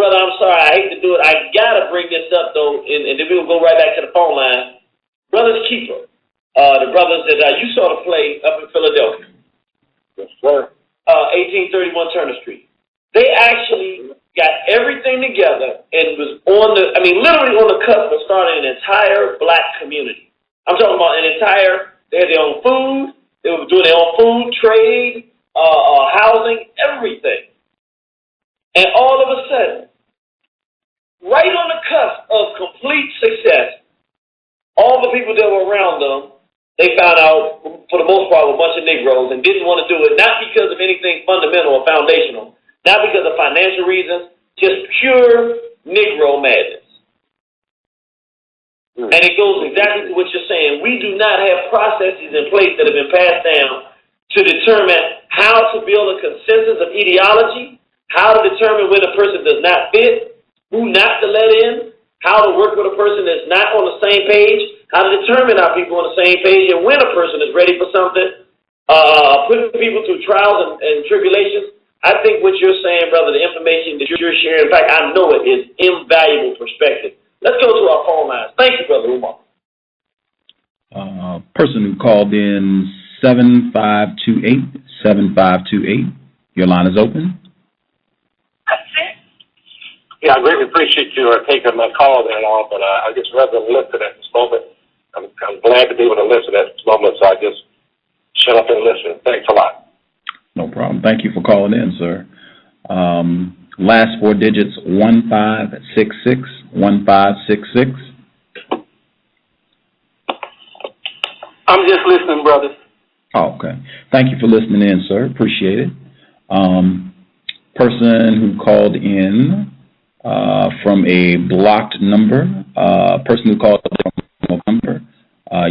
Brother, I'm sorry, I hate to do it. I gotta bring this up though, and then we'll go right back to the phone line. Brothers Keeper, the brothers that you saw to play up in Philadelphia. Yes, sir. 1831 Turner Street. They actually got everything together and was literally on the cusp of starting an entire black community. I'm talking about they had their own food, they were doing their own food, trade, housing, everything. And all of a sudden, right on the cusp of complete success, all the people that were around them, they found out, for the most part, were a bunch of Negroes and didn't want to do it, not because of anything fundamental or foundational, not because of financial reasons, just pure Negro madness. And it goes exactly to what you're saying. We do not have processes in place that have been passed down to determine how to build a consensus of ideology, how to determine when a person does not fit, who not to let in, how to work with a person that's not on the same page, how to determine our people on the same page, and when a person is ready for something, putting people through trials and tribulations. I think what you're saying, brother, the information that you're sharing, in fact, I know it is invaluable perspective. Let's go to our phone lines. Thank you, Brother Umar. Person who called in 7528. Your line is open. Yeah, I greatly appreciate you taking my call there and all, but I just rather listen at this moment. I'm glad to be able to listen at this moment, so I just shut up and listen. Thanks a lot. No problem. Thank you for calling in, sir. Last four digits, 1566, 1566. I'm just listening, brother. Oh, okay. Thank you for listening in, sir. Appreciate it. Person who called in from a blocked number. Person who called from a number.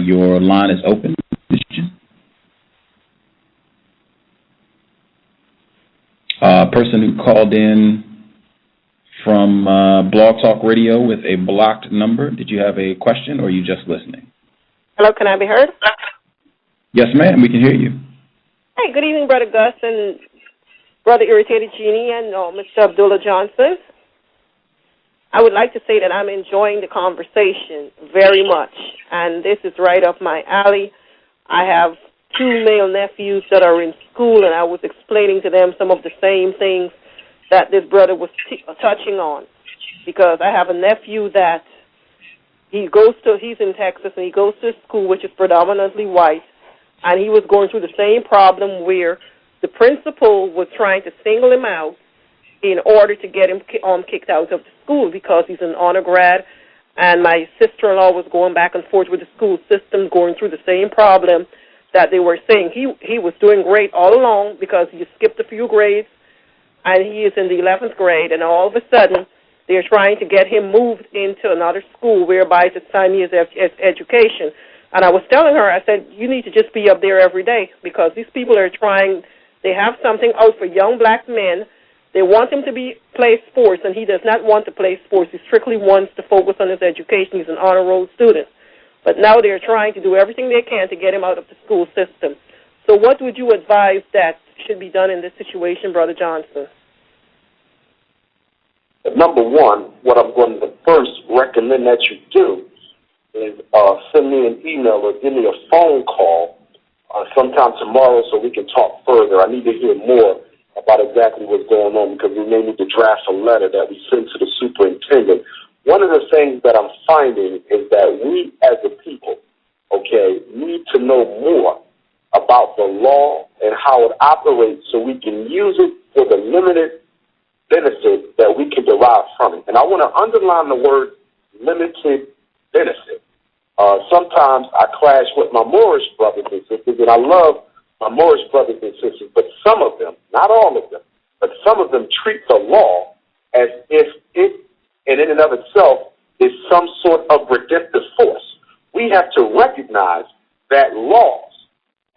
Your line is open. Person who called in from Blog Talk Radio with a blocked number. Did you have a question or are you just listening? Hello, can I be heard? Yes, ma'am. We can hear you. Hey, good evening, Brother Gus and Brother Irritated Genie and Mr. Abdullah Johnson. I would like to say that I'm enjoying the conversation very much, and this is right up my alley. I have two male nephews that are in school, and I was explaining to them some of the same things that this brother was touching on, because I have a nephew that he's in Texas, and he goes to a school which is predominantly white, and he was going through the same problem where the principal was trying to single him out in order to get him kicked out of the school because he's an honor grad, and my sister-in-law was going back and forth with the school system, going through the same problem that they were saying. He was doing great all along because he skipped a few grades, and he is in the 11th grade, and all of a sudden they're trying to get him moved into another school whereby it's simultaneous education. And I was telling her, I said, you need to just be up there every day because these people are trying, they have something out for young black men. They want him to play sports, and he does not want to play sports. He strictly wants to focus on his education. He's an honor roll student. But now they're trying to do everything they can to get him out of the school system. So what would you advise that should be done in this situation, Brother Johnson? Number one, what I'm going to first recommend that you do is send me an email or give me a phone call sometime tomorrow so we can talk further. I need to hear more about exactly what's going on because we may need to draft a letter that we send to the superintendent. One of the things that I'm finding is that we as a people, need to know more about the law and how it operates so we can use it for the limited benefit that we can derive from it. And I want to underline the word limited benefit. Sometimes I clash with my Moorish brothers and sisters, and I love my Moorish brothers and sisters, but some of them, not all of them, but some of them treat the law as if it, in and of itself, is some sort of redemptive force. We have to recognize that laws,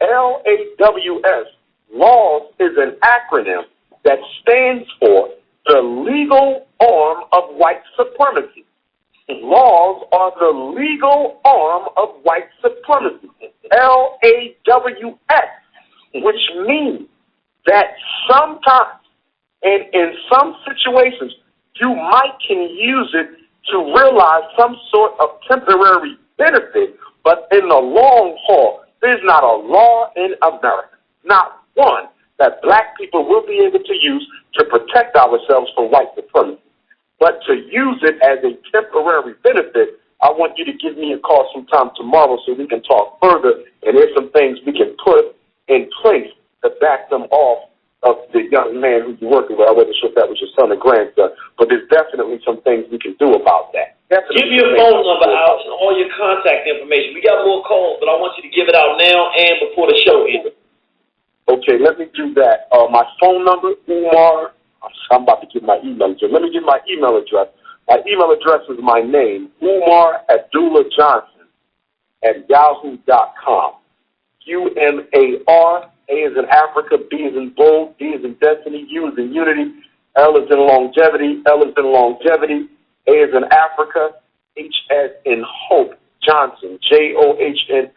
L-A-W-S, laws is an acronym that stands for the legal arm of white supremacy. Laws are the legal arm of white supremacy. LAWS, which means that sometimes and in some situations you can use it to realize some sort of temporary benefit, but in the long haul, there's not a law in America, not one, that black people will be able to use to protect ourselves from white supremacy. But to use it as a temporary benefit, I want you to give me a call sometime tomorrow so we can talk further, and there's some things we can put in place to back them off of the young man who you're working with. I wasn't sure if that was your son or grandson, but there's definitely some things we can do about that. Give your phone number out and all your contact information. We got more calls, but I want you to give it out now and before the show ends. Okay, let me do that. My phone number, Umar. I'm about to give my email address. Let me give my email address. My email address is my name, Umar Abdullah Johnson @yahoo.com. UMAR. A is in Africa, B is in bull, D is in destiny, U is in unity, L is in longevity, L is in longevity, A is in Africa, H as in hope, Johnson, JOHNSON.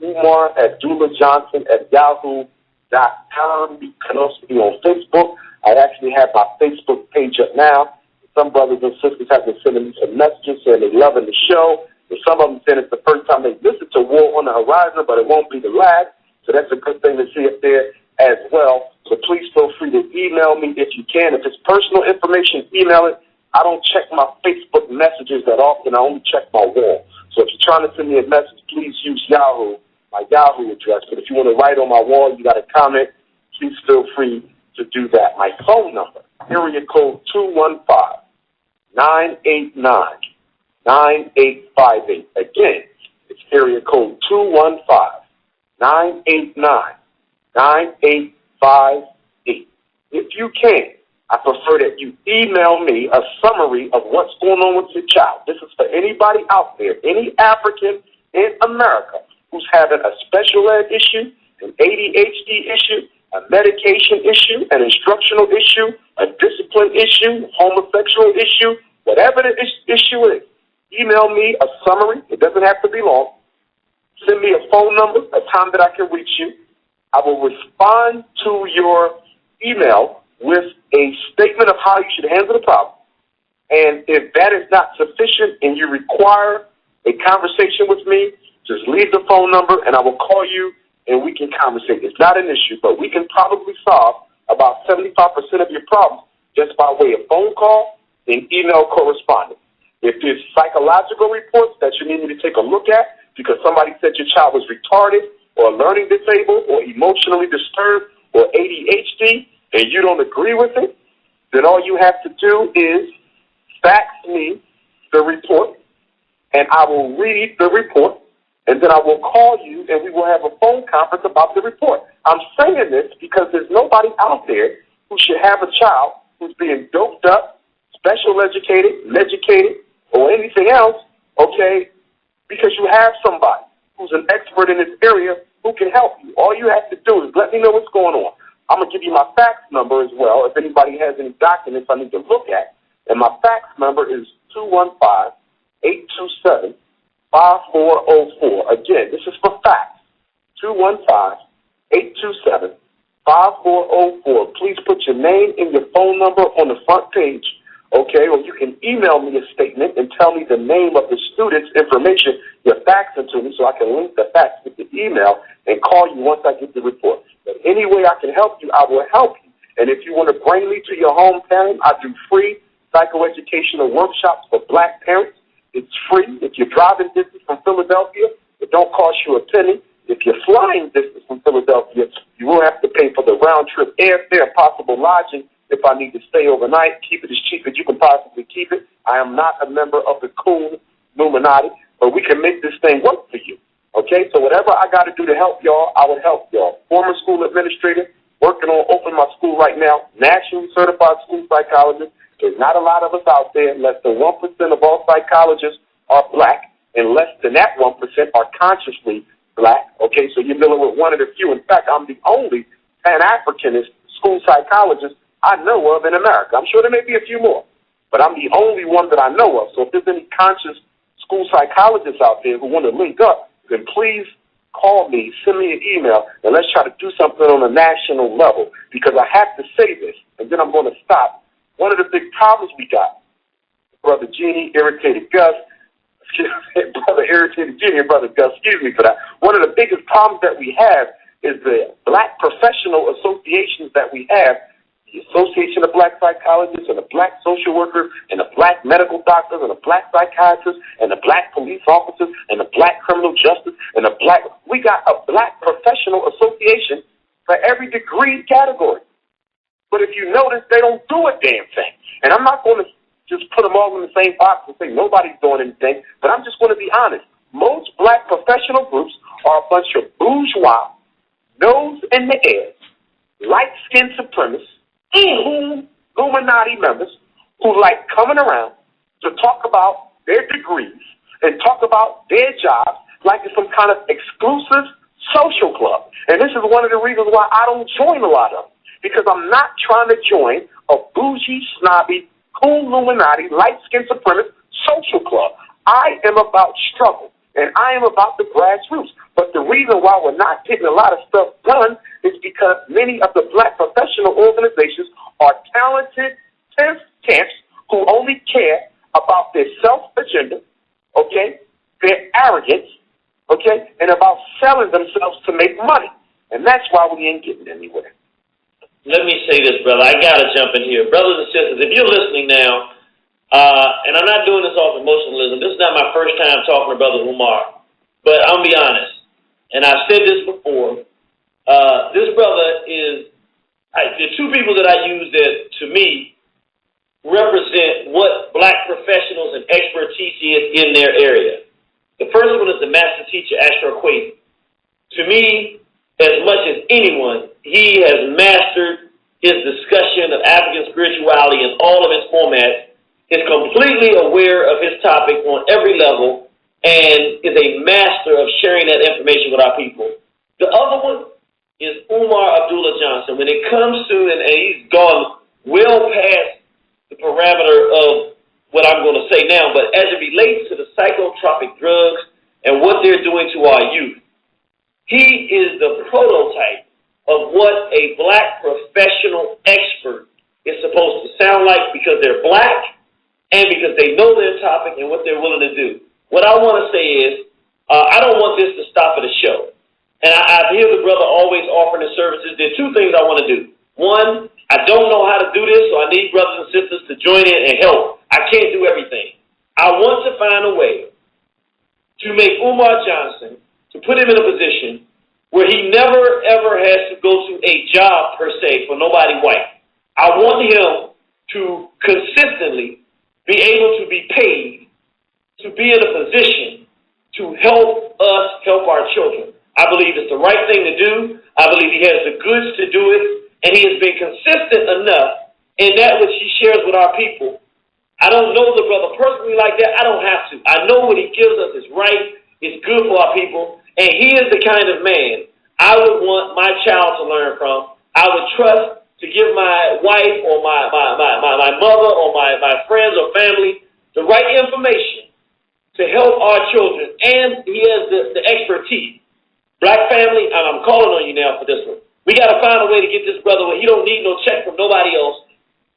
Umar Abdullah Johnson @yahoo.com. You can also be on Facebook. I actually have my Facebook page up now. Some brothers and sisters have been sending me some messages saying they're loving the show. And some of them saying it's the first time they listen to War on the Horizon, but it won't be the last. So that's a good thing to see up there as well. So please feel free to email me if you can. If it's personal information, email it. I don't check my Facebook messages that often. I only check my wall. So if you're trying to send me a message, please use Yahoo, my Yahoo address. But if you want to write on my wall, you got a comment, please feel free to do that. My phone number, area code 215-989-9858. Again, it's area code 215-989-9858. If you can, I prefer that you email me a summary of what's going on with your child. This is for anybody out there, any African in America who's having a special ed issue, an ADHD issue, a medication issue, an instructional issue, a discipline issue, homosexual issue, whatever the issue is. Email me a summary. It doesn't have to be long. Send me a phone number, a time that I can reach you. I will respond to your email with a statement of how you should handle the problem. And if that is not sufficient and you require a conversation with me, just leave the phone number and I will call you and we can conversate. It's not an issue, but we can probably solve about 75% of your problems just by way of phone call and email correspondence. If there's psychological reports that you need me to take a look at because somebody said your child was retarded or learning disabled or emotionally disturbed or ADHD and you don't agree with it, then all you have to do is fax me the report and I will read the report and then I will call you and we will have a phone conference about the report. I'm saying this because there's nobody out there who should have a child who's being doped up, special educated, medicated, or anything else, okay, because you have somebody who's an expert in this area who can help you. All you have to do is let me know what's going on. I'm going to give you my fax number as well if anybody has any documents I need to look at. And my fax number is 215-827-5404. Again, this is for fax. 215-827-5404. Please put your name and your phone number on the front page, okay? Or you can email me a statement and tell me the name of the student's information you're faxing to me so I can link the fax with the email and call you once I get the report. But any way I can help you, I will help you. And if you want to bring me to your hometown, I do free psychoeducational workshops for black parents. It's free. If you're driving distance from Philadelphia, it don't cost you a penny. If you're flying distance from Philadelphia, you will have to pay for the round-trip airfare, possible lodging. If I need to stay overnight, keep it as cheap as you can possibly keep it. I am not a member of the cool Illuminati, but we can make this thing work for you. Okay, so whatever I got to do to help y'all, I will help y'all. Former school administrator, working on opening my school right now, nationally certified school psychologist. There's not a lot of us out there. Less than 1% of all psychologists are black, and less than that 1% are consciously black. Okay, so you're dealing with one of the few. In fact, I'm the only Pan-Africanist school psychologist I know of in America. I'm sure there may be a few more, but I'm the only one that I know of. So if there's any conscious school psychologists out there who want to link up, then please call me, send me an email, and let's try to do something on a national level, because I have to say this, and then I'm going to stop. One of the big problems we got, Brother Genie, Irritated Gus, Brother Irritated Genie and Brother Gus, excuse me for that. One of the biggest problems that we have is the black professional associations that we have, the Association of Black Psychologists and the Black Social Workers and the Black Medical Doctors and the Black Psychiatrists and the Black Police Officers and the Black Criminal Justice and the Black... We got a Black Professional Association for every degree category. But if you notice, they don't do a damn thing. And I'm not going to just put them all in the same box and say nobody's doing anything, but I'm just going to be honest. Most black professional groups are a bunch of bourgeois, nose in the air, light-skinned supremacists, Illuminati members who like coming around to talk about their degrees and talk about their jobs like it's some kind of exclusive social club. And this is one of the reasons why I don't join a lot of them, because I'm not trying to join a bougie, snobby, cool Illuminati, light-skinned supremacist social club. I am about struggle, and I am about the grassroots. But the reason why we're not getting a lot of stuff done is because many of the black professional organizations are talented camps who only care about their self-agenda, okay, their arrogance, okay, and about selling themselves to make money. And that's why we ain't getting anywhere. Let me say this, brother. I got to jump in here. Brothers and sisters, if you're listening now, and I'm not doing this off emotionalism, this is not my first time talking to Brother Umar, but I'll be honest, and I've said this before, this brother is, the two people that I use that, to me, represent what black professionals and expertise is in their area. The first one is the master teacher, Astro Quaid. To me, as much as anyone, he has mastered his discussion of African spirituality in all of its formats, is completely aware of his topic on every level, and is a master of sharing that information with our people. The other one is Umar Abdullah Johnson. When it comes to, and he's gone well past the parameter of what I'm going to say now, but as it relates to the psychotropic drugs and what they're doing to our youth, he is the prototype of what a black professional expert is supposed to sound like, because they're black and because they know their topic and what they're willing to do. What I want to say is, I don't want this to stop at a show. And I hear the brother always offering his services. There are two things I want to do. One, I don't know how to do this, so I need brothers and sisters to join in and help. I can't do everything. I want to find a way to make Umar Johnson, to put him in a position where he never, ever has to go to a job, per se, for nobody white. I want him to consistently be able to be paid to be in a position to help us help our children. I believe it's the right thing to do. I believe he has the goods to do it, and he has been consistent enough in that which he shares with our people. I don't know the brother personally like that. I don't have to. I know what he gives us is right, is good for our people, and he is the kind of man I would want my child to learn from. I would trust to give my wife or my mother or my friends or family the right information to help our children, and he has the expertise. Black family, I'm calling on you now for this one. We got to find a way to get this brother where he don't need no check from nobody else.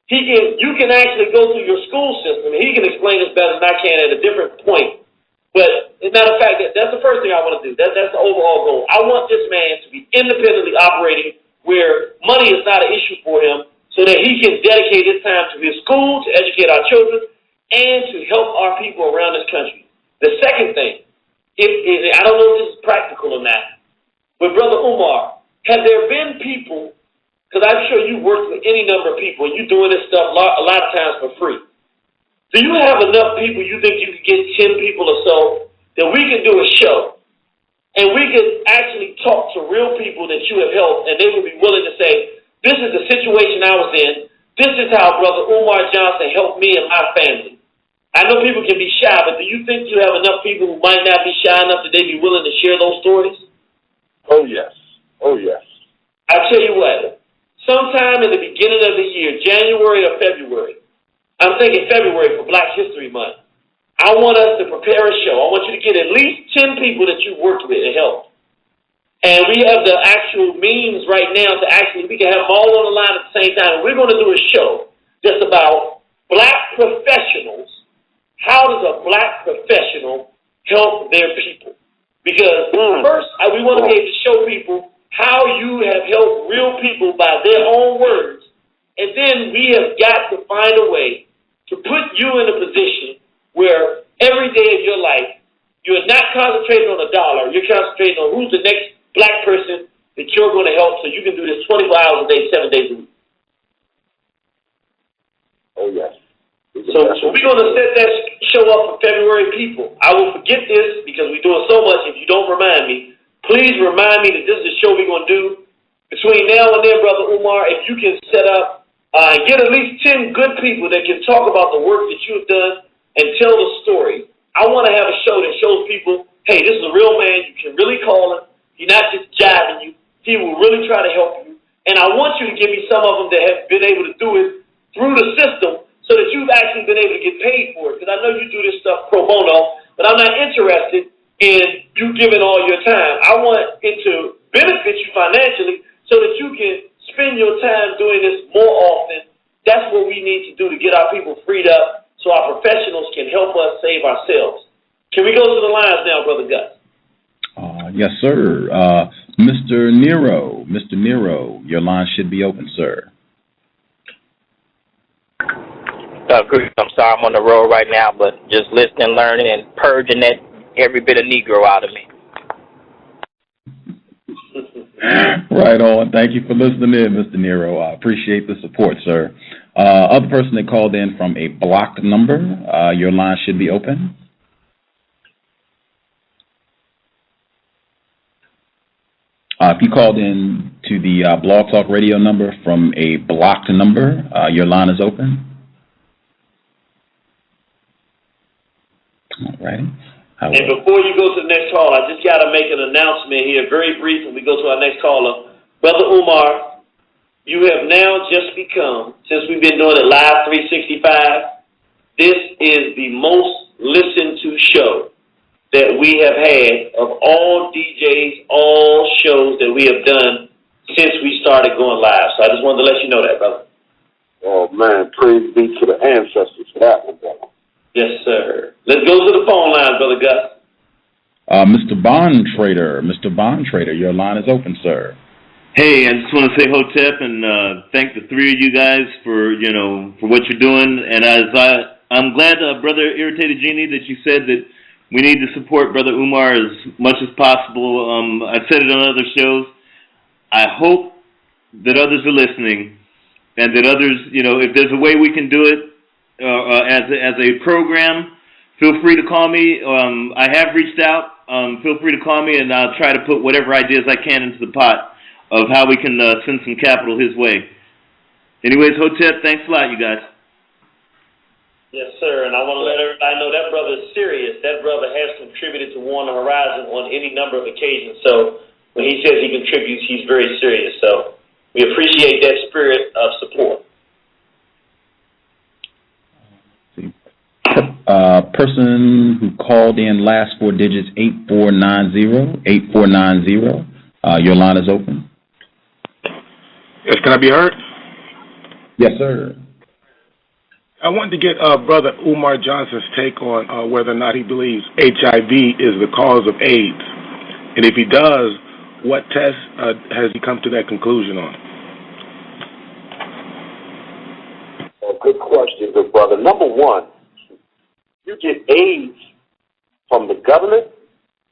You can actually go through your school system, and he can explain this better than I can at a different point. But as a matter of fact, that's the first thing I want to do. That's the overall goal. I want this man to be independently operating where money is not an issue for him, so that he can dedicate his time to his school, to educate our children, and to help our people around this country. The second thing, I don't know if this is practical or not, but Brother Umar, have there been people, because I'm sure you worked with any number of people, and you're doing this stuff a lot of times for free. Do you have enough people you think you could get 10 people or so that we could do a show, and we could actually talk to real people that you have helped, and they would be willing to say, this is the situation I was in, this is how Brother Umar Johnson helped me and my family. I know people can be shy, but do you think you have enough people who might not be shy enough that they'd be willing to share those stories? Oh, yes. Oh, yes. I tell you what, sometimes sometime in the beginning of the year, January or February, I'm thinking February for Black History Month, I want us to prepare a show. I want you to get at least 10 people that you've worked with and helped. And we have the actual means right now to actually, we can have them all on the line at the same time. We're going to do a show just about Black professionals. How does a Black professional help their people? Because first, we want to be able to show people how you have helped real people by their own words. And then we have got to find a way to put you in a position where every day of your life, you are not concentrating on a dollar. You're concentrating on who's the next Black person that you're going to help so you can do this 24 hours a day, 7 days a week. Oh, yes. So we're going to set that show up for February, people. I will forget this because we're doing so much. If you don't remind me, please remind me that this is a show we're going to do. Between now and then, Brother Umar, if you can set up and get at least 10 good people that can talk about the work that you've done and tell the story. I want to have a show that shows people, hey, this is a real man. You can really call him. He's not just jiving you. He will really try to help you. And I want you to give me some of them that have been able to do it through the system so that you've actually been able to get paid for it. Because I know you do this stuff pro bono, but I'm not interested in you giving all your time. I want it to benefit you financially so that you can spend your time doing this more often. That's what we need to do to get our people freed up so our professionals can help us save ourselves. Can we go to the lines now, Brother Gus? Yes, sir. Mr. Nero, your line should be open, sir. Great. I'm sorry, I'm on the road right now, but just listening, learning, and purging that every bit of Negro out of me. Right on. Thank you for listening in, Mr. Nero. I appreciate the support, sir. Other person that called in from a blocked number, your line should be open. If you called in to the Blog Talk Radio number from a blocked number, your line is open. All righty. And before you go to the next call, I just got to make an announcement here, very brief, when we go to our next caller. Brother Umar, you have now just become, since we've been doing it live 365, this is the most listened to show that we have had of all DJs, all shows that we have done since we started going live. So I just wanted to let you know that, brother. Oh, man, praise be to the ancestors for that one, brother. Yes, sir. Let's go to the phone line, Brother Gus. Mr. Bond Trader, your line is open, sir. Hey, I just want to say Hotep and thank the three of you guys for what you're doing. And I'm glad, Brother Irritated Genie, that you said that we need to support Brother Umar as much as possible. I've said it on other shows. I hope that others are listening and that others, if there's a way we can do it as a program, feel free to call me. I have reached out. Feel free to call me, and I'll try to put whatever ideas I can into the pot of how we can send some capital his way. Anyways, Hotep, thanks a lot, you guys. Yes, sir, and I want to let everybody know that brother is serious. That brother has contributed to War on the Horizon on any number of occasions. So when he says he contributes, he's very serious. So we appreciate that spirit of support. Person who called in last four digits, 8490. Your line is open. Yes, can I be heard? Yes, sir. I wanted to get Brother Umar Johnson's take on whether or not he believes HIV is the cause of AIDS. And if he does, what test has he come to that conclusion on? Good question, good brother. Number one, you get AIDS from the government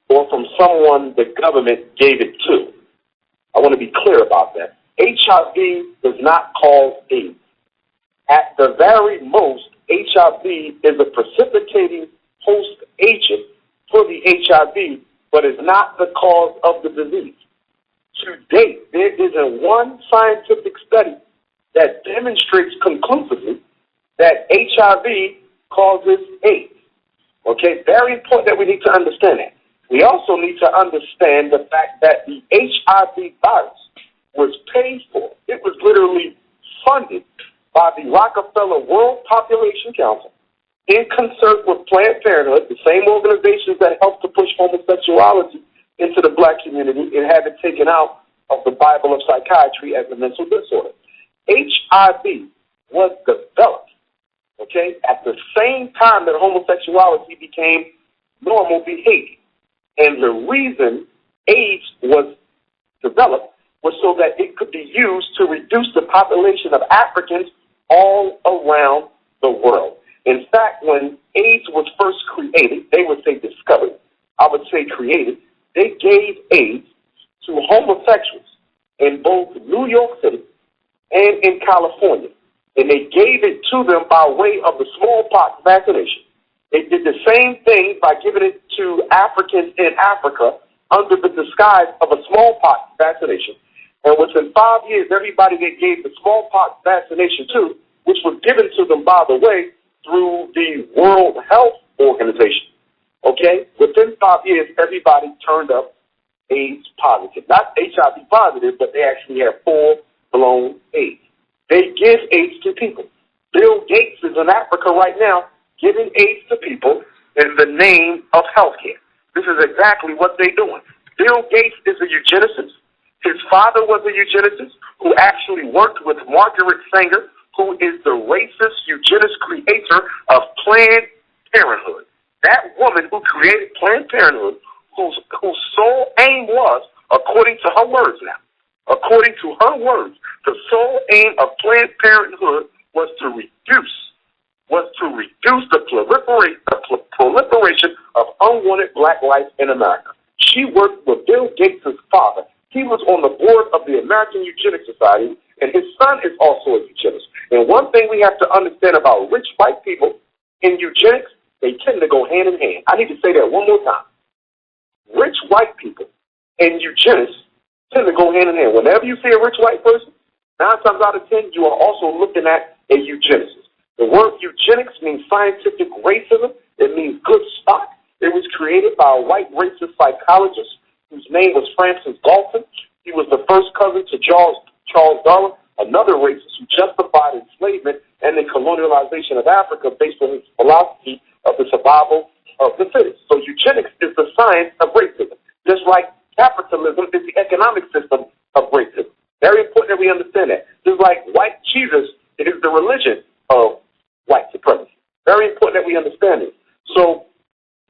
or from someone the government gave it to. I want to be clear about that. HIV does not cause AIDS. At the very most, HIV is a precipitating host agent for the HIV, but is not the cause of the disease. To date, there isn't one scientific study that demonstrates conclusively that HIV causes AIDS. Okay, very important that we need to understand that. We also need to understand the fact that the HIV virus was paid for. It was literally funded by the Rockefeller World Population Council in concert with Planned Parenthood, the same organizations that helped to push homosexuality into the black community and have it taken out of the Bible of psychiatry as a mental disorder. HIV was developed, okay, at the same time that homosexuality became normal behavior. And the reason AIDS was developed was so that it could be used to reduce the population of Africans all around the world. In fact, when AIDS was first created, they would say discovered, I would say created, they gave AIDS to homosexuals in both New York City and in California. And they gave it to them by way of the smallpox vaccination. They did the same thing by giving it to Africans in Africa under the disguise of a smallpox vaccination. And within 5 years, everybody they gave the smallpox vaccination to, which was given to them, by the way, through the World Health Organization, okay? Within 5 years, everybody turned up AIDS positive. Not HIV positive, but they actually have full-blown AIDS. They give AIDS to people. Bill Gates is in Africa right now giving AIDS to people in the name of healthcare. This is exactly what they're doing. Bill Gates is a eugenicist. His father was a eugenicist who actually worked with Margaret Sanger, who is the racist eugenist creator of Planned Parenthood. That woman who created Planned Parenthood, whose sole aim was, according to her words now, according to her words, the sole aim of Planned Parenthood was to reduce the proliferation of unwanted black life in America. She worked with Bill Gates' father. He was on the board of the American Eugenics Society, and his son is also a eugenist. And one thing we have to understand about rich white people in eugenics, they tend to go hand in hand. I need to say that one more time. Rich white people and eugenics tend to go hand in hand. Whenever you see a rich white person, 9 times out of 10, you are also looking at a eugenicist. The word eugenics means scientific racism. It means good stock. It was created by a white racist psychologist whose name was Francis Galton. He was the first cousin to Charles Darwin, another racist who justified enslavement and the colonialization of Africa based on his philosophy of the survival of the fittest. So eugenics is the science of racism, just like capitalism is the economic system of racism. Very important that we understand that. Just like white Jesus is the religion of white supremacy. Very important that we understand this. So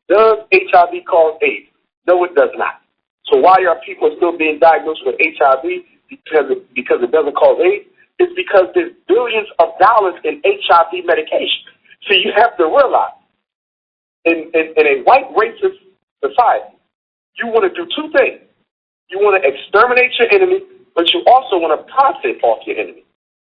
does HIV cause AIDS? No, it does not. So why are people still being diagnosed with HIV because it doesn't cause AIDS? It's because there's billions of dollars in HIV medication. So you have to realize, in a white racist society, you want to do two things. You want to exterminate your enemy, but you also want to profit off your enemy.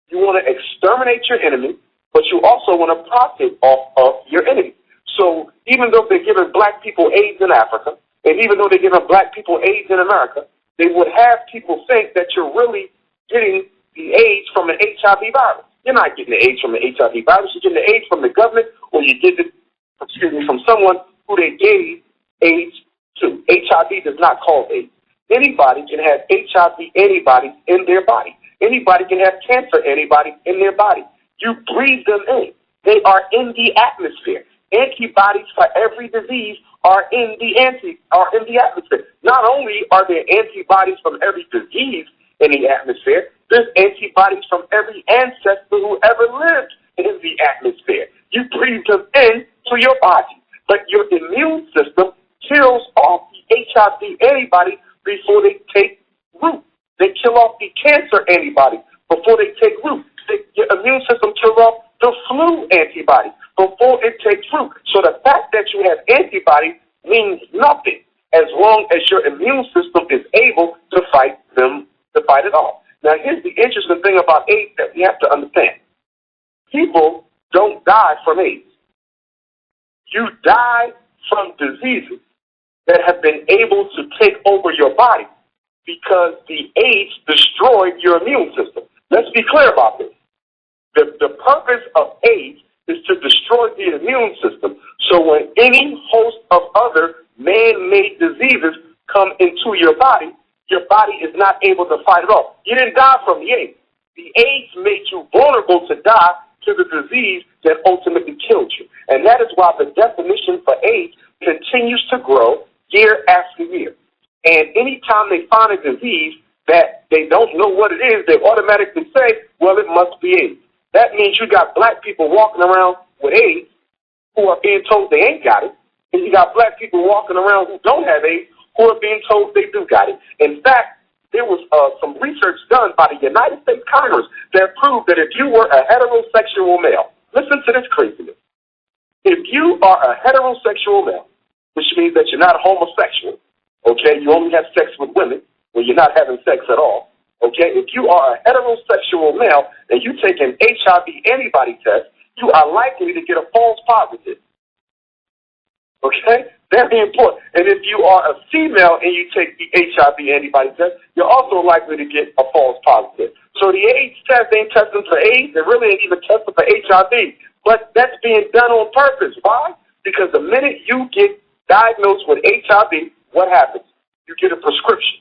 You want to exterminate your enemy, but you also want to profit off of your enemy. So even though they're giving black people AIDS in Africa, and even though they're giving black people AIDS in America, they would have people think that you're really getting the AIDS from an HIV virus. You're not getting the AIDS from an HIV virus. You're getting the AIDS from the government, or you get it, from someone who they gave AIDS to. HIV does not cause AIDS. Anybody can have HIV antibodies in their body. Anybody can have cancer antibodies in their body. You breathe them in. They are in the atmosphere. Antibodies for every disease are in the atmosphere. Not only are there antibodies from every disease in the atmosphere, there's antibodies from every ancestor who ever lived in the atmosphere. You breathe them in to your body, but your immune system kills off the HIV antibody before they take root. They kill off the cancer antibody before they take root. Your immune system kills off the flu antibody before it takes root. So the fact that you have antibodies means nothing as long as your immune system is able to fight it off. Now, here's the interesting thing about AIDS that we have to understand. People don't die from AIDS. You die from diseases that have been able to take over your body because the AIDS destroyed your immune system. Let's be clear about this. The purpose of AIDS is to destroy the immune system. So when any host of other man-made diseases come into your body is not able to fight it off. You didn't die from the AIDS. The AIDS made you vulnerable to die to the disease that ultimately killed you. And that is why the definition for AIDS continues to grow year after year. And anytime they find a disease that they don't know what it is, they automatically say, well, it must be AIDS. That means you got black people walking around with AIDS who are being told they ain't got it, and you got black people walking around who don't have AIDS who are being told they do got it. In fact, there was some research done by the United States Congress that proved that if you were a heterosexual male, listen to this craziness. If you are a heterosexual male, which means that you're not homosexual, okay, you only have sex with women when you're not having sex at all, okay, if you are a heterosexual male and you take an HIV antibody test, you are likely to get a false positive. Okay? Very important. And if you are a female and you take the HIV antibody test, you're also likely to get a false positive. So the AIDS test ain't testing for AIDS. It really ain't even testing for HIV. But that's being done on purpose. Why? Because the minute you get diagnosed with HIV, what happens? You get a prescription.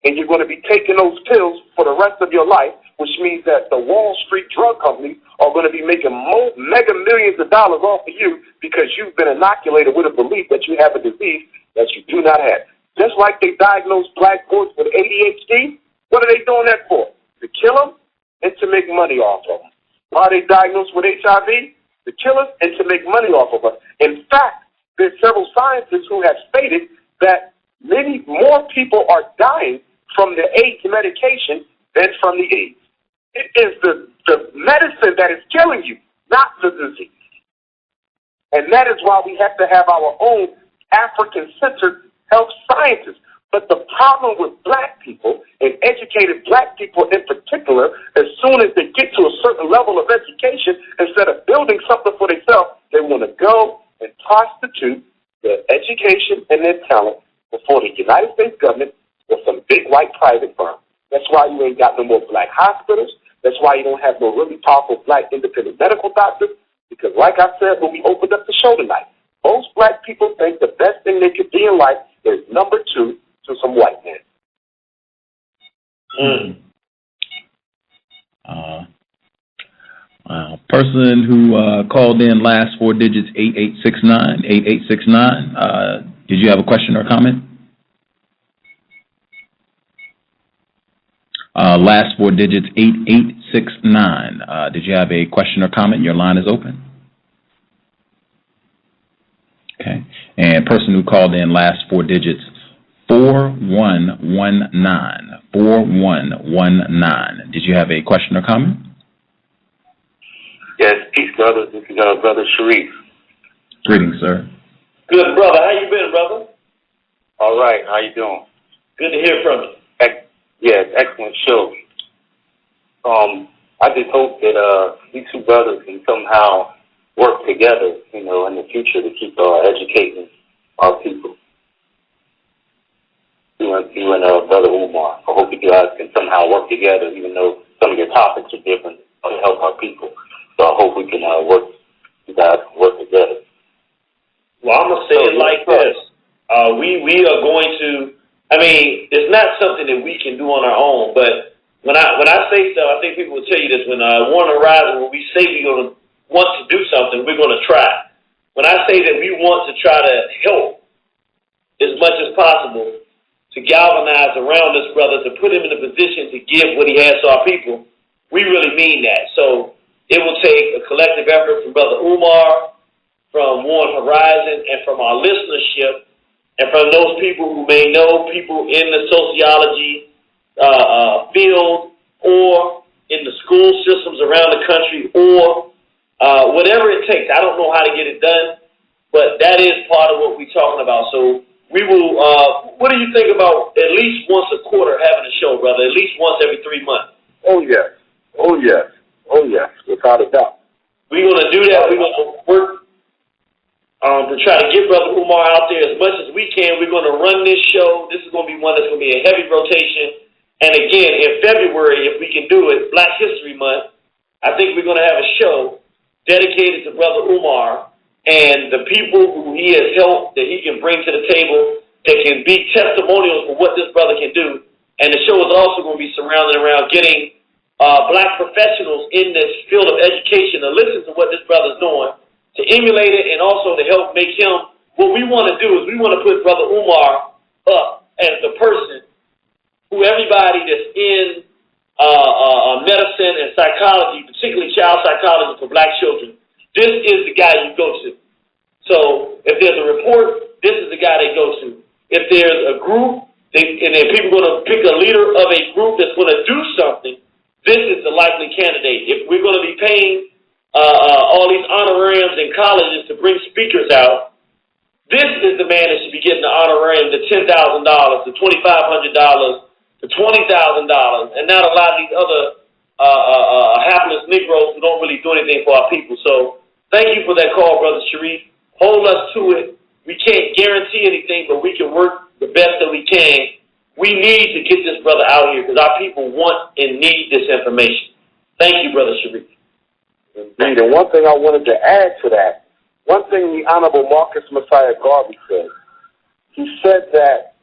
And you're going to be taking those pills for the rest of your life, which means that the Wall Street drug companies are going to be making mega millions of dollars off of you because you've been inoculated with a belief that you have a disease that you do not have. Just like they diagnosed black boys with ADHD, what are they doing that for? To kill them and to make money off of them. Why are they diagnosed with HIV? To kill us and to make money off of us. In fact, there's several scientists who have stated that many more people are dying from the AIDS medication than from the AIDS. It is the medicine that is killing you, not the disease. And that is why we have to have our own African-centered health scientists. But the problem with black people, and educated black people in particular, as soon as they get to a certain level of education, instead of building something for themselves, they want to go and prostitute their education and their talent before the United States government or some big white private firm. That's why you ain't got no more black hospitals. That's why you don't have no really powerful black independent medical doctors. Because like I said when we opened up the show tonight, most black people think the best thing they could be in life is number two to some white men. Person who called in last four digits 8869. Did you have a question or comment? Last four digits 8869. Did you have a question or comment? Your line is open. Okay. And person who called in last four digits 4119. 4119. Did you have a question or comment? Yes, peace, brother. This is Brother Sharif. Greetings, sir. Good, brother. How you been, brother? All right. How you doing? Good to hear from you. Yes, excellent show. I just hope that these two brothers can somehow work together, in the future to keep educating our people. You and Brother Umar. I hope you guys can somehow work together, even though some of your topics are different, to help our people. So I hope we can you guys can work together. Well, I'm going to say it like this. We are going to, it's not something that we can do on our own, but when I say so, I think people will tell you this, when Warren Horizon, when we say we're going to want to do something, we're going to try. When I say that we want to try to help as much as possible to galvanize around this brother, to put him in a position to give what he has to our people, we really mean that. So it will take a collective effort from Brother Umar, from Warren Horizon, and from our listenership, and from those people who may know people in the sociology field or in the school systems around the country or whatever it takes. I don't know how to get it done, but that is part of what we're talking about. So we will, what do you think about at least once a quarter having a show, brother, at least once every 3 months? Oh, yes. Oh, yes. Oh, yes. Without a doubt. We're going to do that. We're going to work to try to get Brother Umar out there as much as we can. We're going to run this show. This is going to be one that's going to be a heavy rotation. And again, in February, if we can do it, Black History Month, I think we're going to have a show dedicated to Brother Umar and the people who he has helped, that he can bring to the table, that can be testimonials for what this brother can do. And the show is also going to be surrounded around getting black professionals in this field of education to listen to what this brother's doing, to emulate it, and also to help make him. What we want to do is we want to put Brother Umar up as the person who everybody that's in medicine and psychology, particularly child psychology for black children, this is the guy you go to. So if there's a report, this is the guy they go to. If there's a group, and then people are going to pick a leader of a group that's going to do something, this is the likely candidate. If we're going to be paying all these honorariums in colleges to bring speakers out, this is the man that should be getting the honorarium, the $10,000, the $2,500, the $20,000, and not a lot of these other hapless Negroes who don't really do anything for our people. So thank you for that call, Brother Sharif. Hold us to it. We can't guarantee anything, but we can work the best that we can. We need to get this brother out here because our people want and need this information. Thank you, Brother Sharif. Indeed, and one thing I wanted to add to that, one thing the Honorable Marcus Messiah Garvey said, he said that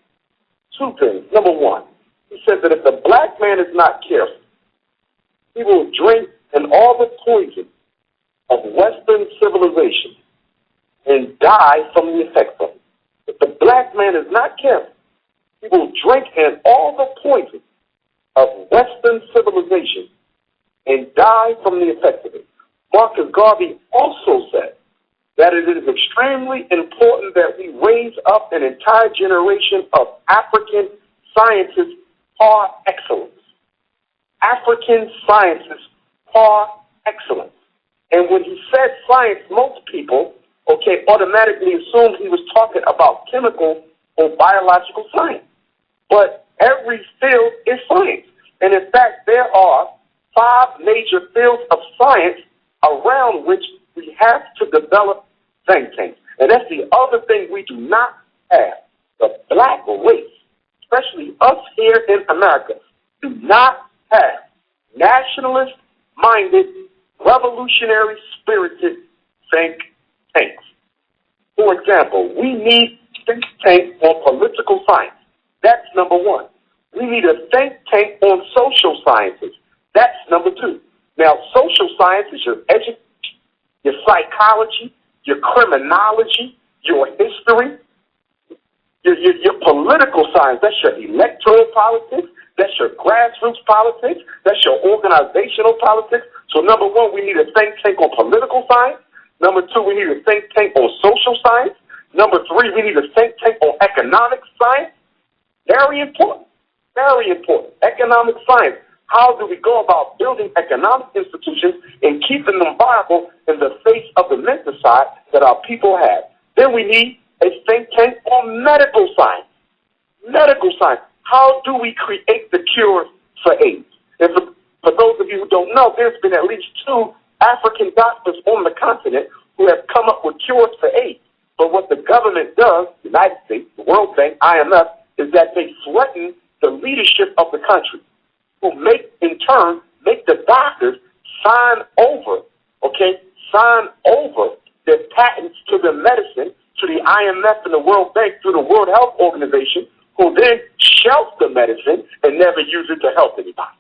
two things. Number one, he said that if the black man is not careful, he will drink in all the poison of Western civilization and die from the effects of it. If the black man is not careful, he will drink in all the poison of Western civilization and die from the effects of it. Marcus Garvey also said that it is extremely important that we raise up an entire generation of African scientists par excellence. African scientists par excellence. And when he said science, most people, automatically assumed he was talking about chemical or biological science. But every field is science. And in fact, there are 5 major fields of science around which we have to develop think tanks. And that's the other thing we do not have. The black race, especially us here in America, do not have nationalist-minded, revolutionary-spirited think tanks. For example, we need think tank on political science. That's number one. We need a think tank on social sciences. That's number 2. Now, social science is your education, your psychology, your criminology, your history, your political science. That's your electoral politics. That's your grassroots politics. That's your organizational politics. So, number 1, we need a think tank on political science. Number 2, we need a think tank on social science. Number 3, we need a think tank on economic science. Very important. Very important. Economic science. How do we go about building economic institutions and keeping them viable in the face of the menticide that our people have? Then we need a think tank on medical science. Medical science. How do we create the cure for AIDS? And for those of you who don't know, there's been at least 2 African doctors on the continent who have come up with cures for AIDS. But what the government does, the United States, the World Bank, IMF, is that they threaten the leadership of the country, who in turn make the doctors sign over their patents to the medicine to the IMF and the World Bank through the World Health Organization, who then shelf the medicine and never use it to help anybody.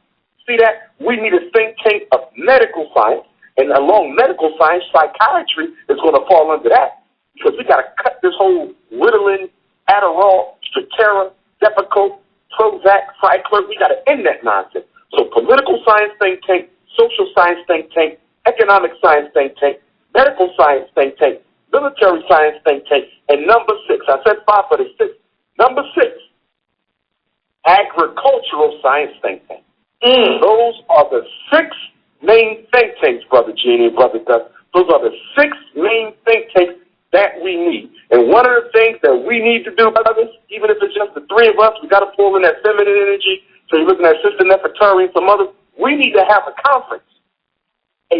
See that? We need a think tank of medical science, and along medical science, psychiatry is going to fall under that, because we got to cut this whole Ritalin, Adderall, Strattera, Depakote, Prozac, Cycler. We got to end that nonsense. So political science think tank, social science think tank, economic science think tank, medical science think tank, military science think tank, and number 6, I said 5 for the 6th. Number 6, agricultural science think tank. Those are the 6 main think tanks, Brother Genie and Brother Gus. Those are the 6 main think tanks that we need. And one of the things that we need to do, brothers, even if it's just the 3 of us, we got to pull in that feminine energy. So you're looking at Sister Nefertari and some others. We need to have a conference, a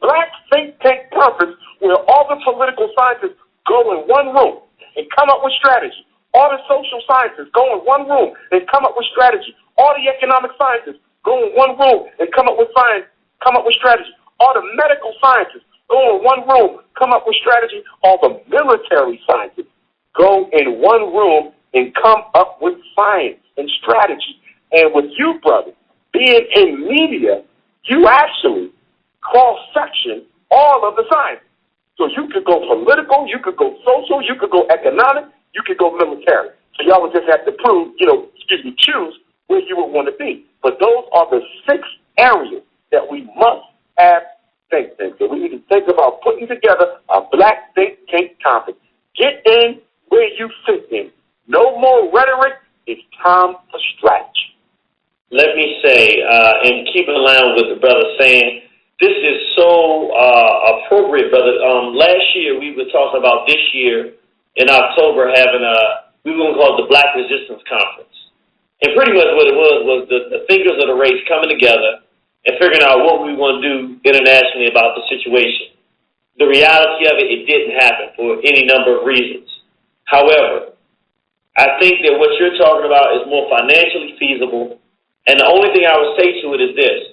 black think tank conference where all the political scientists go in one room and come up with strategy. All the social scientists go in one room and come up with strategy. All the economic scientists go in one room and come up with strategy. All the medical scientists go in one room, come up with strategy. All the military scientists go in one room and come up with science and strategy. And with you, brother, being in media, you actually cross-section all of the science. So you could go political, you could go social, you could go economic, you could go military. So y'all would just have to choose where you would want to be. But those are the 6 areas that we must have think tanks. So we need to think about putting together a black think tank conference. Get in where you fit in. No more rhetoric. It's time for strategy. Let me say, and keep in line with the brother saying, this is so appropriate, brother. Last year we were talking about this year in October having we were going to call it the Black Resistance Conference. And pretty much what it was the thinkers of the race coming together and figuring out what we want to do internationally about the situation. The reality of it didn't happen for any number of reasons. However, I think that what you're talking about is more financially feasible, and the only thing I would say to it is this.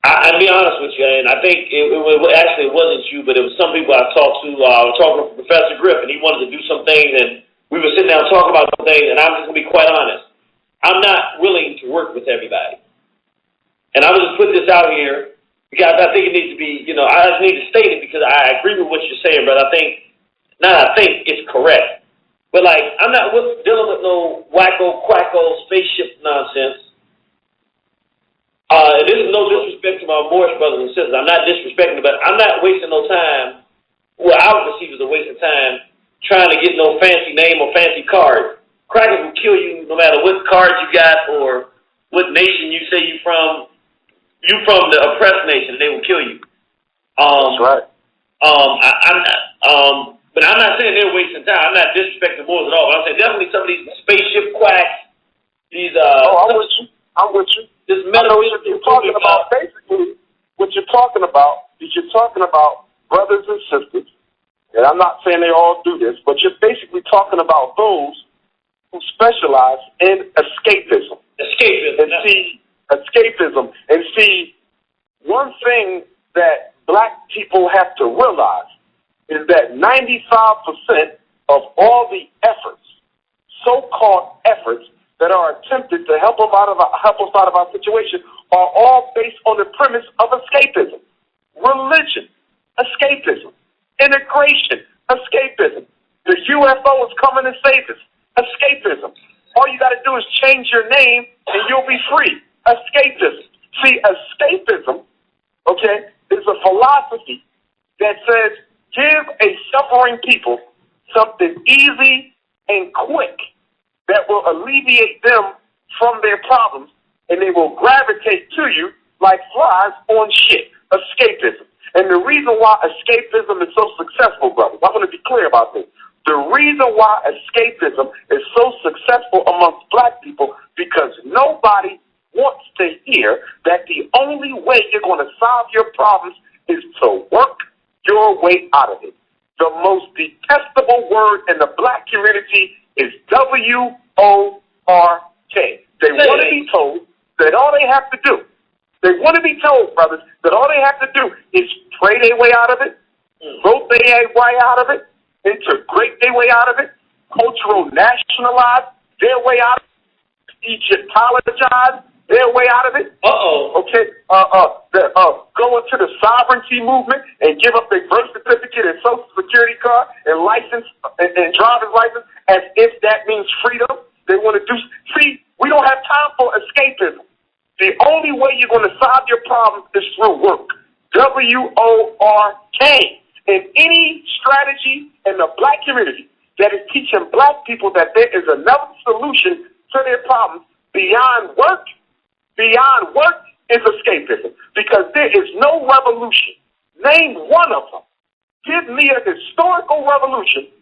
I'll be honest with you, and I think it wasn't you, but it was some people I talked to. I was talking to Professor Griffin. He wanted to do some things, and we were sitting down talking about some things, and I'm just going to be quite honest. I'm not willing to work with everybody. And I would just put this out here because I think it needs to be, I just need to state it because I agree with what you're saying, but I think it's correct. But, I'm not dealing with no wacko, quacko, spaceship nonsense. This is no disrespect to my Moorish brothers and sisters. I'm not disrespecting, but I'm not wasting no time, what I would perceive as a waste of time, trying to get no fancy name or fancy card. Crackers will kill you no matter what card you got or what nation you say you from. You from the oppressed nation, they will kill you. That's right. But I'm not saying they're wasting time. I'm not disrespecting Moors at all. But I'm saying definitely some of these spaceship quacks, these I'm with you. This I know what you're talking about. Basically, what you're talking about is you're talking about brothers and sisters, and I'm not saying they all do this, but you're basically talking about those who specialize in escapism. Escapism. And see, one thing that black people have to realize is that 95% of all the efforts, so-called efforts, that are attempted to help us out of our situation are all based on the premise of escapism. Religion, escapism. Integration, escapism. The UFO is coming to save us, escapism. All you got to do is change your name and you'll be free. Escapism. See, escapism, is a philosophy that says give a suffering people something easy and quick that will alleviate them from their problems, and they will gravitate to you like flies on shit. Escapism. And the reason why escapism is so successful, brothers, I want to be clear about this. The reason why escapism is so successful amongst black people because nobody wants to hear that the only way you're going to solve your problems is to work your way out of it. The most detestable word in the black community is WORK. They want to be told that all they have to do, they want to be told, brothers, that all they have to do is pray their way out of it, vote their way out of it, integrate their way out of it, cultural nationalize their way out of it, Egyptologize their way out of it. Go into the sovereignty movement and give up their birth certificate and social security card and license and driver's license as if that means freedom. They want to do. See, we don't have time for escapism. The only way you're going to solve your problems is through work. WORK. And any strategy in the black community that is teaching black people that there is another solution to their problems beyond work is escapism. Because there is no revolution. Name one of them. Give me a historical revolution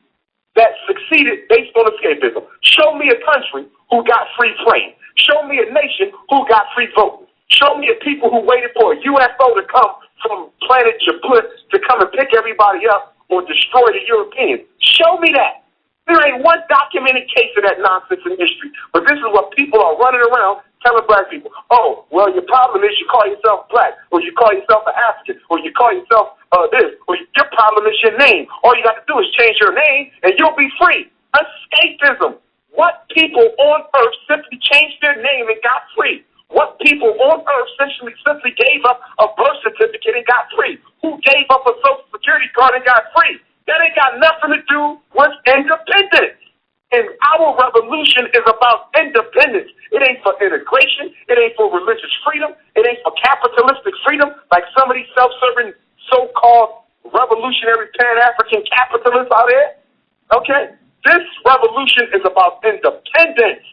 that succeeded based on escapism. Show me a country who got free playing. Show me a nation who got free voting. Show me a people who waited for a UFO to come from planet Jupiter to come and pick everybody up or destroy the Europeans. Show me that. There ain't one documented case of that nonsense in history. But this is what people are running around telling black people. Oh, well, your problem is you call yourself black, or you call yourself an African, or you call yourself this, or your problem is your name. All you got to do is change your name, and you'll be free. Escapism. What people on earth simply changed their name and got free? What people on earth simply gave up a birth certificate and got free? Who gave up a Social Security card and got free? That ain't got nothing to do with independence. And our revolution is about independence. It ain't for integration. It ain't for religious freedom. It ain't for capitalistic freedom like some of these self-serving so-called revolutionary Pan-African capitalists out there. Okay? This revolution is about independence.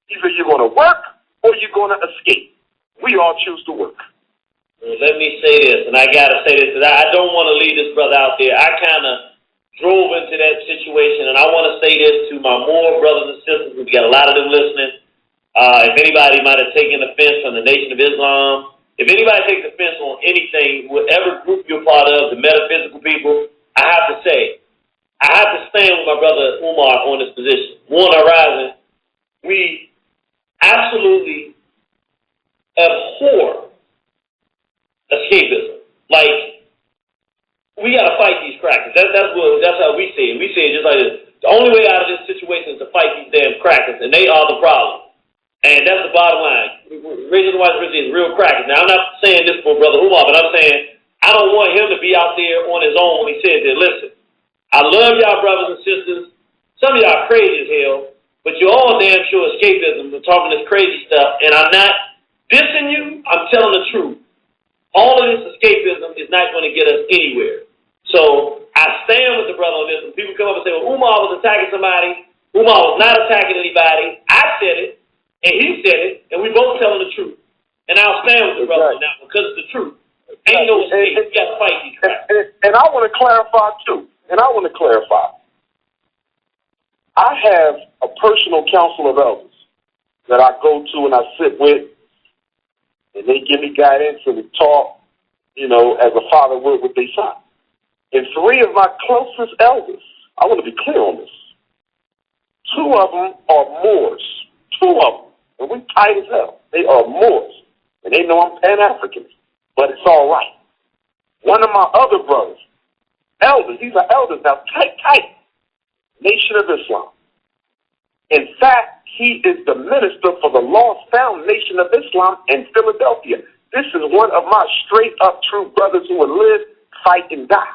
Either you're going to work or you're going to escape. We all choose to work. Let me say this, and I got to say this, because I don't want to leave this brother out there. I kind of drove into that situation, and I want to say this to my Moor brothers and sisters. We got a lot of them listening. If anybody might have taken offense from the Nation of Islam, if anybody takes offense on anything, whatever group you're part of, the metaphysical people, I have to say, I have to stand with my brother Umar on this position. One Horizon, we absolutely abhor escapism. Like, we got to fight these crackers. That's how we see it. We see it just like this. The only way out of this situation is to fight these damn crackers, and they are the problem. And that's the bottom line. Raising the White Supremacy is real crackers. Now, I'm not saying this for Brother Umar, but I'm saying I don't want him to be out there on his own when he says that, listen, I love y'all brothers and sisters. Some of y'all crazy as hell, but you're all damn sure escapism and talking this crazy stuff, and I'm not dissing you. I'm telling the truth. All of this escapism is not going to get us anywhere. So I stand with the brother on this. When people come up and say, well, Umar was attacking somebody, Umar was not attacking anybody. I said it, and he said it, and we both telling the truth. And I'll stand with the brother on that one because it's the truth. Ain't no escape. You got to fight these crap. And I want to clarify, too. I have a personal council of elders that I go to and I sit with, and they give me guidance and we talk, as a father would with their son. And 3 of my closest elders, I want to be clear on this, 2 of them are Moors. 2 of them. And we tight as hell. They are Moors. And they know I'm Pan-African. But it's all right. One of my other brothers, elders, these are elders now, tight. Nation of Islam. In fact, he is the minister for the Lost Found Nation of Islam in Philadelphia. This is one of my straight-up true brothers who will live, fight, and die.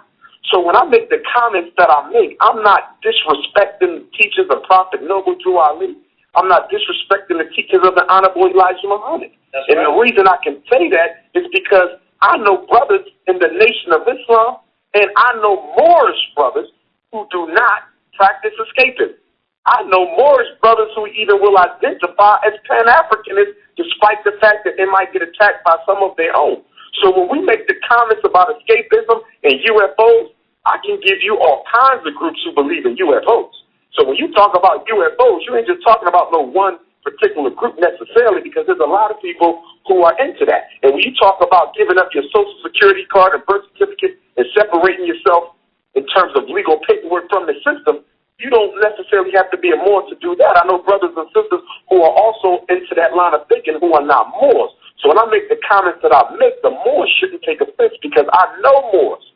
So when I make the comments that I make, I'm not disrespecting the teachers of Prophet Noble Drew Ali. I'm not disrespecting the teachers of the Honorable Elijah Muhammad. And the reason I can say that is because I know brothers in the Nation of Islam, and I know Moorish brothers who do not practice escapism. I know Moorish brothers who even will identify as Pan-Africanists despite the fact that they might get attacked by some of their own. So when we make the comments about escapism and UFOs, I can give you all kinds of groups who believe in UFOs. So when you talk about UFOs, you ain't just talking about no one particular group necessarily, because there's a lot of people who are into that. And when you talk about giving up your Social Security card and birth certificate and separating yourself in terms of legal paperwork from the system, you don't necessarily have to be a Moor to do that. I know brothers and sisters who are also into that line of thinking who are not Moors. So when I make the comments that I make, the Moors shouldn't take offense, because I know Moors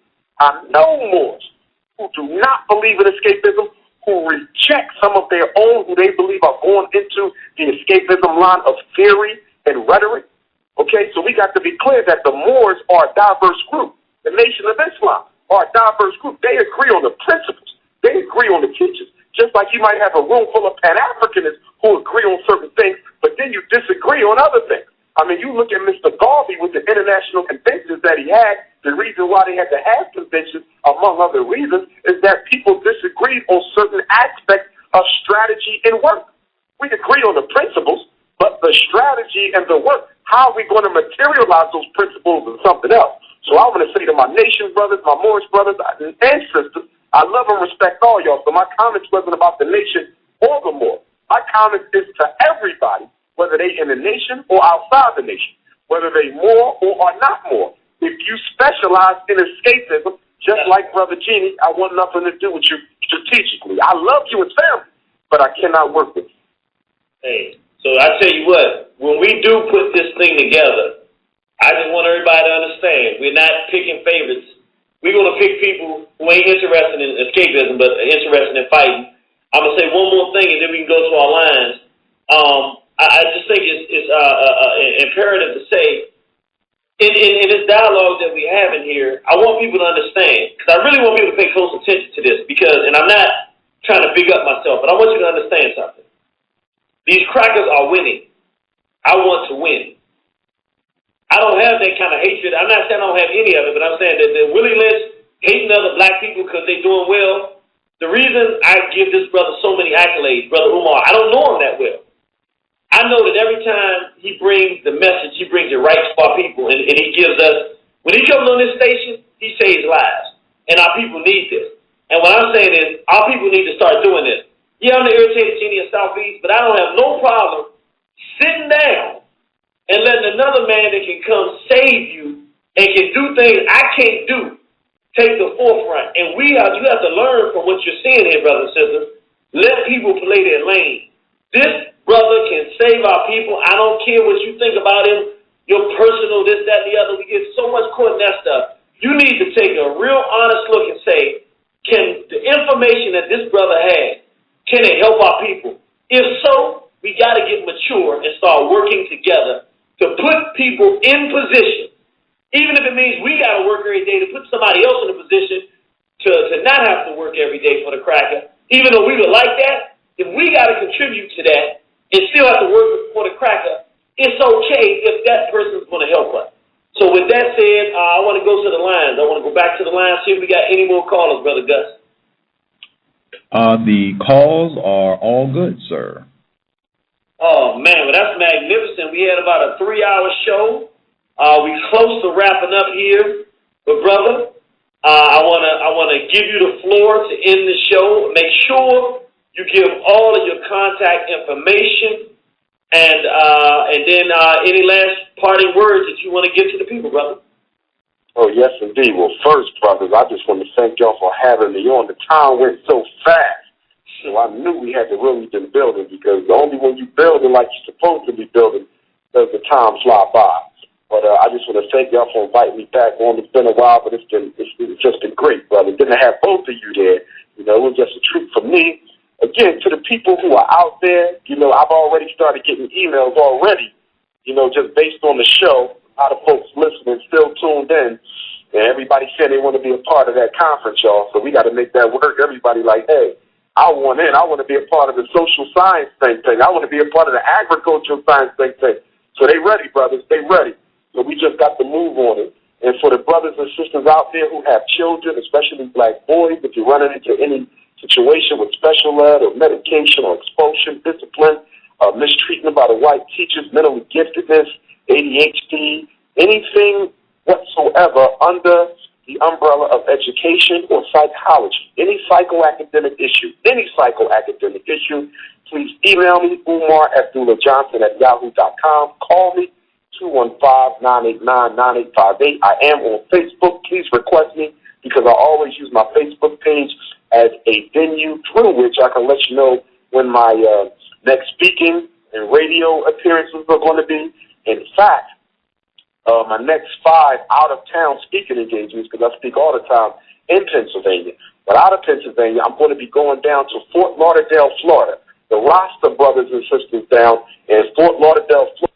who do not believe in escapism, who reject some of their own who they believe are going into the escapism line of theory and rhetoric. Okay, so we got to be clear that the Moors are a diverse group. The Nation of Islam are a diverse group. They agree on the principles. They agree on the teachers. Just like you might have a room full of Pan-Africanists who agree on certain things, but then you disagree on other things. I mean, you look at Mr. Garvey with the international conventions that he had. The reason why they had to have conventions, among other reasons, is that people disagreed on certain aspects of strategy and work. We agree on the principles, but the strategy and the work, how are we going to materialize those principles is something else. So I want to say to my nation brothers, my Moorish brothers and sisters, I love and respect all y'all. So my comments wasn't about the nation or the Moor. My comments is to everybody, whether they in the nation or outside the nation, whether they Moor or are not Moor. If you specialize in escapism, just like Brother Genie, I want nothing to do with you strategically. I love you as family, but I cannot work with you. Hey, so I tell you what, when we do put this thing together, I just want everybody to understand, we're not picking favorites. We're going to pick people who ain't interested in escapism, but are interested in fighting. I'm going to say one more thing, and then we can go to our lines. I just think it's imperative to say, in this dialogue that we're having here, I want people to understand, because I really want people to pay close attention to this, and I'm not trying to big up myself, but I want you to understand something. These crackers are winning. I want to win. I don't have that kind of hatred. I'm not saying I don't have any of it, but I'm saying that Willie Lynch hating other black people because they're doing well. The reason I give this brother so many accolades, Brother Umar, I don't know him that well. I know that every time he brings the message, he brings it right to our people, and he gives us, when he comes on this station, he saves lives, and our people need this. And what I'm saying is, our people need to start doing this. Yeah, I'm the Irritated Genie of Soufeese, but I don't have no problem sitting down and letting another man that can come save you and can do things I can't do take the forefront. And you have to learn from what you're seeing here, brothers and sisters. Let people play their lane. This brother can save our people. I don't care what you think about him, your personal this, that, and the other. We get so much caught in that stuff. You need to take a real honest look and say, can the information that this brother has, can it help our people? If so, we got to get mature and start working together to put people in position, even if it means we got to work every day to put somebody else in a position to not have to work every day for the cracker. Even though we would like that, if we got to contribute to that and still have to work for the cracker, it's okay if that person's going to help us. So with that said, I want to go to the lines. I want to go back to the lines, see if we got any more callers, Brother Gus. The calls are all good, sir. Oh, man, well, that's magnificent. We had about a 3-hour show. We close to wrapping up here. But, brother, I wanna give you the floor to end the show. Make sure you give all of your contact information, and then any last parting words that you want to give to the people, brother. Oh, yes, indeed. Well, first, brothers, I just want to thank y'all for having me on. The time went so fast, so I knew we had to really been building, because only when you building like you're supposed to be building does the time fly by. But I just want to thank y'all for inviting me back on. It's been a while, but it's just been great, brother. Didn't have both of you there. You know, it was just a treat for me. Again, to the people who are out there, you know, I've already started getting emails already, you know, just based on the show. A lot of folks listening, still tuned in, and everybody said they want to be a part of that conference, y'all. So we got to make that work. Everybody like, hey, I want in. I want to be a part of the social science thing. I want to be a part of the agricultural science thing. So they ready, brothers. They ready. So we just got to move on it. And for the brothers and sisters out there who have children, especially black boys, if you're running into any situation with special ed or medication or expulsion, discipline, mistreatment by the white teachers, mental giftedness, ADHD, anything whatsoever under the umbrella of education or psychology, any psychoacademic issue, please email me, Umar Abdullah Johnson at yahoo.com. Call me, 215-989-9858. I am on Facebook. Please request me, because I always use my Facebook page as a venue through which I can let you know when my next speaking and radio appearances are going to be. In fact, my next 5 out-of-town speaking engagements, because I speak all the time in Pennsylvania. But out of Pennsylvania, I'm going to be going down to Fort Lauderdale, Florida. The roster brothers and sisters down in Fort Lauderdale, Florida.